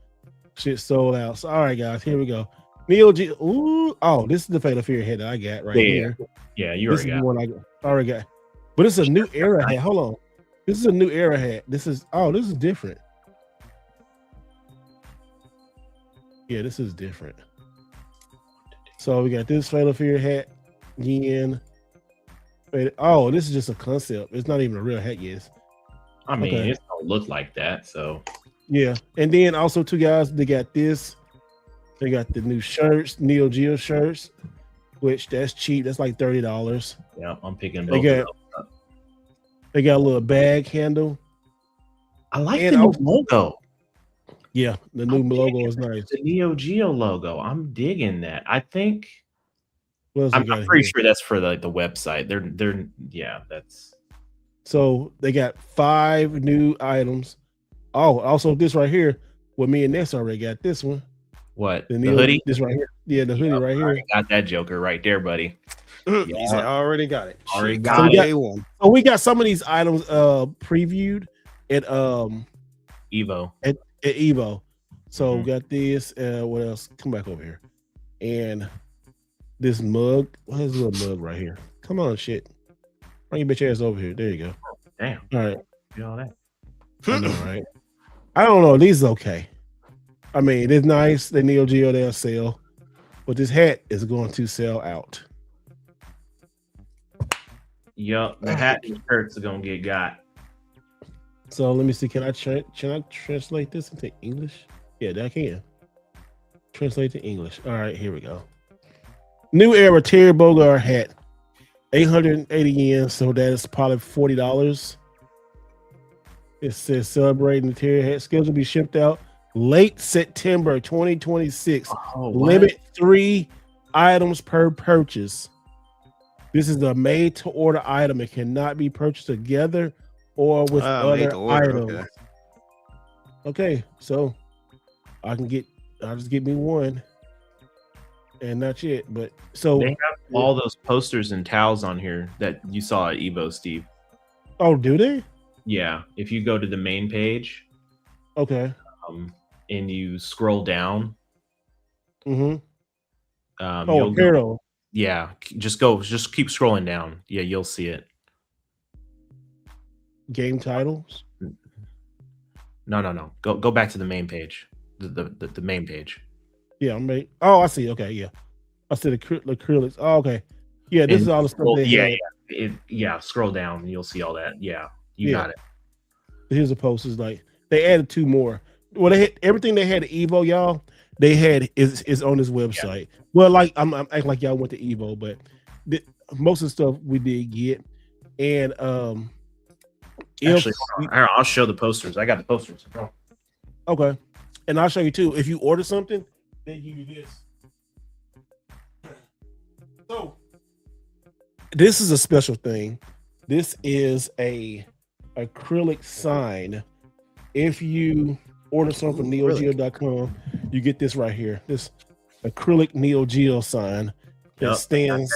Shit sold out. So all right, guys. Here we go. Neo Geo. Ooh. Oh, this is the Fatal Fury head that I got right Yeah. here. Yeah, you This already is got the one I already got. But it's a new era hat. Hold on. This is a new era hat. This is different. Yeah, this is different. So we got this Fatal Fury hat, yen. Oh, this is just a concept. It's not even a real hat yet. I mean, Okay. it don't look like that, so Yeah. And then also two guys, they got this. They got the new shirts, Neo Geo shirts, which that's cheap. That's like $30. yeah, I'm picking They both got of those. they got a little bag handle. I like and the new also- logo. Yeah, the new I'm logo digging is nice. The Neo Geo logo. I'm digging that. I think What else we I'm got pretty here? sure that's for the website. They're yeah, that's So they got 5 new items. Oh, also this right here. Well, me and Ness already got this one. what the Neo- hoodie. This right here. Yeah, the hoodie right here. Got that Joker right there, buddy. he said, I already got it. Already Shit, got it. day one. So we got some of these items previewed at Evo. Evo. So Mhm. we got this. What else? Come back over here. And this mug. What is this little mug right here? Come on, shit. Bring your bitch ass over here. There you go. Damn, All right. you know that. I know, right? I don't know. These is okay. I mean, it's nice. The Neo Geo they'll sell, but this hat is going to sell out. Yup, the hat and shirts are gonna get got. So let me see. Can I translate this into English? Yeah, that I can. Translate to English. All right, here we go. New era Terry Bogard hat. 880 yen, so that is probably $40. It says celebrating the Terry hat. Scheduled to be shipped out late September 2026. Oh, Limit 3 items per purchase. This is a made to order item. It cannot be purchased together or with Made other to order, items. okay. Okay, so I'll just get me one. And that's it. But so They have all those posters and towels on here that you saw at Evo, Steve. oh, do they? Yeah, if you go to the main page Okay. and you scroll down, Oh, you'll go, apparel. yeah, just keep scrolling down. Yeah, you'll see it. Game titles. No. Go back to the main page. The main page. Yeah, I see. Okay, yeah. I see the acrylics. Oh, okay. Yeah, this is all the stuff they had. Scroll down and you'll see all that. Yeah, you Yeah. got it. Here's the posters. Like they added 2 more. Well, they had everything they had at Evo, y'all. They had is on this website. Well, like I'm acting like y'all went to Evo, but most of the stuff we did get. And Actually, hold on. I'll show the posters. I got the posters. Okay, and I'll show you too. If you order something, they give you this. So this is a special thing. This is a acrylic sign. If you order something from NeoGeo.com, you get this right here. This acrylic Neo Geo sign that stands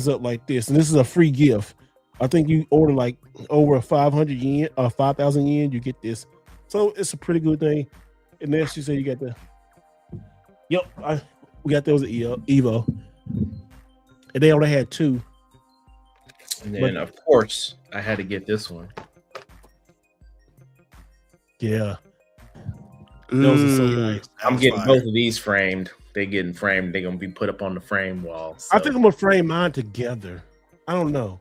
up like this, and this is a free gift. I think you order like over 500 yen or 5,000 yen, you get this. So it's a pretty good thing. And then she said you got the. Yep, we got those at Evo, and they only had 2. And then, of course, I had to get this one. Yeah, those are so nice. I'm getting both of these framed. They getting framed. They're gonna be put up on the frame wall. So. I think I'm gonna frame mine together. I don't know.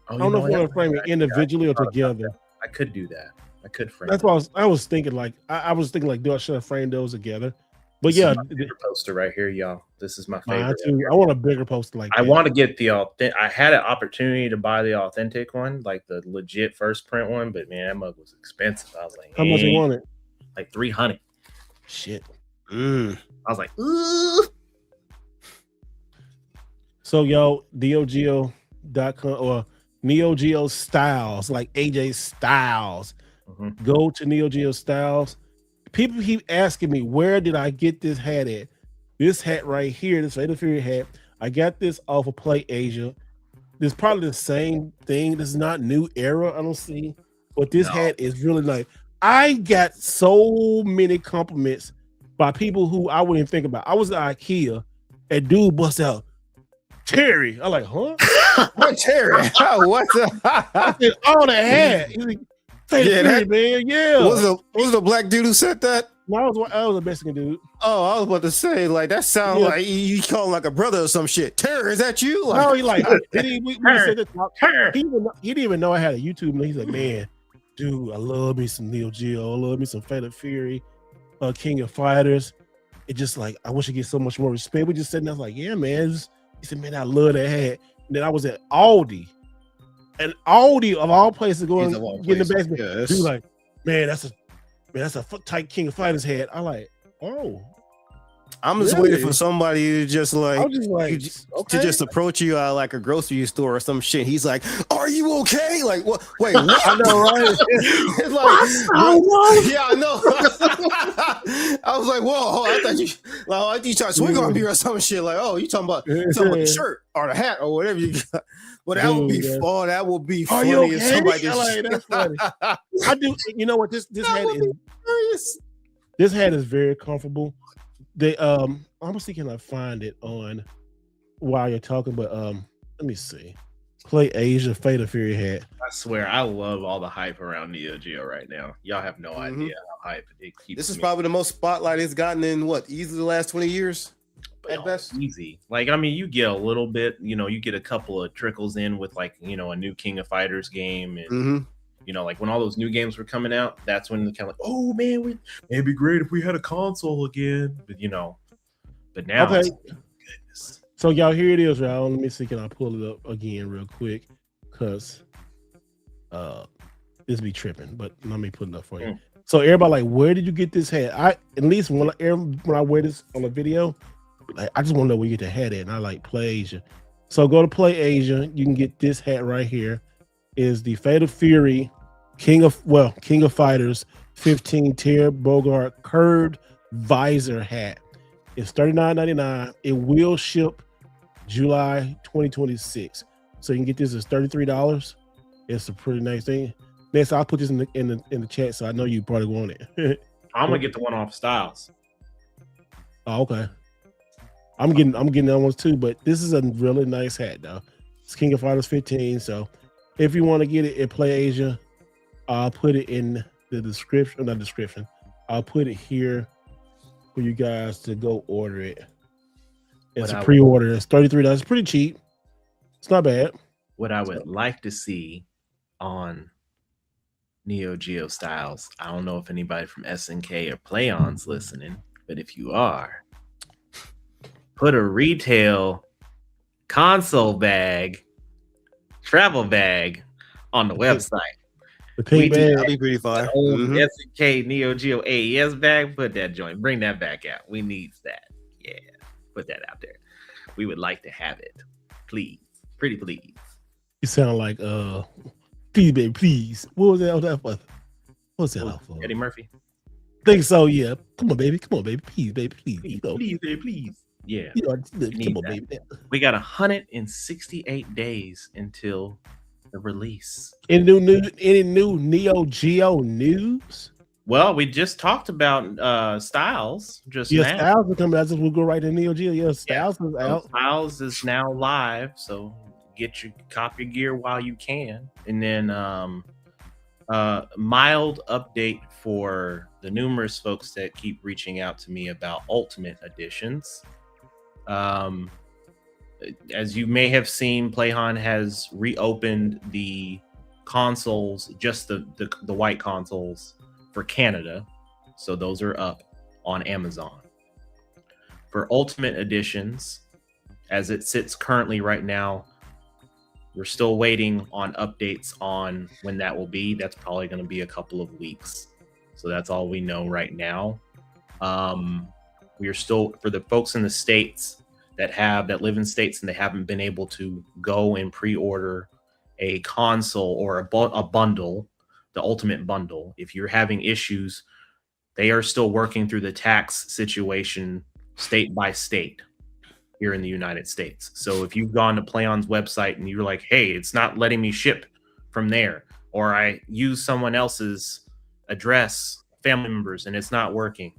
I don't know if I'm gonna frame it individually or together. I could do that. I could frame. That's why I was thinking. Like I was thinking, like, do I should have framed those together? But This yeah, is my favorite poster right here, y'all. This is my mine favorite. too. I want a bigger poster like I that. want to get the authentic. I had an opportunity to buy the authentic one, like the legit first print one, but man, that mug was expensive. I was like, How much you want it? Like 300. Shit. I was like, ooh. So yo, NeoGeo.com or Neo Geo Styles, like AJ Styles. Go to Neo Geo Styles. People keep asking me, where did I get this hat at? This hat right here, this Fatal Fury hat, I got this off of Play Asia. This is probably the same thing. This is not New Era, I don't see. But this hat is really nice. I got so many compliments by people who I wouldn't think about. I was at IKEA and dude bust out, Terry. I'm like, huh? What Terry? What the? I said, oh, the hat. He's like, Yeah, Fury, man. Yeah. Was the black dude who said that? No, I was a Mexican dude. Oh, I was about to say, like, that sounds like you call him like a brother or some shit. Terry, is that you? Like, No, he like, we said this, he didn't even know I had a YouTube, and he's like, man, dude, I love me some Neo Geo. I love me some Fatal Fury, King of Fighters. It just like, I wish I get so much more respect. We just sitting there, I was like, yeah, man. He said, man, I love that hat. And then I was at Aldi. And Aldi of all places going get in the basement. Yeah, He was like, man, that's a foot tight King of Fighters hat. I'm like, oh. I'm just really? waiting for somebody to just like, I'm just like, to just approach you at like a grocery store or some shit. He's like, "Are you okay?" Like, what? Wait, what? I know, right? It's like, yeah, I know. I was like, whoa, I thought you tried to swing on me or some shit. Like, oh, you talking about the shirt or the hat or whatever you got. Well, that would be fun. That would be Are funny you if okay? somebody Like, that's funny. I do. You know what? This hat would is. be hilarious. This hat is very comfortable. They I'm gonna see, can I find it on while you're talking, but let me see. Play Asia Fatal Fury hat. I swear, I love all the hype around Neo Geo right now. Y'all have no idea how hype it keeps. This is me. probably the most spotlight it's gotten in what, easily the last 20 years at best. Easy. Like, I mean, you get a little bit, you get a couple of trickles in with like, a new King of Fighters game, and like when all those new games were coming out, that's when the kind of like, oh man, it'd be great if we had a console again. But but now, Okay. goodness. So y'all, here it is, y'all. Let me see. Can I pull it up again real quick? Cause this be tripping. But let me put it up for you. So everybody like, where did you get this hat? I at least when I wear this on a video, like I just want to know where you get the hat at. And I like Play Asia. So go to Play Asia. You can get this hat right here. Is the Fatal Fury King of Fighters 15 tier Bogart curved visor hat. It's $39.99. It will ship July 2026. So you can get this as $33. It's a pretty nice thing. Next, I'll put this in the chat, so I know you probably want it. I'm gonna get the one off Styles. Oh, okay. I'm getting that one too, but this is a really nice hat though. It's King of Fighters 15. So if you want to get it at Play Asia, I'll put it in the description. Not description. I'll put it here for you guys to go order it. It's a pre-order. It's $33. It's pretty cheap. It's not bad. What I would like to see on Neo Geo Styles, I don't know if anybody from SNK or PlayOn's listening, but if you are, put a retail console bag, travel bag on the website. The pink bag. That'd be pretty fire. SNK Neo Geo AES bag, put that joint, bring that back out. We need that. Yeah, put that out there. We would like to have it. Please. Pretty please. You sound like please, baby, please. What was that for? What's that out for? Eddie Murphy. Think so, yeah. Come on, baby. Please, baby, please. Please, baby, please. Yeah. You know, come on, that. baby. We got 168 days until the release. Any new Neo Geo news? Well, we just talked about Styles just now. Styles is coming out. We'll go right to Neo Geo. Yeah, Styles is out. Styles is now live, so cop your gear while you can. And then mild update for the numerous folks that keep reaching out to me about Ultimate Editions. As you may have seen, PlayHon has reopened the consoles, just the white consoles for Canada. So those are up on Amazon. For Ultimate Editions, as it sits currently right now, we're still waiting on updates on when that will be. That's probably going to be a couple of weeks. So that's all we know right now. We are still, for the folks in the States that live in states and they haven't been able to go and pre-order a console or a bundle, the Ultimate Bundle. If you're having issues, they are still working through the tax situation state by state here in the United States. So if you've gone to PlayOn's website and you're like, hey, it's not letting me ship from there, or I use someone else's address, family members, and it's not working,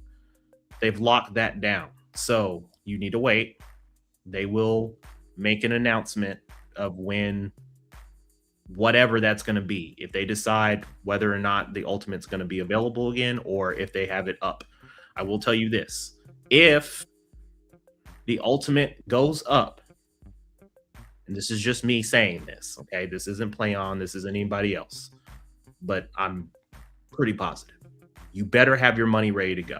they've locked that down. So you need to wait. They will make an announcement of when, whatever that's going to be, if they decide whether or not the Ultimate's going to be available again, or if they have it up. I will tell you this: if the Ultimate goes up, and this is just me saying this, okay, this isn't PlayOn, this isn't anybody else, but I'm pretty positive, you better have your money ready to go.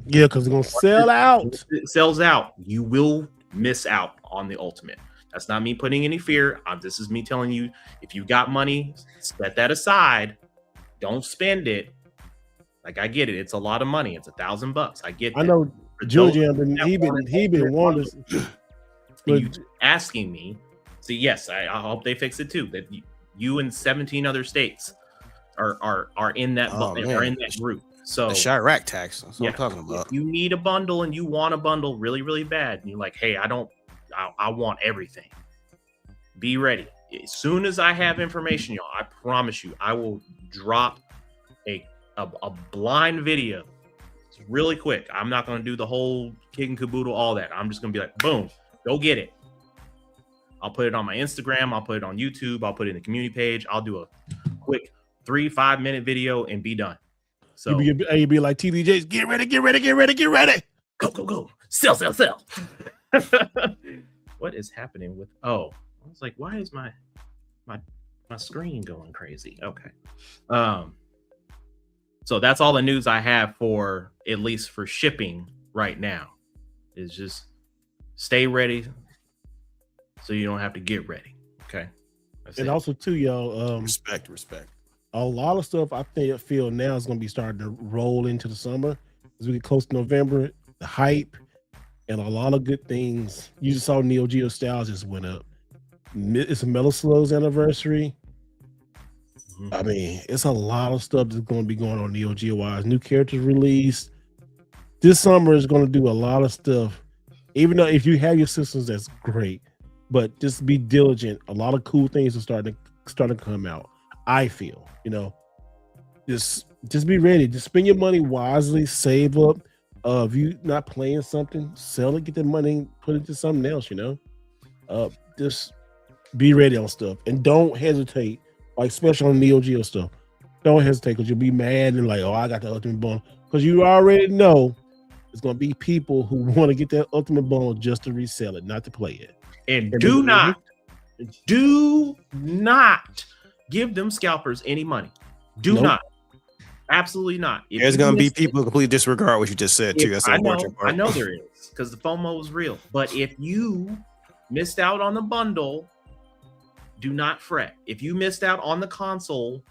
Yeah, because it's going to sell out. If it sells out, you will miss out on the Ultimate. That's not me putting any fear. This is me telling you, if you got money, set that aside. Don't spend it. Like, I get it. It's a lot of money. It's $1,000. I get that. I know Georgia, he been wanting. You asking me. So yes, I hope they fix it too. That you and 17 other states are in that are in that group. So the Chirac tax. That's what yeah, I'm talking about. If you need a bundle and you want a bundle really, really bad, and you're like, hey, I want everything. Be ready. As soon as I have information, y'all, I promise you, I will drop a blind video. It's really quick. I'm not going to do the whole kid and caboodle, all that. I'm just going to be like, boom, go get it. I'll put it on my Instagram. I'll put it on YouTube. I'll put it in the community page. I'll do a quick 3-5 minute video and be done. So you'd be like TDJs, get ready. Go. Sell. What is happening with, I was like, why is my screen going crazy? Okay. So that's all the news I have for, at least for shipping right now, is just stay ready. so you don't have to get ready. Okay. That's And it. also too, y'all, Respect. a lot of stuff I feel now is going to be starting to roll into the summer as we get close to November. The hype and a lot of good things. You just saw Neo Geo Styles just went up. It's Metal Slug's anniversary. Mhm. I mean, it's a lot of stuff that's going to be going on Neo Geo wise. New characters released. This summer is going to do a lot of stuff. Even though if you have your systems, that's great. But just be diligent. A lot of cool things are starting to come out. I feel, just be ready. Just spend your money wisely. Save up. If you not playing something, sell it. Get the money. Put it to something else. Just be ready on stuff and don't hesitate. Like especially on Neo Geo stuff, don't hesitate because you'll be mad and like, oh, I got the ultimate bundle because you already know it's gonna be people who want to get that ultimate bundle just to resell it, not to play it. And do not give them scalpers any money. Do Nope. not. Absolutely not. If There's you gonna be missed it- people who completely disregard what you just said too. That's the I know, unfortunate part. I know there is because the FOMO is real. But if you missed out on the bundle, do not fret. If you missed out on the console,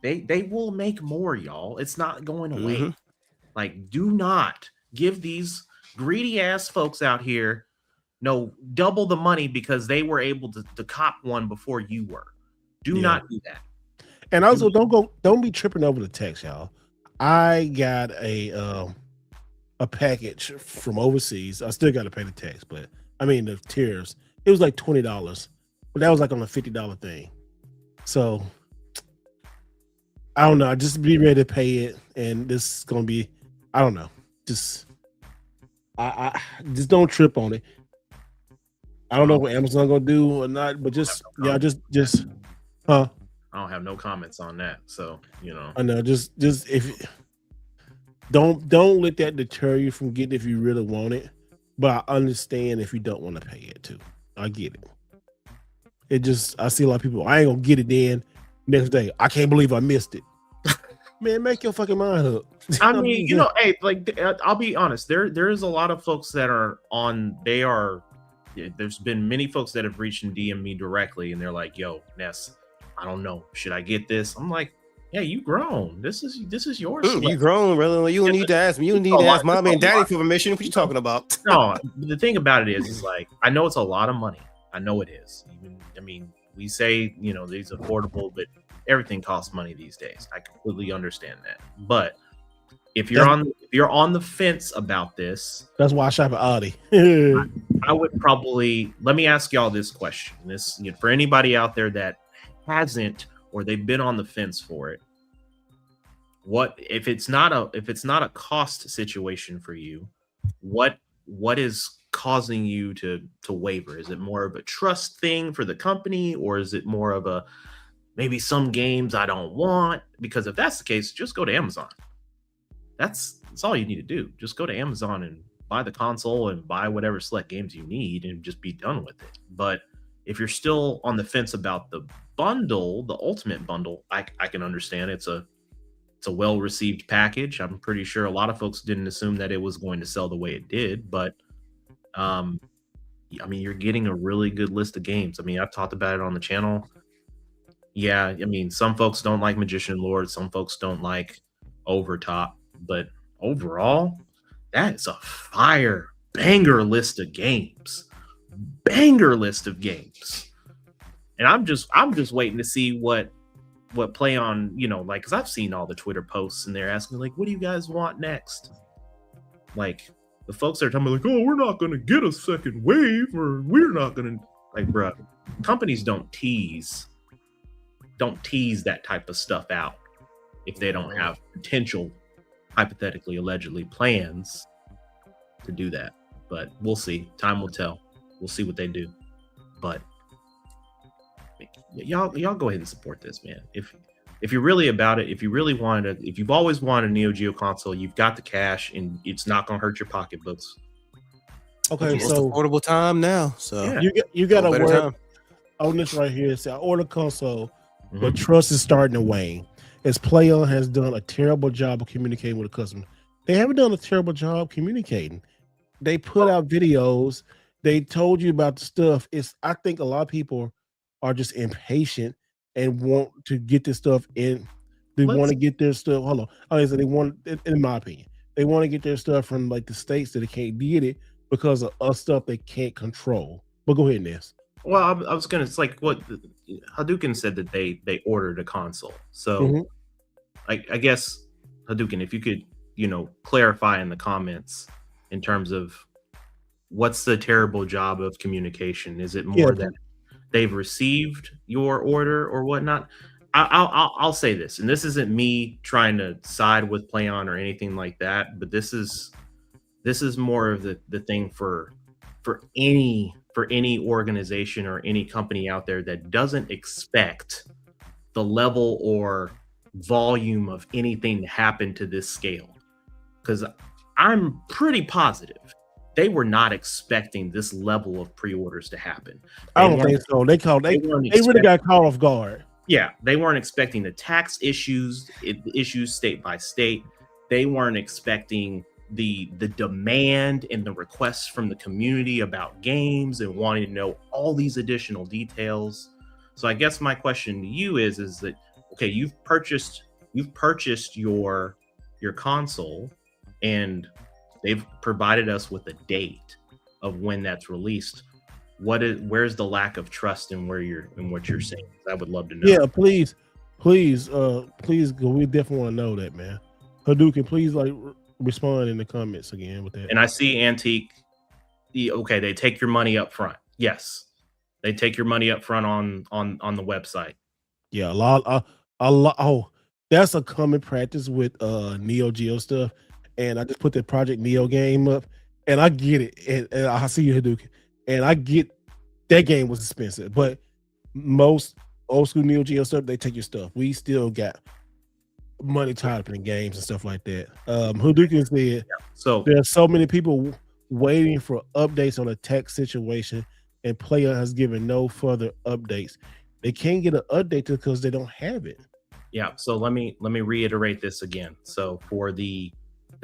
they will make more, y'all. It's not going away. Mhm. Like, do not give these greedy ass folks out here double the money because they were able to cop one before you were. Do Yeah. not do that. And also, don't be tripping over the text, y'all. I got a package from overseas. I still got to pay the tax, but I mean the tiers. It was like $20, but that was like on a $50 thing. So I don't know. Just be ready to pay it, and this is gonna be. I don't know. Just I just don't trip on it. I don't know what Amazon gonna do or not, but just huh. I don't have no comments on that. So, I know, just if don't let that deter you from getting it if you really want it. But I understand if you don't want to pay it too. I get it. I see a lot of people. I ain't gonna get it then. Next day, I can't believe I missed it. Man, make your fucking mind up. I mean, hey, like I'll be honest. There is a lot of folks that are on. There's been many folks that have reached and DM me directly, and they're like, "Yo, Ness, I don't know. Should I get this?" I'm like, "Yeah, you grown. This is yours." You grown, brother. You don't need to ask me. You don't need to ask mommy and daddy for permission. What you talking about? No, the thing about it is like I know it's a lot of money. I know it is. We say these affordable, but everything costs money these days. I completely understand that. But if you're on the fence about this, that's why I shop at Audi. I would probably let me ask y'all this question. This for anybody out there that hasn't or they've been on the fence for it. What if it's not a cost situation for you? What is causing you to waver? Is it more of a trust thing for the company, or is it more of a maybe some games I don't want? Because if that's the case, just go to Amazon. That's all you need to do. Just go to Amazon and buy the console and buy whatever select games you need and just be done with it. But if you're still on the fence about the bundle, the ultimate bundle, I can understand. It's a well-received package. I'm pretty sure a lot of folks didn't assume that it was going to sell the way it did, but you're getting a really good list of games. I've talked about it on the channel. Yeah, some folks don't like Magician Lord, some folks don't like Overtop, but overall, that is a fire banger list of games. And I'm just waiting to see what play on, because I've seen all the Twitter posts and they're asking like, what do you guys want next? Like the folks that are telling me like, oh, we're not going to get a second wave, or we're not going to, like, bro, companies don't tease that type of stuff out if they don't have potential, hypothetically, allegedly plans to do that. But we'll see. Time will tell. We'll see what they do. But y'all go ahead and support this, man. If you're really about it, if you've always wanted a Neo Geo console, you've got the cash and it's not gonna hurt your pocketbooks. Okay, It's so affordable time now. So Yeah. you got to better work time. on this right here. Say I order console, Mhm. but trust is starting to wane. As PlayOn has done a terrible job of communicating with the customer. They haven't done a terrible job communicating. They put out videos. they told you about the stuff. I think a lot of people are just impatient and want to get this stuff in. They want to get their stuff. Hold on. They want, in my opinion, they want to get their stuff from like the states that they can't get it because of stuff they can't control. But go ahead, Ness. Well, I was gonna. It's like what Hadouken said that they ordered a console. So, I guess Hadouken, if you could, clarify in the comments in terms of what's the terrible job of communication. Is it more that they've received your order or whatnot? I'll say this, and this isn't me trying to side with PlayOn or anything like that, but this is more of the thing for any organization or any company out there that doesn't expect the level or volume of anything to happen to this scale. Because I'm pretty positive they were not expecting this level of pre-orders to happen. I don't think so. They really got caught off guard. Yeah, they weren't expecting the tax issues state by state. They weren't expecting the demand and the requests from the community about games and wanting to know all these additional details. So I guess my question to you is that, okay, you've purchased your console and they've provided us with a date of when that's released. Where's the lack of trust in what you're saying? I would love to know. Yeah, please go. We definitely want to know that, man. Hadouken, please respond in the comments again with that. And I see Antique. Okay, they take your money up front. Yes, they take your money up front on the website. Yeah, a lot. Oh, that's a common practice with Neo Geo stuff. And I just put the Project Neo game up, and I get it. And I see you, Hadouken. And I get that game was expensive, but most old school Neo Geo stuff, they take your stuff. We still got money tied up in games and stuff like that. Hadouken said, so there's so many people waiting for updates on the tech situation, and PlayOn has given no further updates. They can't get an update because they don't have it. Yeah. So let me reiterate this again. So for the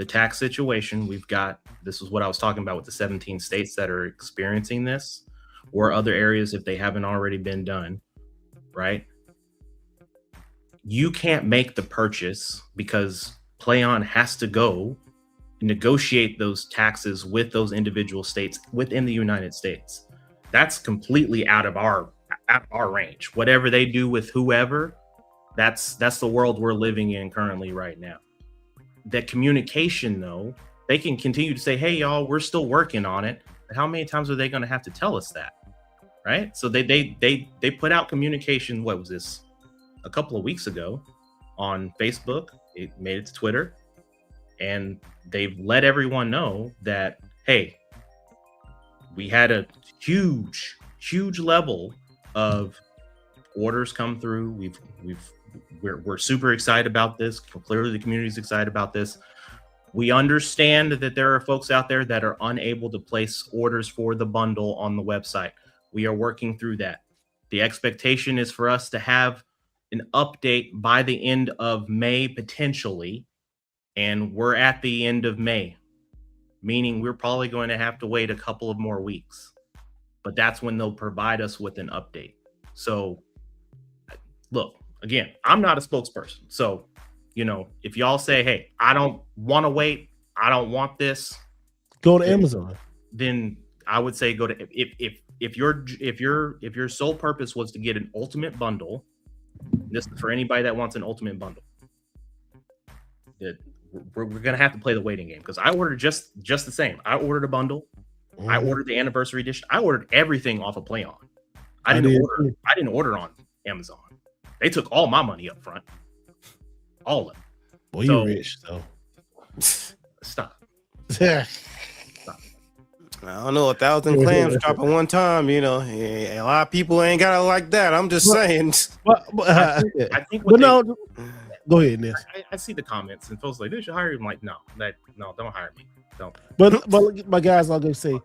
tax situation, this is what I was talking about with the 17 states that are experiencing this, or other areas if they haven't already been done, right? You can't make the purchase because PlayOn has to go negotiate those taxes with those individual states within the United States. That's completely out of our range. Whatever they do with whoever, that's the world we're living in currently right now. That communication, though, they can continue to say, hey, y'all, we're still working on it. But how many times are they going to have to tell us that? Right. So they put out communication. What was this? A couple of weeks ago on Facebook. It made it to Twitter. And they've let everyone know that, hey, we had a huge level of orders come through. We're super excited about this. Clearly, the community is excited about this. We understand that there are folks out there that are unable to place orders for the bundle on the website. We are working through that. The expectation is for us to have an update by the end of May, potentially, and we're at the end of May, meaning we're probably going to have to wait a couple of more weeks. But that's when they'll provide us with an update. So, look. Again, I'm not a spokesperson. So, if y'all say, hey, I don't want to wait, I don't want this, go to Amazon. Then I would say go to if your sole purpose was to get an ultimate bundle, this is for anybody that wants an ultimate bundle. We're gonna have to play the waiting game because I ordered just the same. I ordered a bundle, I ordered the anniversary edition, I ordered everything off of PlayOn. I didn't order on Amazon. They took all my money up front. All of it. Well, you're rich, though. Stop. I don't know, 1,000 clams drop at one time, a lot of people ain't got it like that. I'm just saying. I think go ahead, Ness. I see the comments and folks like, they should hire him. Like, no, don't hire me. Don't. But my guys, I'll just say,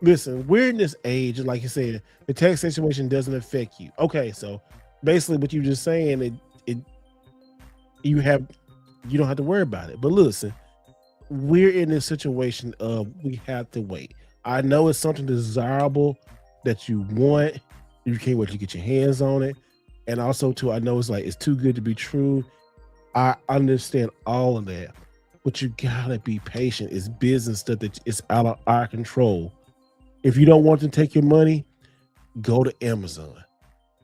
listen, we're in this age, like you said, the tax situation doesn't affect you. Okay, so basically what you're just saying, you don't have to worry about it. But listen, we're in this situation of we have to wait. I know it's something desirable that you want. You can't wait to get your hands on it. And also too, I know it's like it's too good to be true. I understand all of that, but you gotta be patient. It's business stuff that it's out of our control. If you don't want to take your money, go to Amazon.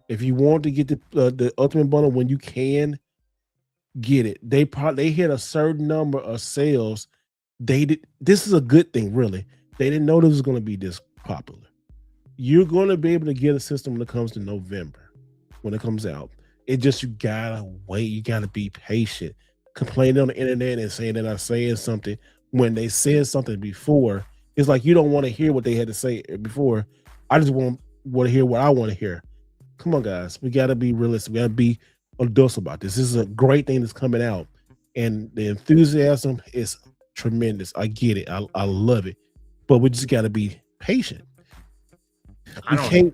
If you want to get the Ultimate Bundle when you can, get it. They hit a certain number of sales. This is a good thing, really. They didn't know this was going to be this popular. You're going to be able to get a system when it comes to November, when it comes out. It just, you gotta wait. You gotta be patient. Complaining on the internet and saying they're not saying something when they said something before, it's like you don't want to hear what they had to say before. I just want to hear what I want to hear. Come on, guys. We gotta be realistic. We gotta be adults about this. This is a great thing that's coming out, and the enthusiasm is tremendous. I get it. I love it, but we just gotta be patient. We can't.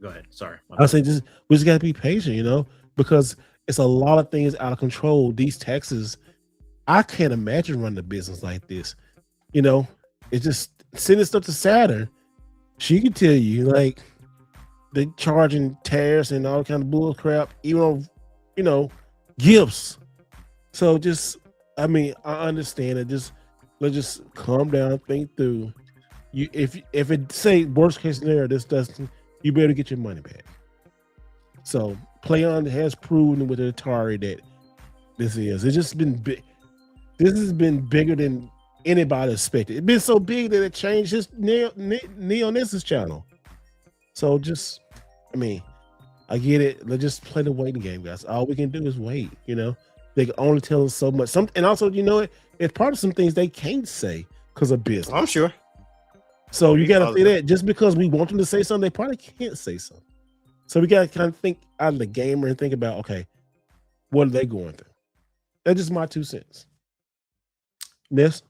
Go ahead. Sorry. I say we just gotta be patient, because it's a lot of things out of control. These taxes, I can't imagine running a business like this. It's just sending stuff to Saturn. She can tell you like they charging tariffs and all kind of bull crap, even on gifts. So I understand it. Let's just calm down, think through. If it say worst case scenario, this doesn't, you better get your money back. So PlayOn has proven with Atari that this is. It's just been big. This has been bigger than anybody expected. It's been so big that it changed his Neoness's channel. So I get it. Let's just play the waiting game, guys. All we can do is wait. They can only tell us so much. And also, it's part of some things they can't say because of business. I'm sure. So you got to say that just because we want them to say something, they probably can't say something. So we got to kind of think out of the gamer and think about, okay, what are they going through? That's just my 2 cents. Ness?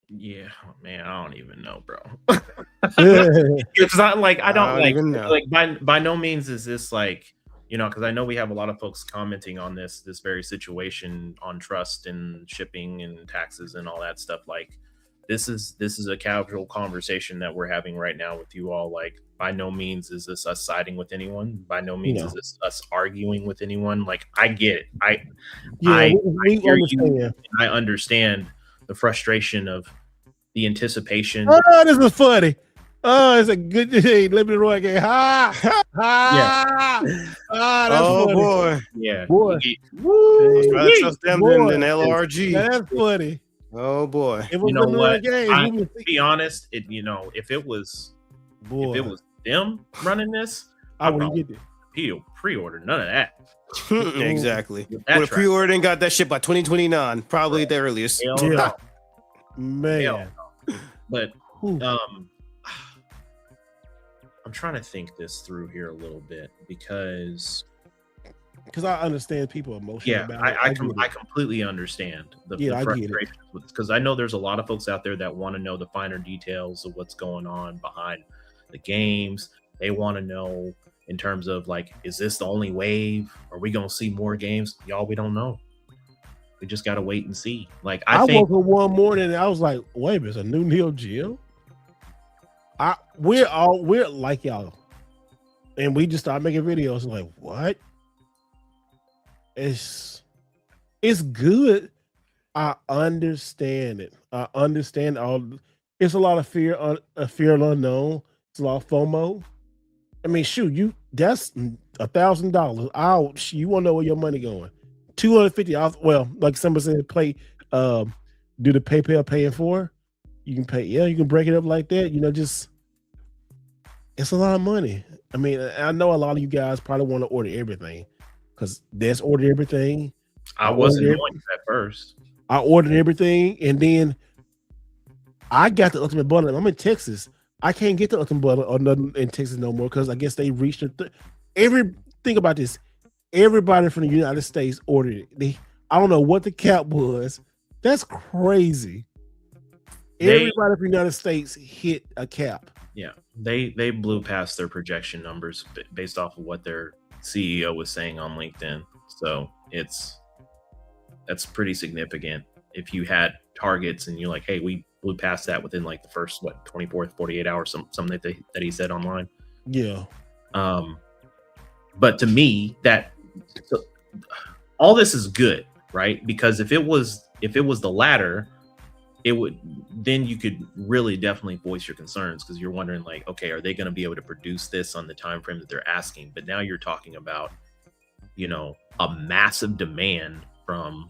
Yeah, man, I don't even know, bro. Yeah. It's not like I don't even know. like by no means is this like, because I know we have a lot of folks commenting on this very situation on trust and shipping and taxes and all that stuff. Like this is a casual conversation that we're having right now with you all. Like by no means is this us siding with anyone. By no means is this us arguing with anyone. Like I get it. I hear you, and I understand the frustration of the anticipation. Oh, this is funny. Oh, it's a good Liberty Roy game. Ha! Ha! Yeah. Ah, that's funny. Boy. Yeah. Boy. I'd rather trust them Boy. than LRG. That's funny. Oh boy. It was You know what? game. To be honest, if it was them running this, I wouldn't get it. Pre-order none of that. Exactly. With that Would have track. pre-ordered and got that shit by 2029, probably at the earliest. Hell Yeah. no. Man. Hell no. But Ooh. I'm trying to think this through here a little bit because I understand people emotional yeah, about it. I completely understand the I get it. frustration because I know there's a lot of folks out there that want to know the finer details of what's going on behind the games. They want to know in terms of like, is this the only wave? Are we gonna see more games? Y'all, we don't know. We just gotta wait and see. Like I think woke up one morning and I was like, wait a minute, it's a new Neo Geo? We're like y'all. And we just started making videos like, what? It's good. I understand it. I understand it's a lot of fear of unknown. It's a lot of FOMO. I mean, shoot, that's $1,000. Ouch. You want to know where your money going? $250. Well, like somebody said, do the PayPal paying for? You can pay. Yeah, you can break it up like that. It's a lot of money. I mean, I know a lot of you guys probably want to order everything because Des ordered everything. I wasn't doing it at first. I ordered everything, and then I got the Ultimate Bundle. I'm in Texas. I can't get the Ultimate Bundle or nothing in Texas no more because I guess they reached think about this. Everybody from the United States ordered it. I don't know what the cap was. That's crazy. Everybody from the United States hit a cap. Yeah, they blew past their projection numbers based off of what their CEO was saying on LinkedIn. So that's pretty significant. If you had targets and you're like, hey, we blew past that within like the first 24 48 hours, something that he said online. Yeah. But to me, all this is good, right? Because if it was the latter, then you could really definitely voice your concerns, because you're wondering like, okay, are they going to be able to produce this on the time frame that they're asking? But now you're talking about, a massive demand from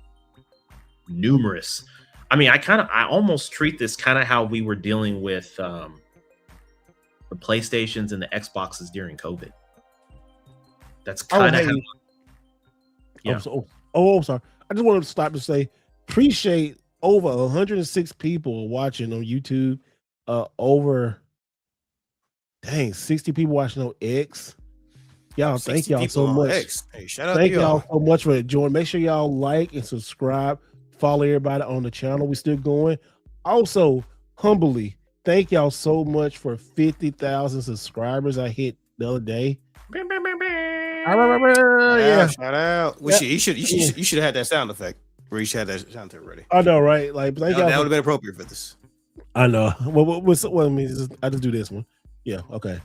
numerous. I mean, I almost treat this kind of how we were dealing with the PlayStations and the Xboxes during COVID. That's kind of yeah. I'm sorry. I just wanted to stop to say, appreciate over 106 people watching on YouTube. Over 60 people watching on X. Y'all, thank y'all so much. Hey, shout out thank to y'all so much for joining. Make sure y'all like and subscribe. Follow everybody on the channel. We still going. Also, humbly, thank y'all so much for 50,000 subscribers I hit the other day. Yeah, shout out. You should have had that sound effect. Where you should have that sound effect ready. I know, right? Like, that would have been appropriate for this. I know. Well, I mean, I just do this one. Yeah, okay.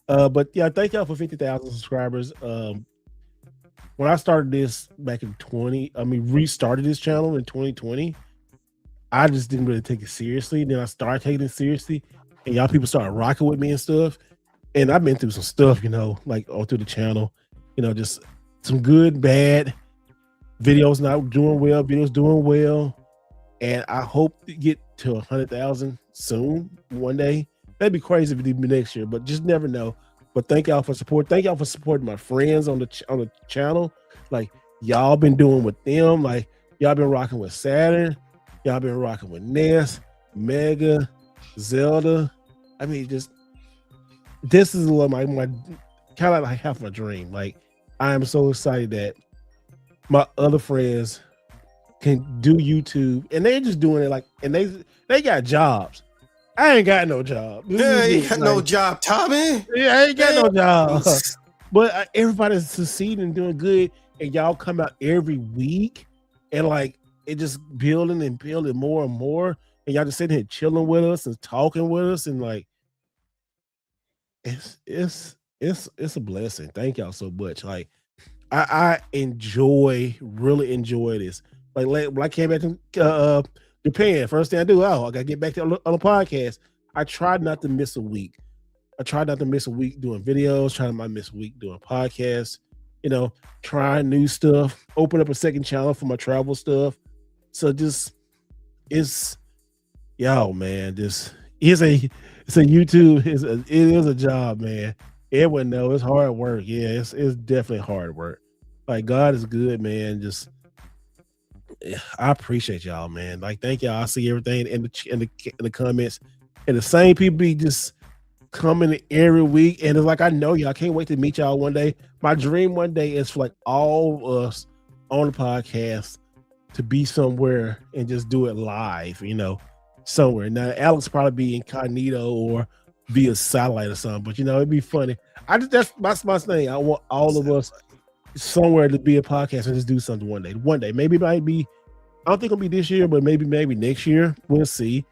But yeah, thank y'all for 50,000 subscribers. When I started this back in restarted this channel in 2020, I just didn't really take it seriously. Then I started taking it seriously, and y'all people started rocking with me and stuff. And I've been through some stuff, like all through the channel, just some good, bad videos not doing well, videos doing well. And I hope to get to 100,000 soon, one day. That'd be crazy if it did be next year, but just never know. But thank y'all for support. Thank y'all for supporting my friends on the channel. Like, y'all been doing with them. Like, y'all been rocking with Saturn. Y'all been rocking with Ness, Mega, Zelda. I mean, just this is what my kind of like half my dream. Like, I am so excited that my other friends can do YouTube, and they're just doing it like, and they got jobs. I ain't got no job. Yeah, you got no job, Tommy. Yeah, I ain't got no job. But everybody's succeeding and doing good, and y'all come out every week, and like it just building and building more and more, and y'all just sitting here chilling with us and talking with us, and like it's a blessing. Thank y'all so much. Like I really enjoy this. Like when I came back to Japan, first thing I do, I gotta get back on the podcast. I tried not to miss a week. I tried not to miss a week doing videos, trying not to miss a week doing podcasts, trying new stuff, open up a second channel for my travel stuff. So just man, it's a YouTube, it is a job, man. Everyone knows it's hard work. Yeah, it's definitely hard work. Like, God is good, man. Just I appreciate y'all, man. Like, thank y'all. I see everything in the comments, and the same people be just coming every week. And it's like, I know y'all. I can't wait to meet y'all one day. My dream one day is for like all of us on the podcast to be somewhere and just do it live, somewhere. Now, Alex probably be incognito or via satellite or something, but it'd be funny. That's my thing. I want all of us somewhere to be a podcast and just do something one day. Maybe it might be, I don't think it'll be this year, but maybe next year. We'll see.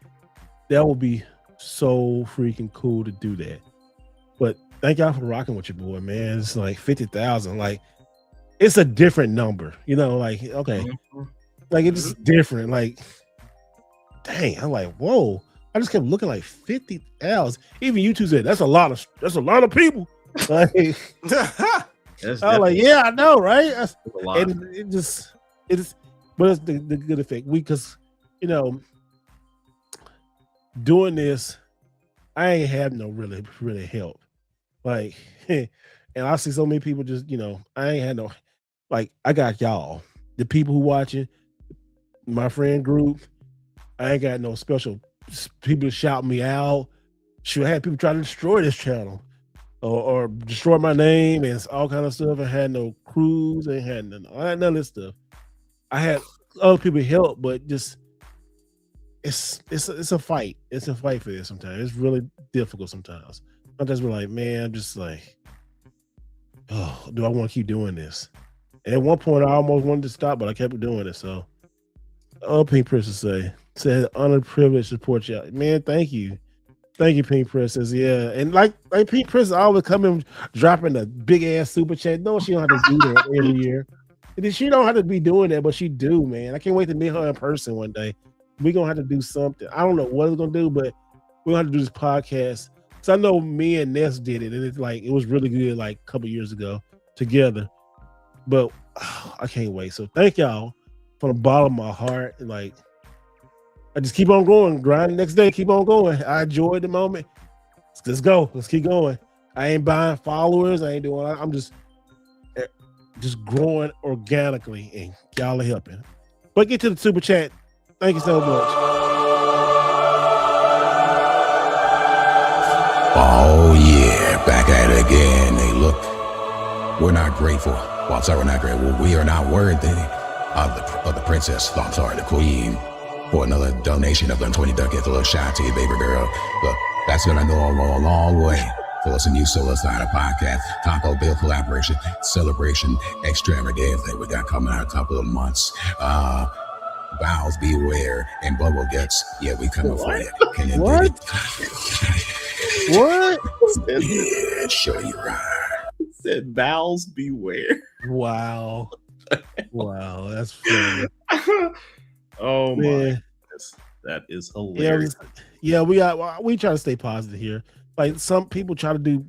That would be so freaking cool to do that. But thank y'all for rocking with your boy, man. It's like 50,000. Like, it's a different number, like, okay. Like, it's just different. Like, dang, I'm like, whoa. I just kept looking like 50,000. Even YouTube said that's a lot of people. Like, I was like, yeah, I know, right? That's a lot. And but it's the good effect. Because doing this, I ain't have no really help. Like, and I see so many people just, I ain't had no, like, I got y'all, the people who watching, my friend group. I ain't got no special people shout me out. Should have had people try to destroy this channel or destroy my name and all kind of stuff. I had no crews. I had none of this stuff. I had other people help, but just it's a fight. It's a fight for this sometimes. It's really difficult sometimes. Sometimes we're like, man, I'm just like, oh, do I want to keep doing this? And at one point I almost wanted to stop, but I kept doing it. So Pink Princess say, Said honor privilege to support y'all. Man, thank you. Thank you, Pink Princess. Yeah. And like Pink Princess always coming dropping a big ass super chat. No, she don't have to do that every year. And she don't have to be doing that, but she do, man. I can't wait to meet her in person one day. We're gonna have to do something. I don't know what it's gonna do, but we're gonna have to do this podcast. So I know me and Ness did it, and it's like it was really good like a couple years ago together. But I can't wait. So thank y'all from the bottom of my heart. Like I just keep on going, grind next day, keep on going. I enjoyed the moment. Let's go. Let's keep going. I ain't buying followers. I ain't doing. I'm just growing organically, and y'all are helping. But get to the super chat. Thank you so much. Oh yeah, back at it again. Hey, look, we're not grateful. Well, I'm sorry, we're not grateful. We are not worthy of the princess. I'm sorry, the queen, for another donation of them 20 ducats. A little shout out to you, baby girl. Look, that's gonna go a long way. For us, a new Solar Side podcast, Taco Bill collaboration, celebration, extravaganza we got coming out a couple of months. Vows beware and bubble guts. Yeah, we coming for you. Can you What? What? Yeah, sure you right. Said vows beware. Wow. Wow, that's funny. Oh my Man. goodness. That is hilarious. Yeah, we try to stay positive here. Like some people try to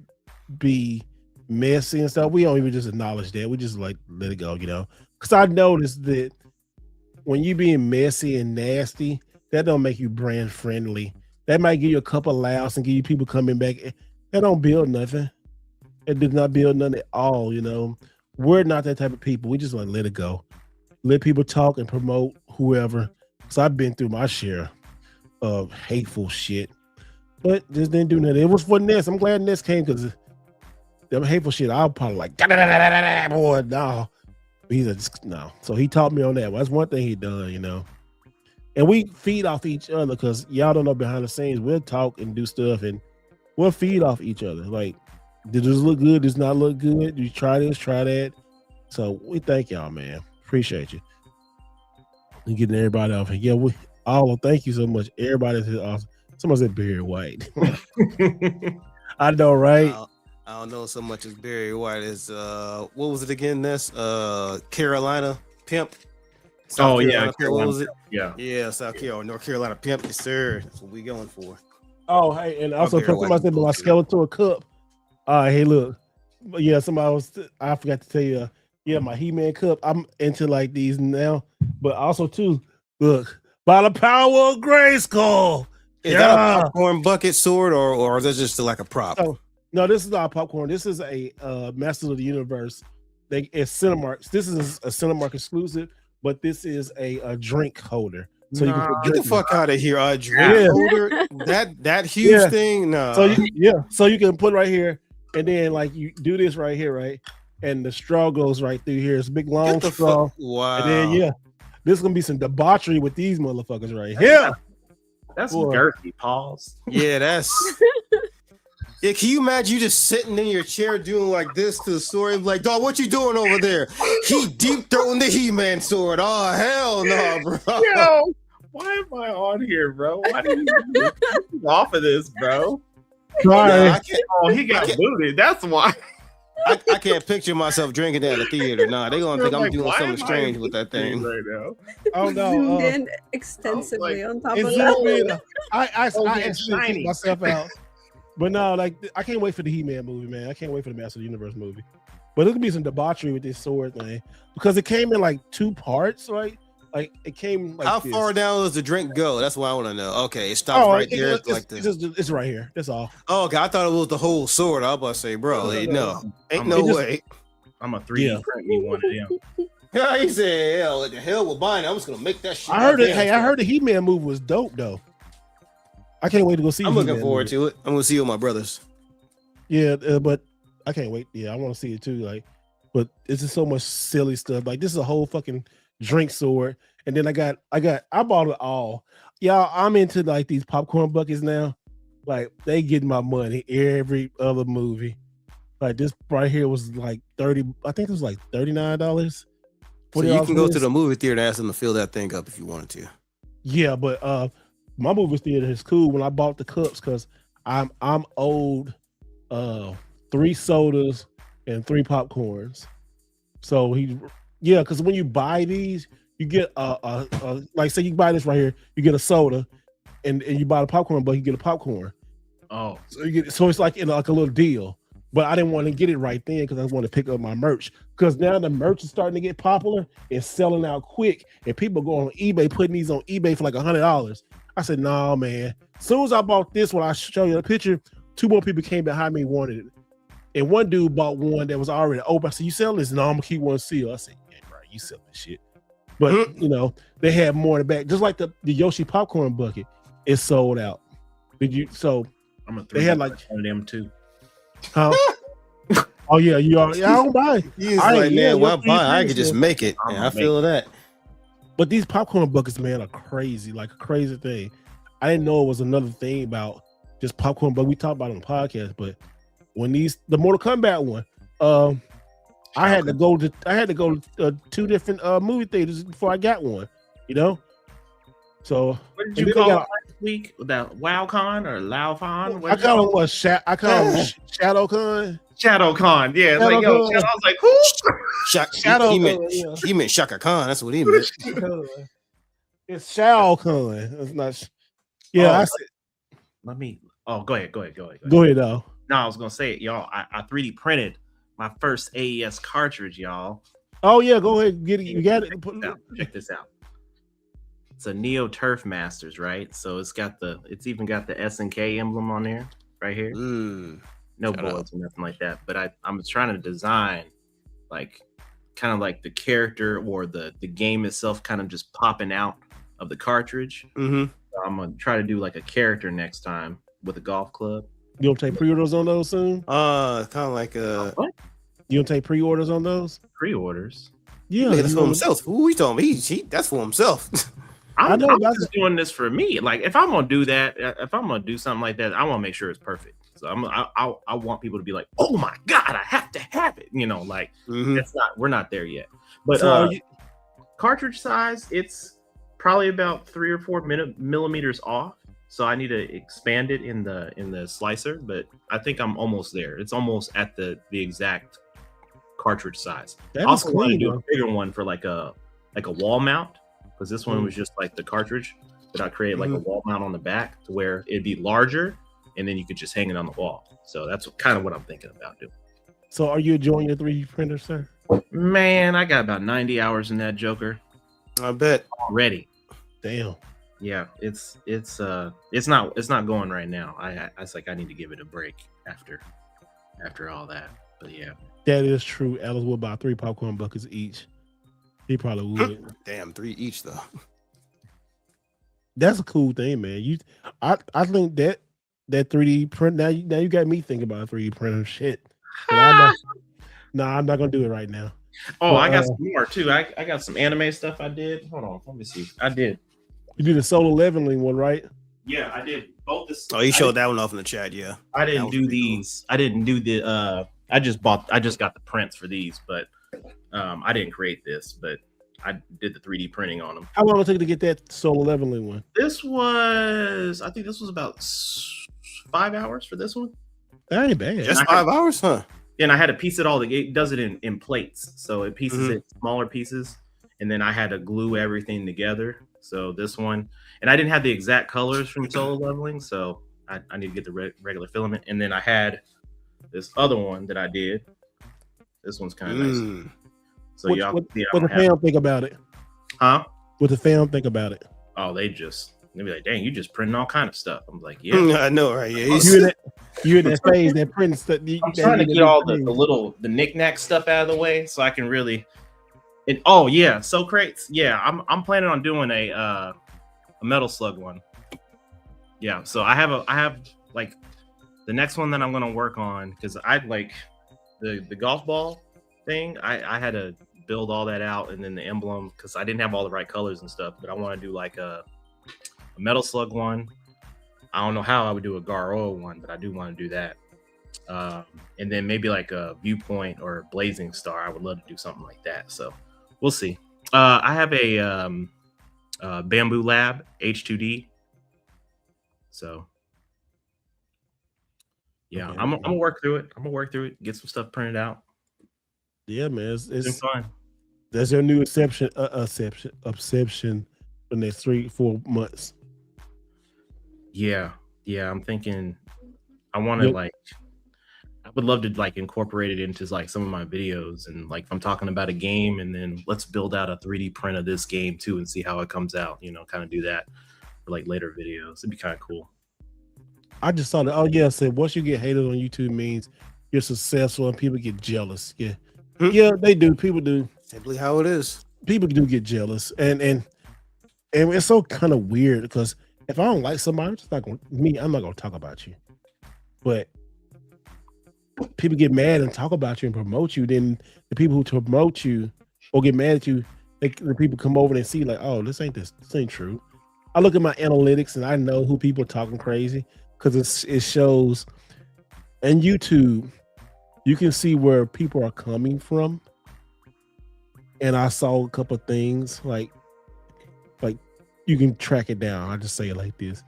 be messy and stuff. We don't even just acknowledge that. We just like let it go, you know. Because I noticed that when you being messy and nasty, that don't make you brand friendly. That might give you a couple of laughs and give you people coming back. That don't build nothing. It does not build nothing at all, you know. We're not that type of people. We just like let it go. Let people talk and promote whoever. So I've been through my share of hateful shit. But just didn't do nothing. It was for Ness. I'm glad Ness came because them hateful shit, I'll probably like, boy, no. But he's like, no. So he taught me on that. Well, that's one thing he done, you know. And we feed off each other because y'all don't know behind the scenes. We'll talk and do stuff and we'll feed off each other. Like, did this look good? Does not look good? Do you try this, try that? So we thank y'all, man. Appreciate you. And getting everybody off. Yeah, thank you so much. Everybody's awesome. Someone said Barry White. I know, right? I don't know so much as Barry White as what was it again? This Carolina Pimp. South Carolina Pimp, what was it? Yeah, South Carolina, North Carolina Pimp, yes, sir. That's what we going for. Oh, hey, and also somebody said my Skeletor cup. Hey, look, yeah, I forgot to tell you. Yeah, my He-Man cup. I'm into like these now, but also too, look, by the power of Grayskull. Is that a popcorn bucket sword or is that just like a prop? Oh, no, this is not popcorn. This is a Masters of the Universe. It's Cinemark. This is a Cinemark exclusive, but this is a drink holder. So you can put get the fuck out of here. A drink holder? That huge thing? No. So you can put right here, and then like you do this right here, right? And the straw goes right through here. It's a big long straw. Wow. And then this is gonna be some debauchery with these motherfuckers right here. That's dirty. Pause. Yeah, that's. Yeah, can you imagine you just sitting in your chair doing like this to the sword? Like, dog, what you doing over there? He deep throwing the He-Man sword. Oh, hell no, bro. Yo, why am I on here, bro? Why did you get off of this, bro? Sorry. He got booted. That's why. I can't picture myself drinking that at the theater. Nah, they're gonna think I'm doing something strange with that thing right now. Oh no! Zoomed in extensively on top of that. I actually myself out. But no, like I can't wait for the He-Man movie, man. I can't wait for the Master of the Universe movie. But there's gonna be some debauchery with this sword thing because it came in like 2 parts, right? Like it came. Like how far down does the drink go? That's what I want to know. Okay, it stops right there. It's right here. That's all. Oh, okay. I thought it was the whole sword. I was about to say, bro, no, ain't no way. I'm a 3D print me one of them. Yeah, he said, hell, what the hell with buying? I'm just gonna make that shit. I heard it. Hey, I heard the He-Man movie was dope though. I can't wait to go see. I'm looking forward to it. I'm gonna see it with my brothers. Yeah, but I can't wait. Yeah, I want to see it too. Like, but it's just so much silly stuff. Like this is a whole fucking drink sword, and then I bought it all. Y'all, I'm into like these popcorn buckets now. Like they get my money every other movie. Like this right here was like 30. I think it was like $39. So you can go to the movie theater and ask them to fill that thing up if you wanted to. Yeah, but my movie theater is cool when I bought the cups because I'm owed 3 sodas and 3 popcorns. So because when you buy these, you get like say you buy this right here, you get a soda, and you buy the popcorn, but you get a popcorn. Oh, So it's like in like a little deal. But I didn't want to get it right then because I want to pick up my merch. Because now the merch is starting to get popular and selling out quick, and people go on eBay putting these on eBay for like $100. I said, "Nah, man." As soon as I bought this one, I show you the picture. 2 more people came behind me and wanted it, and one dude bought one that was already open. I said, "You selling this?" "No, I'm gonna keep one sealed." I said, "Yeah, right, you selling this shit." But they had more in the back, just like the Yoshi popcorn bucket. It's sold out. Did you? So I'm a they had like one of them too. Huh? Oh yeah, you are. Yeah, I don't buy. He's like, man, why buy? I could just make it. I'm And I gonna feel that. But these popcorn buckets, man, are crazy. Like a crazy thing. I didn't know it was another thing about just popcorn. But we talked about it on the podcast. But when the Mortal Kombat one, I had to go to 2 different movie theaters before I got one. You know. So What did you call it last week? That WowCon or LowCon? I call them what? I call them ShadowCon. ShadowCon. Yeah, it's like ShadowCon. I was like, who? Shadow. He meant Shaka Khan. That's what he meant. It's ShadowCon. It's not. Yeah, I said. Let me. Oh, go ahead. Go ahead, though. No, I was gonna say it, y'all. I 3D printed my first AES cartridge, y'all. Oh yeah, go ahead. Get it. You got it. Check this out. It's a Neo Turf Masters, right? So it's even got the SNK emblem on there, right here. No bullets or nothing like that. But I'm trying to design like kind of like the character or the game itself kind of just popping out of the cartridge. Mm-hmm. So I'm gonna try to do like a character next time with a golf club. You gonna take pre-orders on those soon? Kind of like What? You gonna take pre-orders on those? Pre-orders? Yeah, that's for himself. Who we talking about? That's for himself. I'm just doing this for me. Like if I'm gonna do that, if I'm gonna do something like that, I want to make sure it's perfect. So I want people to be like, oh my god, I have to have it. You know, like we're not there yet. But So cartridge size, it's probably about 3 or 4 millimeters off. So I need to expand it in the slicer, but I think I'm almost there. It's almost at the exact cartridge size. I also want to do a bigger one for like a wall mount, because this one was just like the cartridge, but I created like a wall mount on the back to where it'd be larger, and then you could just hang it on the wall. So that's kind of what I'm thinking about doing. So are you enjoying your 3D printer, sir? Man, I got about 90 hours in that joker. I bet already. Damn. Yeah, it's not going right now. I was like, I need to give it a break after all that. But yeah, that is true. Alice would buy 3 popcorn buckets each. He probably would. Damn, 3 each though. That's a cool thing, man. I think that 3D print. Now you got me thinking about a 3D printer. Shit. I'm not gonna do it right now. Oh, I got some more too. I got some anime stuff I did. Hold on, let me see. I did. You did the Solo Leveling one, right? Yeah, I did both. Oh, you showed that one off in the chat. Yeah, I didn't do these. Cool. I didn't do the. I just got the prints for these, but I didn't create this, but I did the 3D printing on them. How long did it take to get that Solo Leveling one? I think this was about 5 hours for this one. That ain't bad. Just 5 hours, huh? And I had to piece it all. It does it in plates, so it pieces it smaller pieces, and then I had to glue everything together. So this one, and I didn't have the exact colors from Solo Leveling, so I need to get the regular filament. And then I had this other one that I did. This one's kind of nice. So what the fam think about it? Huh? What the fam think about it? Oh, they be like, dang, you just printing all kind of stuff. I'm like, yeah, I know, right? Yeah, you in that phase that printing stuff. I'm trying to get all the knick-knack stuff out of the way so I can really. Oh yeah, so crates. Yeah, I'm planning on doing a Metal Slug one. Yeah, so I have like the next one that I'm gonna work on, because I like the golf ball thing. I had to build all that out, and then the emblem, because I didn't have all the right colors and stuff. But I want to do like a Metal Slug one. I don't know how I would do a Garo one, but I do want to do that. And then maybe like a Viewpoint or Blazing Star. I would love to do something like that. So we'll see. I have a Bamboo Lab H2D. So yeah, Okay. I'm gonna work through it. Get some stuff printed out. Yeah, man, It's been it's fun. that's your new exception for the next 3-4 months. Yeah, I'm thinking I want to Yep. like I would love to like incorporate it into like some of my videos, and like if I'm talking about a game, and then let's build out a 3D print of this game too and see how it comes out. You know, kind of do that for like later videos. It'd be kind of cool. I just saw that. Oh yeah, I said once you get hated on YouTube means you're successful and people get jealous. Yeah, yeah, they do. People do. Simply how it is. People do get jealous, and it's so kind of weird because if I don't like somebody, I'm just not gonna I'm not gonna talk about you. But people get mad and talk about you and promote you. Then the people who promote you or get mad at you, the people come over and see like, oh, this ain't true. I look at my analytics and I know who people are talking crazy because it shows. And YouTube, you can see where people are coming from. And I saw a couple of things like you can track it down. I just say it like this.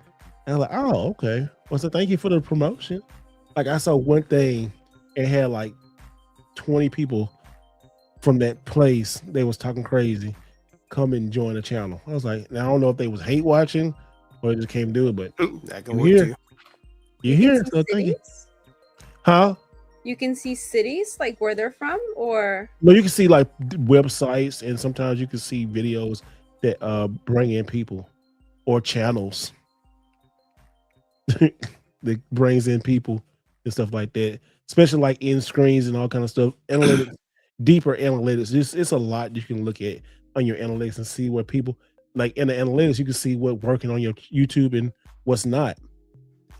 And I'm like, oh, okay. Well, so thank you for the promotion. Like I saw one thing, it had like 20 people from that place. They was talking crazy. Come and join the channel. I was like, now I don't know if they was hate watching or they just came do it, but That can you work hear, too. you can hear. see So thank you. cities? Huh? You can see cities like where they're from, or No, you can see like websites, and sometimes you can see videos that bring in people or channels that brings in people and stuff like that. Especially like in screens and all kind of stuff. Analytics, deeper analytics. It's a lot you can look at on your analytics and see where people like in the analytics. You can see what's working on your YouTube and what's not.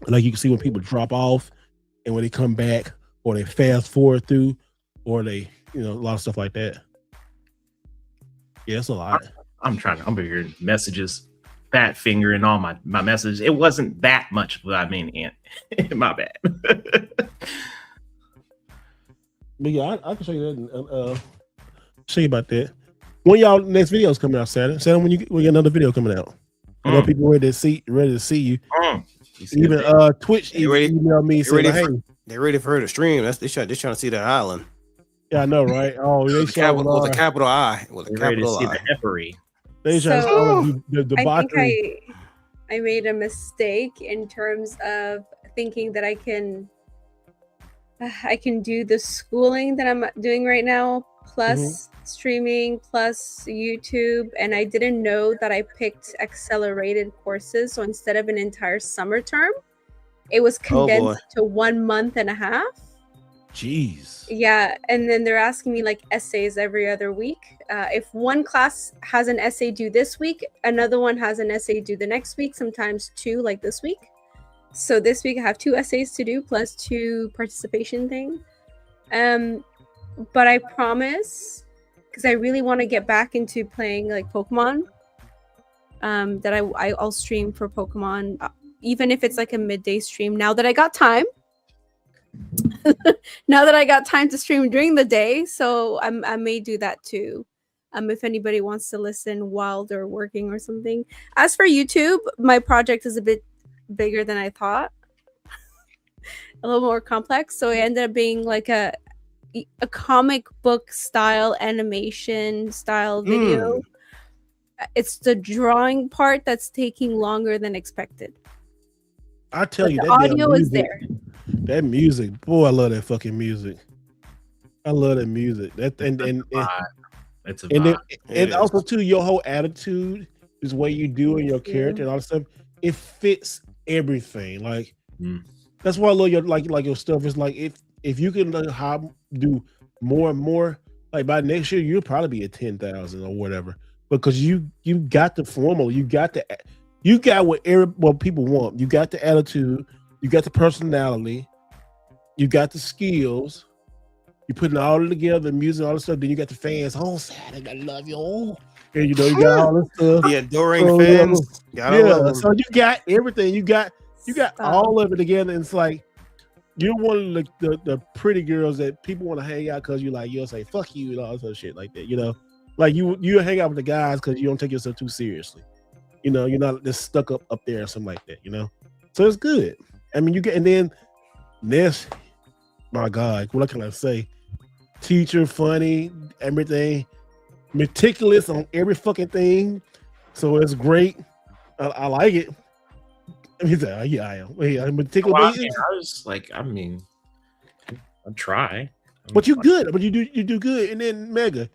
Like you can see when people drop off and when they come back, or they fast forward through, or they, a lot of stuff like that. Yeah, it's a lot. I'm hearing messages, fat fingering all my messages. It wasn't that much, but I mean, my bad. But yeah, I can show you that. Show you about that. When y'all next videos coming out, Saturday? Saturday when you get another video coming out. I know people ready to see you. Even Twitch emailed me saying, "Hey, they're ready for her to stream. They're trying to see that island." Yeah, I know, right? Oh, they with a capital I. With a capital I. They trying to the I think I made a mistake in terms of thinking that I can do the schooling that I'm doing right now plus streaming plus YouTube, and I didn't know that I picked accelerated courses. So instead of an entire summer term, it was condensed to 1 month and a half. Jeez. Yeah, and then they're asking me like essays every other week. If one class has an essay due this week, another one has an essay due the next week, sometimes 2 like this week. So this week I have 2 essays to do plus 2 participation things. But I promise, because I really want to get back into playing like Pokemon, that I'll stream for Pokemon, even if it's like a midday stream. Now that I got time. Now that I got time to stream during the day, so I may do that too. If anybody wants to listen while they're working or something. As for YouTube, my project is a bit bigger than I thought. A little more complex. So it ended up being like a comic book style animation style video. It's the drawing part that's taking longer than expected. I tell you, the that audio is there. That music, boy, I love that fucking music. I love that music. That it's a vibe. And also too, your whole attitude, is what you do in your character and all that stuff. It fits everything. Like that's why I love your like your stuff. Is like if you can learn how to do more and more, like by next year you'll probably be at 10,000 or whatever. Because you got the formula, you got what people want. You got the attitude, you got the personality, you got the skills. You putting all it together, the music, all the stuff. Then you got the fans. Oh, Saturday, I love you. Oh, and you got all this stuff. The adoring fans. So you got everything. You got all of it together. And it's like you're one of the pretty girls that people want to hang out because you'll say fuck you and all this other shit like that. Like you hang out with the guys because you don't take yourself too seriously. You know, you're not just stuck up there or something like that. You know, so it's good. I mean, you get, and then Ness, my God, what can I say? Teacher, funny, everything, meticulous on every fucking thing. So it's great. I like it. I mean, yeah, I am. Yeah, I'm meticulous. Well, I was like, I'll try. But you good. But you do good. And then Mega,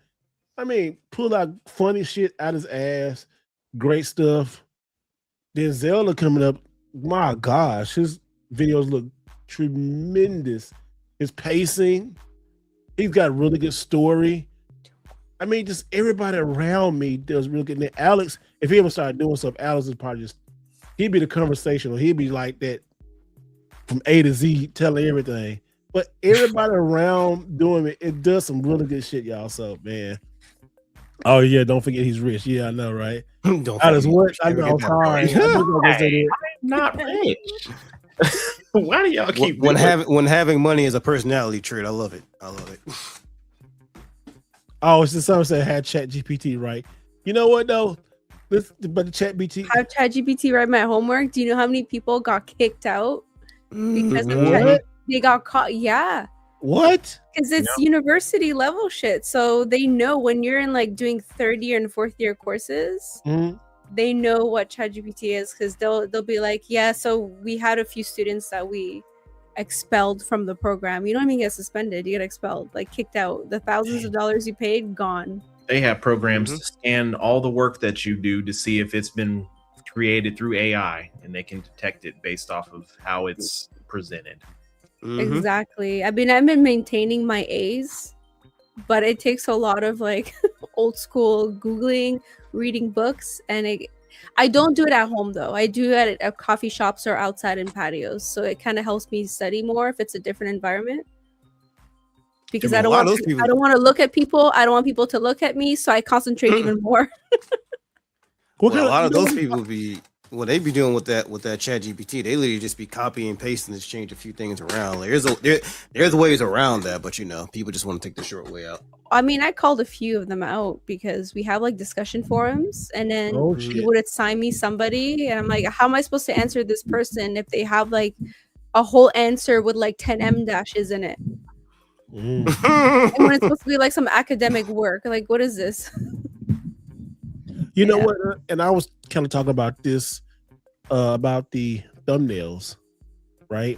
I mean, pull out funny shit out his ass. Great stuff. Then Zelda coming up. My gosh, his videos look tremendous. His pacing. He's got a really good story. I mean, just everybody around me does really good. And then Alex, if he ever started doing stuff, Alex is probably just, he'd be the conversational. He'd be like that from A to Z, telling everything. But everybody around doing it, it does some really good shit, y'all. So, man. Oh, yeah, don't forget he's rich. Yeah, I know, right? Don't I just forget. work. I know, I'm sorry. I'm not rich. Why do y'all keep when having money is a personality trait? I love it. I love it. Oh, it's just someone said had Chat GPT, right? You know what though? But the Chat GPT. Have ChatGPT write my homework. Do you know how many people got kicked out because of What? they got caught? Yeah, What? because it's university level shit. So they know when you're in like doing third year and fourth year courses, Mhm. they know what ChatGPT is because they'll be like, yeah. So we had a few students that we expelled from the program. You don't even get suspended; you get expelled, like kicked out. The thousands of dollars you paid, gone. They have programs to scan all the work that you do to see if it's been created through AI, and they can detect it based off of how it's presented. Exactly. I mean, I've been maintaining my A's, but it takes a lot of like old school Googling, reading books, and I don't do it at home though. I do it at coffee shops or outside in patios. So it kind of helps me study more if it's a different environment. Because I don't want to look at people. I don't want people to look at me, so I concentrate even more. Well, a lot of those people be what they be doing with that Chat GPT. They literally just be copying and pasting and change a few things around. Like, there's ways around that, but you know, people just want to take the short way out. I mean, I called a few of them out because we have like discussion forums, and then he would assign me somebody, and I'm like, how am I supposed to answer this person if they have like a whole answer with like 10 M dashes in it? And when it's supposed to be like some academic work, like what is this? You know what? And I was kind of talking about this, about the thumbnails, right?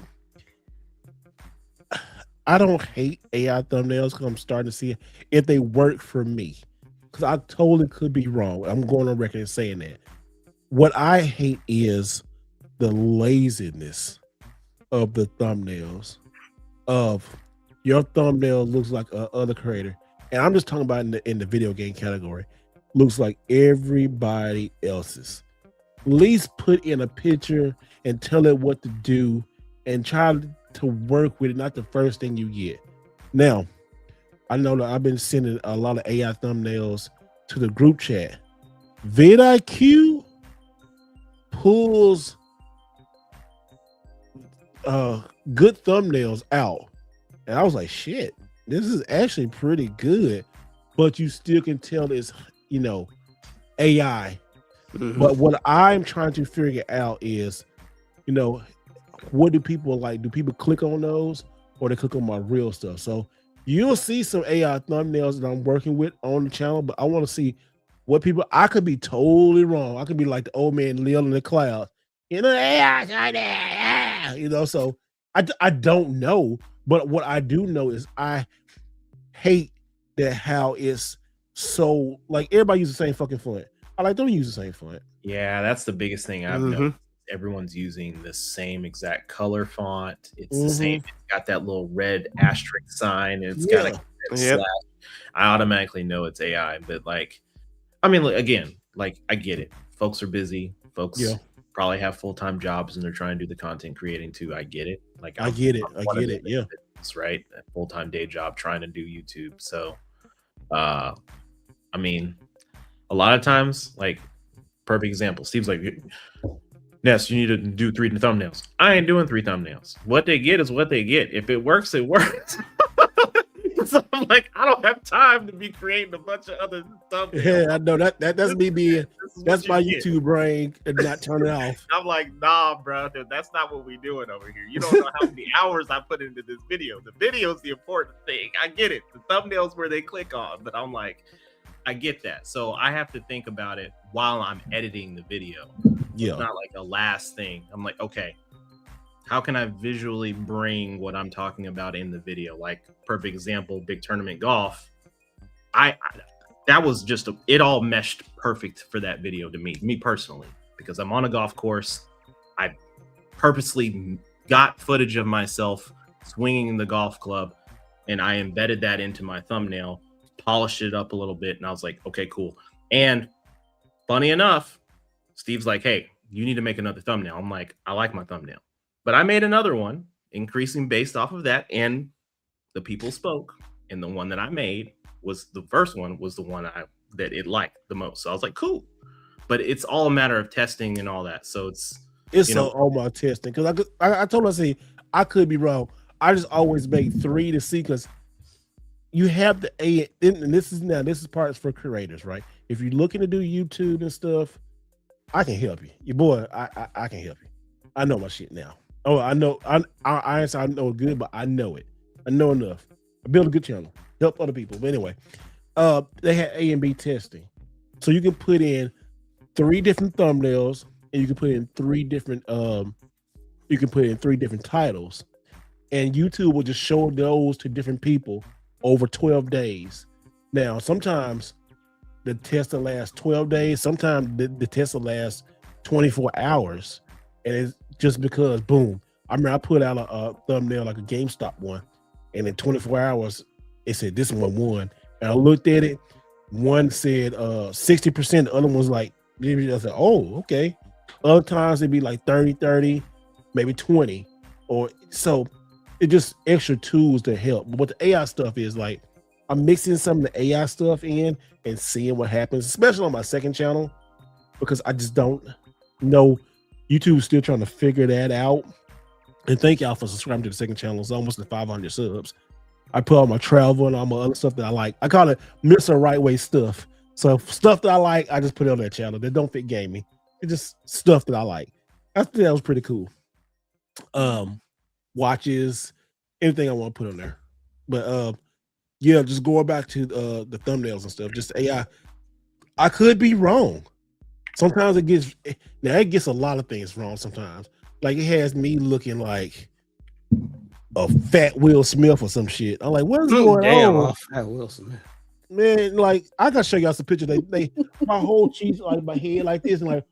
I don't hate AI thumbnails because I'm starting to see if they work for me. Because I totally could be wrong. I'm going on record and saying that. What I hate is the laziness of the thumbnails. Of your thumbnail looks like a other creator, and I'm just talking about in the video game category. Looks like everybody else's. At least put in a picture and tell it what to do and try to work with it, not the first thing you get. Now, I know that I've been sending a lot of AI thumbnails to the group chat. vidIQ pulls good thumbnails out. And I was like, shit, this is actually pretty good. But you still can tell it's, you know, AI. But what I'm trying to figure out is, you know, what do people like? Do people click on those or they click on my real stuff? So you'll see some AI thumbnails that I'm working with on the channel, but I want to see what people, I could be totally wrong. I could be like the old man Lil in the cloud, you know, AI, you know, so I don't know. But what I do know is I hate that how it's so like everybody uses the same fucking font. I like, don't use the same font. Yeah, that's the biggest thing I've noticed. Everyone's using the same exact color font. It's the same. It's got that little red asterisk sign. And it's got a slash. I automatically know it's AI. But like, I mean, again, like I get it. Folks are busy. Folks probably have full-time jobs and they're trying to do the content creating too. I get it. Like I get it. Yeah. Business, right? A full-time day job trying to do YouTube. So I mean, a lot of times, like perfect example, Steve's like, Ness, you need to do 3 thumbnails. I ain't doing 3 thumbnails. What they get is what they get. If it works, it works. So I'm like, I don't have time to be creating a bunch of other thumbnails. Yeah, I know that's me being This is that's what my you get. YouTube brain and not turn it off. I'm like, nah, bro, that's not what we doing over here. You don't know how many hours I put into this video. The video is the important thing. I get it. The thumbnails where they click on, but I'm like, I get that. So I have to think about it while I'm editing the video. Yeah. It's not like a last thing. I'm like, okay, how can I visually bring what I'm talking about in the video? Like, perfect example, big tournament golf. I that was just it all meshed perfect for that video to me personally, because I'm on a golf course. I purposely got footage of myself swinging the golf club, and I embedded that into my thumbnail, polished it up a little bit, and I was like, okay, cool. And funny enough, Steve's like, hey, you need to make another thumbnail. I'm like, I like my thumbnail. But I made another one, increasing based off of that, and the people spoke. And the one that I made was the first one was the one that it liked the most. So I was like, cool. But it's all a matter of testing and all that. So it's all my testing because I told her, see, I could be wrong. I just always make 3 to see because you have the and this is parts for creators, right? If you're looking to do YouTube and stuff, I can help you. Your boy, I can help you. I know my shit now. Oh, I know. I know it good, but I know it. I know enough. I build a good channel, help other people. But anyway, they had A and B testing, so you can put in 3 different thumbnails, and you can put in 3 different titles, and YouTube will just show those to different people over 12 days. Now, sometimes the test will last 12 days. Sometimes the test will last 24 hours, and it's just because, boom. I remember I put out a thumbnail like a GameStop one, and in 24 hours, it said this one won. And I looked at it. One said 60%. The other one was like, I said, oh, okay. Other times it'd be like 30, maybe 20. Or so it just extra tools to help. But what the AI stuff is like, I'm mixing some of the AI stuff in and seeing what happens, especially on my second channel, because I just don't know. YouTube's still trying to figure that out. And thank y'all for subscribing to the second channel. It's almost at 500 subs. I put all my travel and all my other stuff that I like. I call it Mr. Right Way stuff. So stuff that I like, I just put it on that channel. That don't fit gaming. It's just stuff that I like. I think that was pretty cool. Watches, anything I want to put on there. But yeah, just going back to the thumbnails and stuff. Just AI. I could be wrong. Sometimes it gets a lot of things wrong sometimes. Like it has me looking like a fat Will Smith or some shit. I'm like, what is going on? Fat Will Smith. Man, like I gotta show y'all some pictures. They my whole cheeks, like my head like this, and like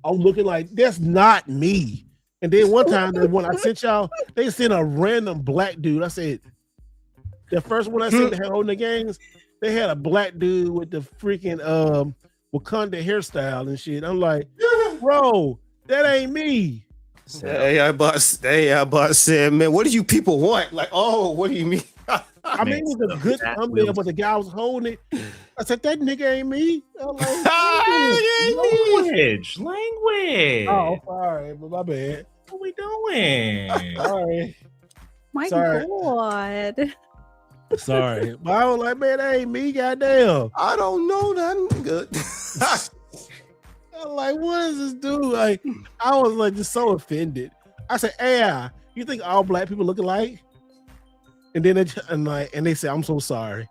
I'm looking like that's not me. And then one time when I sent y'all, they sent a random black dude. I said, the first one I sent they had holding the games, they had a black dude with the freaking Wakanda hairstyle and shit. I'm like, bro, that ain't me. AI bot said, man, what do you people want? Like, oh, what do you mean? I mean, it was a good thumbnail, but the guy was holding it. I said, that nigga ain't me. I'm like, language. Oh, sorry, but my bad. What we doing? Sorry. My Sorry. God. Sorry. But I was like, man, that ain't me, goddamn. I don't know that good. I'm like, what is this dude? Like, I was like just so offended. I said, AI, you think all black people look alike? And then they said, I'm so sorry.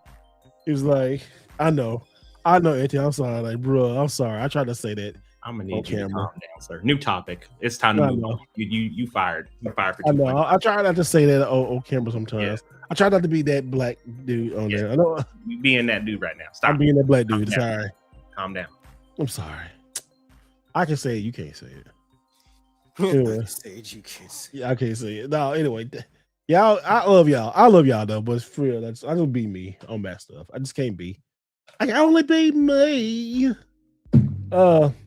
He was like, I know, Auntie, I'm sorry. Like, bro, I'm sorry. I tried to say that. I'm gonna need you to calm down, sir. New topic. It's time to move on. You fired. You fired for 2 I know. points. I try not to say that on camera sometimes. Yeah. I try not to be that black dude on there. I know you being that dude right now. Stop. I'm being that black dude. Sorry. Calm down. I'm sorry. I can say it. You can't say it. Anyway. Stage, you can't say it. Yeah, I can't say it. No, anyway. Y'all, I love y'all. I love y'all though, but for real, I don't be me on that stuff. I just can't be. I can only be me.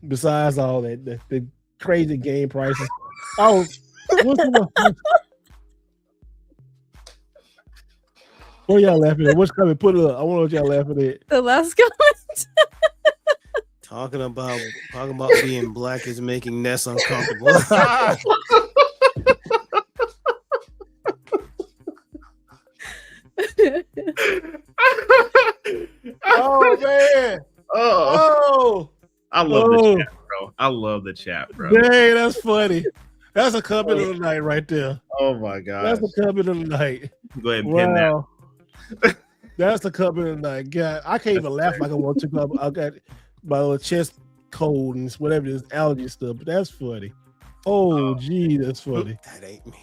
Besides all that, the crazy game prices. Oh, what y'all laughing at? What's coming? Put it up. I want y'all laughing at. The last comment. Talking about being black is making Ness uncomfortable. I love Oh. the chat, bro. I love the chat, bro. Dang, that's funny. That's a comment of the night right there. Oh my god. That's a comment of the night. Go ahead and pin that. Wow. That's the comment of the night. God, I can't even laugh like I want to. I got my little chest cold and whatever this allergy stuff, but that's funny. Oh, gee, that's funny. That ain't me.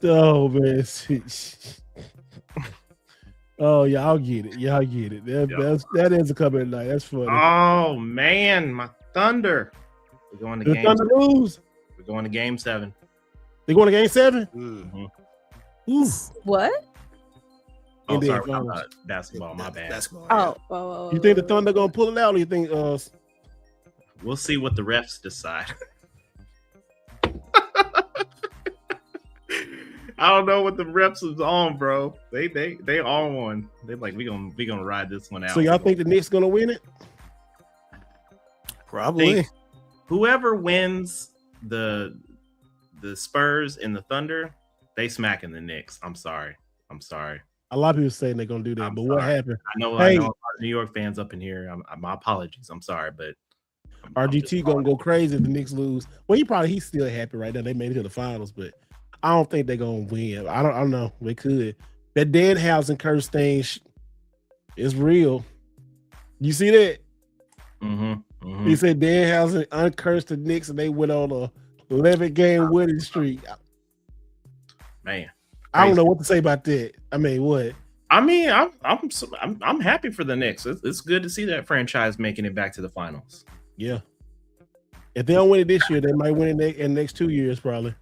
Oh, man. Oh, y'all get it. Y'all get it. That is a comment of the night. That's funny. Oh man, my Thunder. We're going to The game. Thunder lose. We're going to game 7. They going to game 7? Mm. Oof. What? Oh, NBA sorry, Finals. basketball. My bad. Basketball. Oh, whoa. You think the Thunder gonna pull it out, or you think We'll see what the refs decide. I don't know what the refs is on, bro. They on one. They like we gonna ride this one out. so? Y'all think the Knicks gonna win it? Probably. Think whoever wins the Spurs and the Thunder, they smacking the Knicks. I'm sorry. A lot of people saying they're gonna do that, I'm but what sorry. happened? I know Hey. a lot of New York fans up in here. My apologies. I'm sorry, but I'm RGT just- gonna go crazy if the Knicks lose. Well, he's still happy right now. They made it to the finals, but I don't think they're gonna win. I don't know. They could. That Danhausen curse thing is real. You see that? Mm-hmm. He said Danhausen uncursed the Knicks and they went on a 11-game winning streak. Man, I don't know what to say about that. I mean, what? I mean, I'm happy for the Knicks. It's good to see that franchise making it back to the finals. Yeah. If they don't win it this year, they might win it in the next 2 years, probably.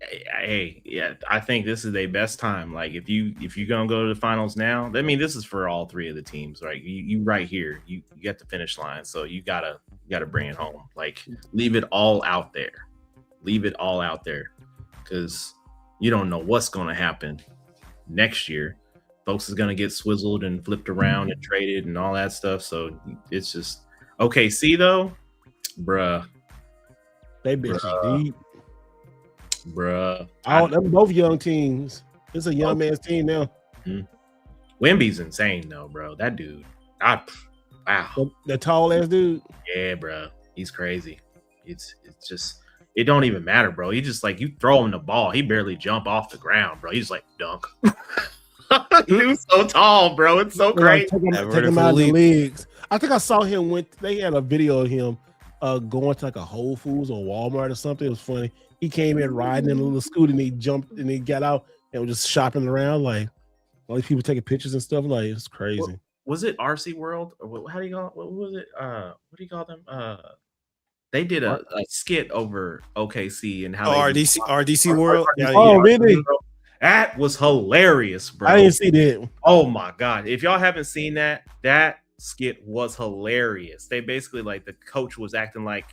Hey, yeah, I think this is their best time. Like, if you're gonna go to the finals now, I mean, this is for all 3 of the teams, right? You right here, you get the finish line, so you gotta bring it home. Like, leave it all out there, because you don't know what's gonna happen next year. Folks is gonna get swizzled and flipped around and traded and all that stuff. So it's just OKC though, bruh. They bitch deep. Them both young teams. It's a young man's team now. Wemby's insane though, bro. That dude. Wow. The tall ass dude. Yeah, bro. He's crazy. It's just it don't even matter, bro. He just like you throw him the ball, he barely jump off the ground, bro. He's like dunk. Dude's so tall, bro. It's so crazy. Take him out of the leagues. I think I saw him they had a video of him going to like a Whole Foods or Walmart or something. It was funny. He came in riding in a little scooter and he jumped and he got out and was just shopping around, like all these people taking pictures and stuff. Like, it's crazy. Was it RC World or how do you call it? What was it? What do you call them? They did a skit over OKC and how RDC World. Really? That was hilarious, bro. I didn't see that. Oh my god! If y'all haven't seen that skit was hilarious. They basically like the coach was acting like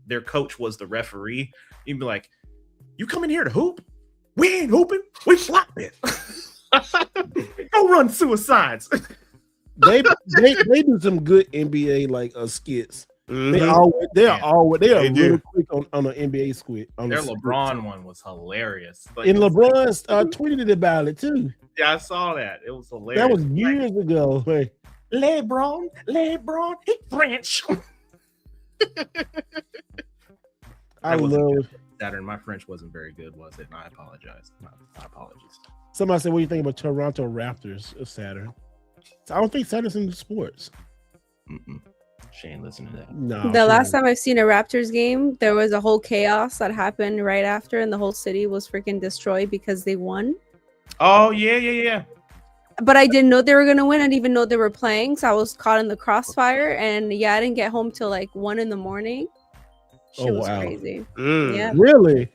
their coach was the referee. He'd be like, "You come in here to hoop? We ain't hooping. We flopping. Go run suicides." They do some good NBA like skits. They are really quick on an NBA squid. Their LeBron one was hilarious. Like, and LeBron tweeted about it too. Yeah, I saw that. It was hilarious. That was years ago. Like, LeBron, he French. I love Saturn. My French wasn't very good, was it? And I apologize. My apologies. Somebody said, "What do you think about Toronto Raptors of Saturn?" So I don't think Saturn's into sports. Shane, listen to that. No. The last time I've seen a Raptors game, there was a whole chaos that happened right after, and the whole city was freaking destroyed because they won. Oh yeah. But I didn't know they were gonna win. I didn't even know they were playing, so I was caught in the crossfire. And yeah, I didn't get home till like 1 a.m. Shit was crazy. Yeah. Really?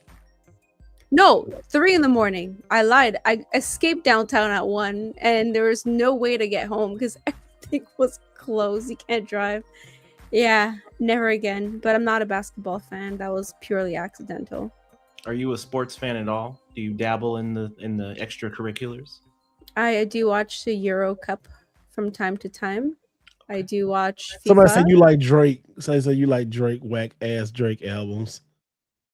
No, 3 a.m. I lied. I escaped downtown at 1, and there was no way to get home because everything was closed. You can't drive. Yeah, never again. But I'm not a basketball fan. That was purely accidental. Are you a sports fan at all? Do you dabble in the extracurriculars? I do watch the Euro Cup from time to time. I do watch FIFA. Somebody said you like Drake. Somebody said you like Drake, whack ass Drake albums.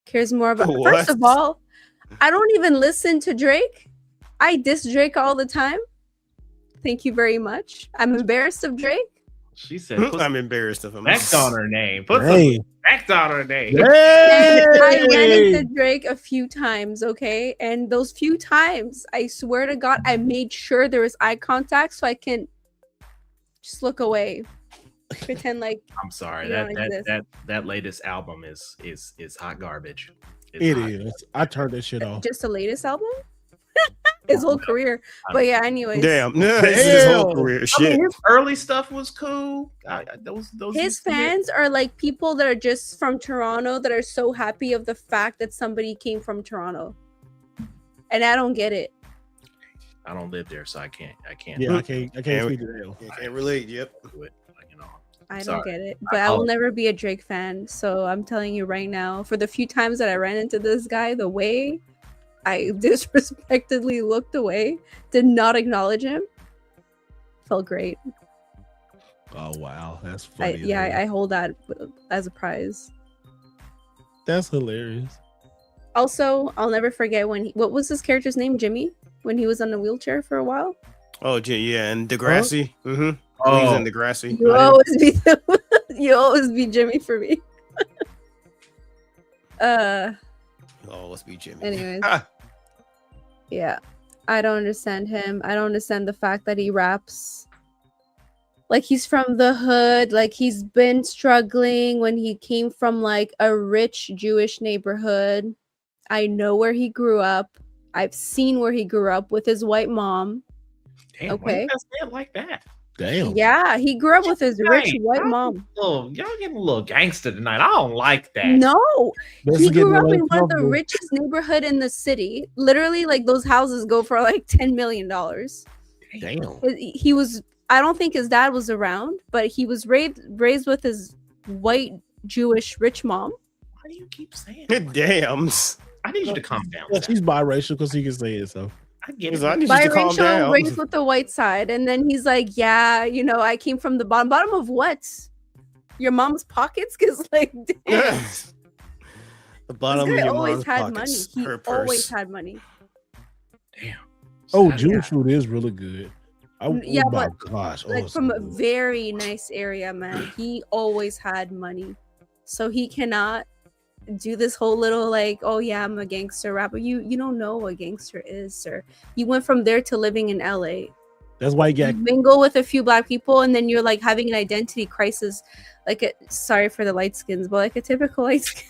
Cares more about. First of all, I don't even listen to Drake. I diss Drake all the time. Thank you very much. I'm embarrassed of Drake. She said, "Put I'm embarrassed of him. respect on her name. Put some Hey. respect on her name." And I ran Hey! into Drake a few times, okay? And those few times, I swear to God, I made sure there was eye contact so I can just look away. Pretend like I'm sorry. You don't exist. That latest album is hot garbage. It's It hot is. I turned that shit off. just the latest album. His whole career. But yeah, anyways. Damn. No, this is his whole Damn. career. I Shit. mean, his early stuff was cool. Those His used to be- fans are like people that are just from Toronto that are so happy of the fact that somebody came from Toronto. And I don't get it. I don't live there, so I can't. Yeah, I can't Yeah, speak to that. I can't relate. Yep. do it. You know. I don't Sorry. get it. But I will never be a Drake fan. So I'm telling you right now, for the few times that I ran into this guy, the way I disrespectfully looked away, did not acknowledge him, felt great. Oh wow, that's funny. I hold that as a prize. That's hilarious. Also, I'll never forget when what was his character's name? Jimmy? When he was on the wheelchair for a while? Oh, yeah, and Degrassi. Mm-hmm. He's Oh, in Degrassi. You always be you always be Jimmy for me. Oh, let's be Jimmy. Anyways. Yeah. I don't understand him. I don't understand the fact that he raps like he's from the hood, like he's been struggling when he came from like a rich Jewish neighborhood. I know where he grew up. I've seen where he grew up with his white mom. damn, why Okay. you guys say it like that? Damn. Yeah, he grew up with his rich Hey, white y'all mom. Y'all getting a little gangster tonight. I don't like that. No, This he is getting grew a up in little one of the comfortable. richest neighborhood in the city. Literally, like those houses go for like $10 million. Damn. He was. I don't think his dad was around, but he was raised with his white Jewish rich mom. Why do you keep saying that? Damn. I need you to calm down. Yeah, Zach. she's biracial because he can say it. So I get He's it. like, I need you to calm Biracial, down. raised with the white side, and then he's like, "Yeah, you know, I came from the bottom. Bottom of what? Your mom's pockets? Because like, damn, The bottom this of guy your always mom's had pockets. money. He Her always purse. had money. Damn. oh, Sad. Jewish food is really good. Yeah, oh my but, gosh. Like oh, from so a good. very nice area, man. He always had money, so he cannot do this whole little like, oh yeah, I'm a gangster rapper. You don't know what gangster is, sir. You went from there to living in LA. That's why he got You mingle with a few black people, and then you're like having an identity crisis. Like, sorry for the light skins, but like a typical light skin.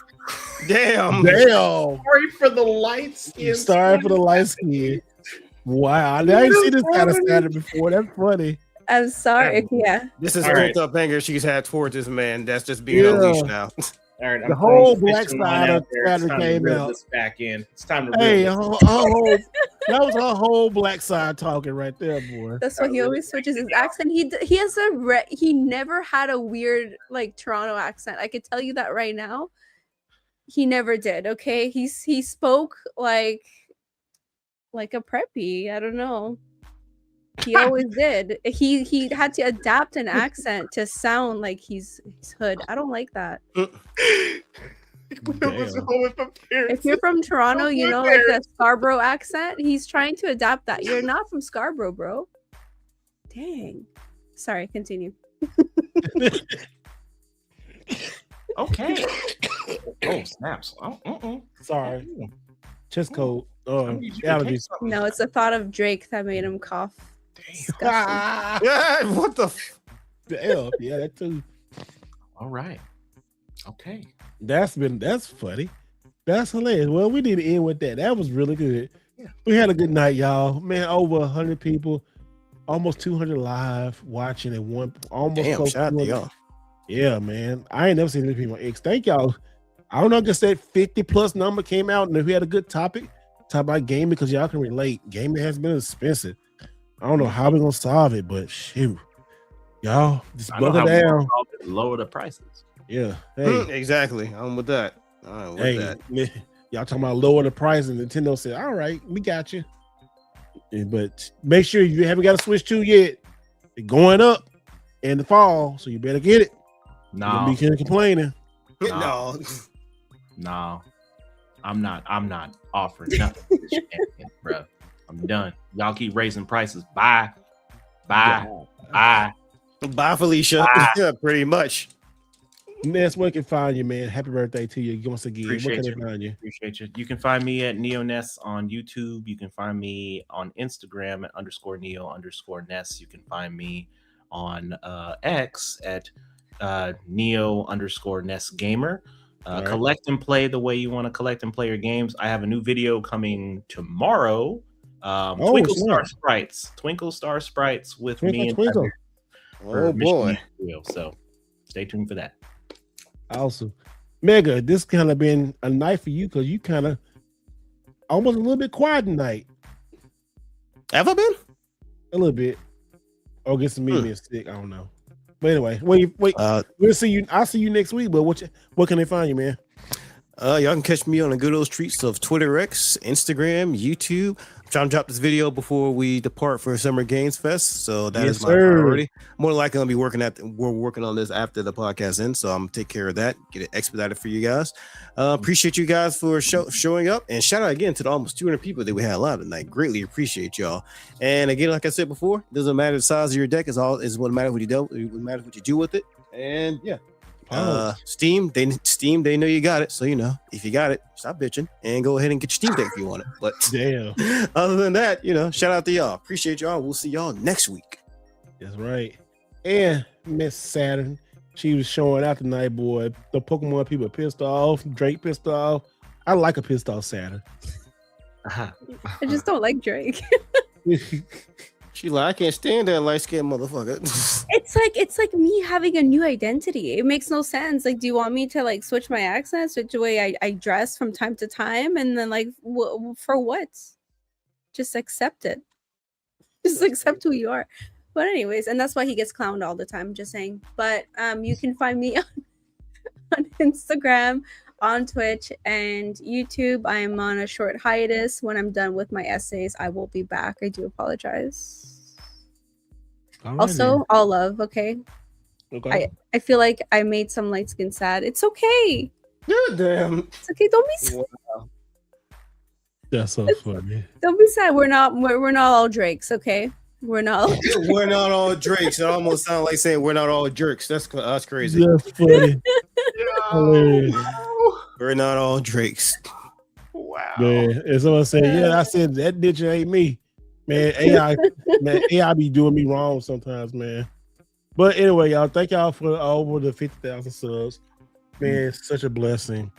Damn. damn. Sorry for the light skin. Sorry for the light skin. Wow, I didn't see this kind of standard before. That's funny. I'm sorry. Yeah. This is All right. built up anger she's had towards this man. That's just being Yeah. unleashed now. All right, The whole black fishing line side out of there. It's Saturday time to came reel out. this back in. It's time to Hey, reel her this. whole, that was her whole black side talking right there, boy. That's why he always switches his accent. He has he never had a weird like Toronto accent. I could tell you that right now. He never did. Okay, he spoke like a preppy. I don't know. He always did. He had to adapt an accent to sound like he's hood. I don't like that. If you're from Toronto, you know, like the Scarborough accent, he's trying to adapt that. You're not from Scarborough, bro. Dang. Sorry, continue. Okay. Oh, snaps. Oh, Sorry. Chest cold. I need you to take Allergies. something. No, it's the thought of Drake that made him cough. Disgusting. Yeah, what the? Damn. Yeah, that too. All right. Okay. That's funny. That's hilarious. Well, we need to end with that. That was really good. Yeah. We had a good night, y'all. Man, over 100 people, almost 200 live watching, and almost Damn, close shout out to 200. y'all. Yeah, man. I ain't never seen this people on X. Thank y'all. I don't know, I guess that 50 plus number came out, and if we had a good topic, talk about gaming, because y'all can relate. Gaming has been expensive. I don't know how we're gonna solve it, but shoot. Y'all, just I know buckle how we're down. gonna solve it, lower the prices. Yeah. Hey, Exactly. I'm with that. I'm with hey, that. man, y'all talking about lower the price, and Nintendo said, all right, we got you. But make sure you haven't got a Switch 2 yet. It's going up in the fall, so you better get it. No, Don't be complaining. No. no, I'm not offering nothing to this champion, bro. I'm done. Y'all keep raising prices. Bye. Bye, Felicia. Yeah, pretty much. Ness, where can find you, man? Happy birthday to you once again. Where Appreciate can you. they find you? Appreciate you. You can find me at NeoNess on YouTube. You can find me on Instagram at _Neo_Ness. You can find me on X at Neo_Ness Gamer. All right. Collect and play the way you want to collect and play your games. I have a new video coming tomorrow. Twinkle Star snap. Sprites. Twinkle Star Sprites with me and Twinkle. for Oh Mission boy. Video. So stay tuned for that. Awesome. Mega, this kind of been a night for you because you kind of almost a little bit quiet tonight. Have I been? A little bit. Or get some me being sick. I don't know. But anyway, wait. We'll see you. I'll see you next week. But what can they find you, man? Y'all can catch me on the good old streets of Twitter X, Instagram, YouTube. I'm trying to drop this video before we depart for Summer Games Fest, so that Yes, is my sir. priority. More likely, I'll be we're working on this after the podcast ends, so I'm gonna take care of that, get it expedited for you guys. Appreciate you guys for showing up, and shout out again to the almost 200 people that we had live tonight. Greatly appreciate y'all. And again, like I said before, doesn't matter the size of your deck; is what matters what you do. It matters what you do with it. And yeah. Steam, they know you got it. So if you got it, stop bitching and go ahead and get your Steam Deck if you want it. But Damn. other than that, shout out to y'all. Appreciate y'all. We'll see y'all next week. That's right. And Miss Saturn, she was showing out tonight, boy. The Pokemon people pissed off. Drake pissed off. I like a pissed off Saturn. I just don't like Drake. She like, I can't stand that light skinned motherfucker. It's like me having a new identity. It makes no sense. Like, do you want me to like switch my accent, switch the way I dress from time to time, and then like for what? Just accept it. Just accept who you are. But anyways, and that's why he gets clowned all the time. Just saying. But you can find me on Instagram, on Twitch, and YouTube. I am on a short hiatus. When I'm done with my essays, I will be back. I do apologize. Also, all love, okay? Okay. I feel like I made some light skin sad. It's okay. God damn. It's okay. Don't be sad. That's so funny. Don't be sad. We're not all Drakes, okay? We're not all We're not all Drakes. It almost sounds like saying we're not all jerks. That's crazy. That's funny. Hilarious. We're not all Drakes. Wow. Man, and someone said, yeah, I said that bitch ain't me. Man, AI be doing me wrong sometimes, man. But anyway, y'all, thank y'all for over the 50,000 subs. Man, it's such a blessing.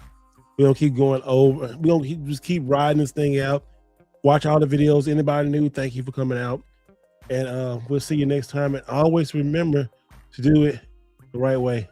We don't keep going over. We don't just keep riding this thing out. Watch all the videos. Anybody new, thank you for coming out. And we'll see you next time. And always remember to do it the right way.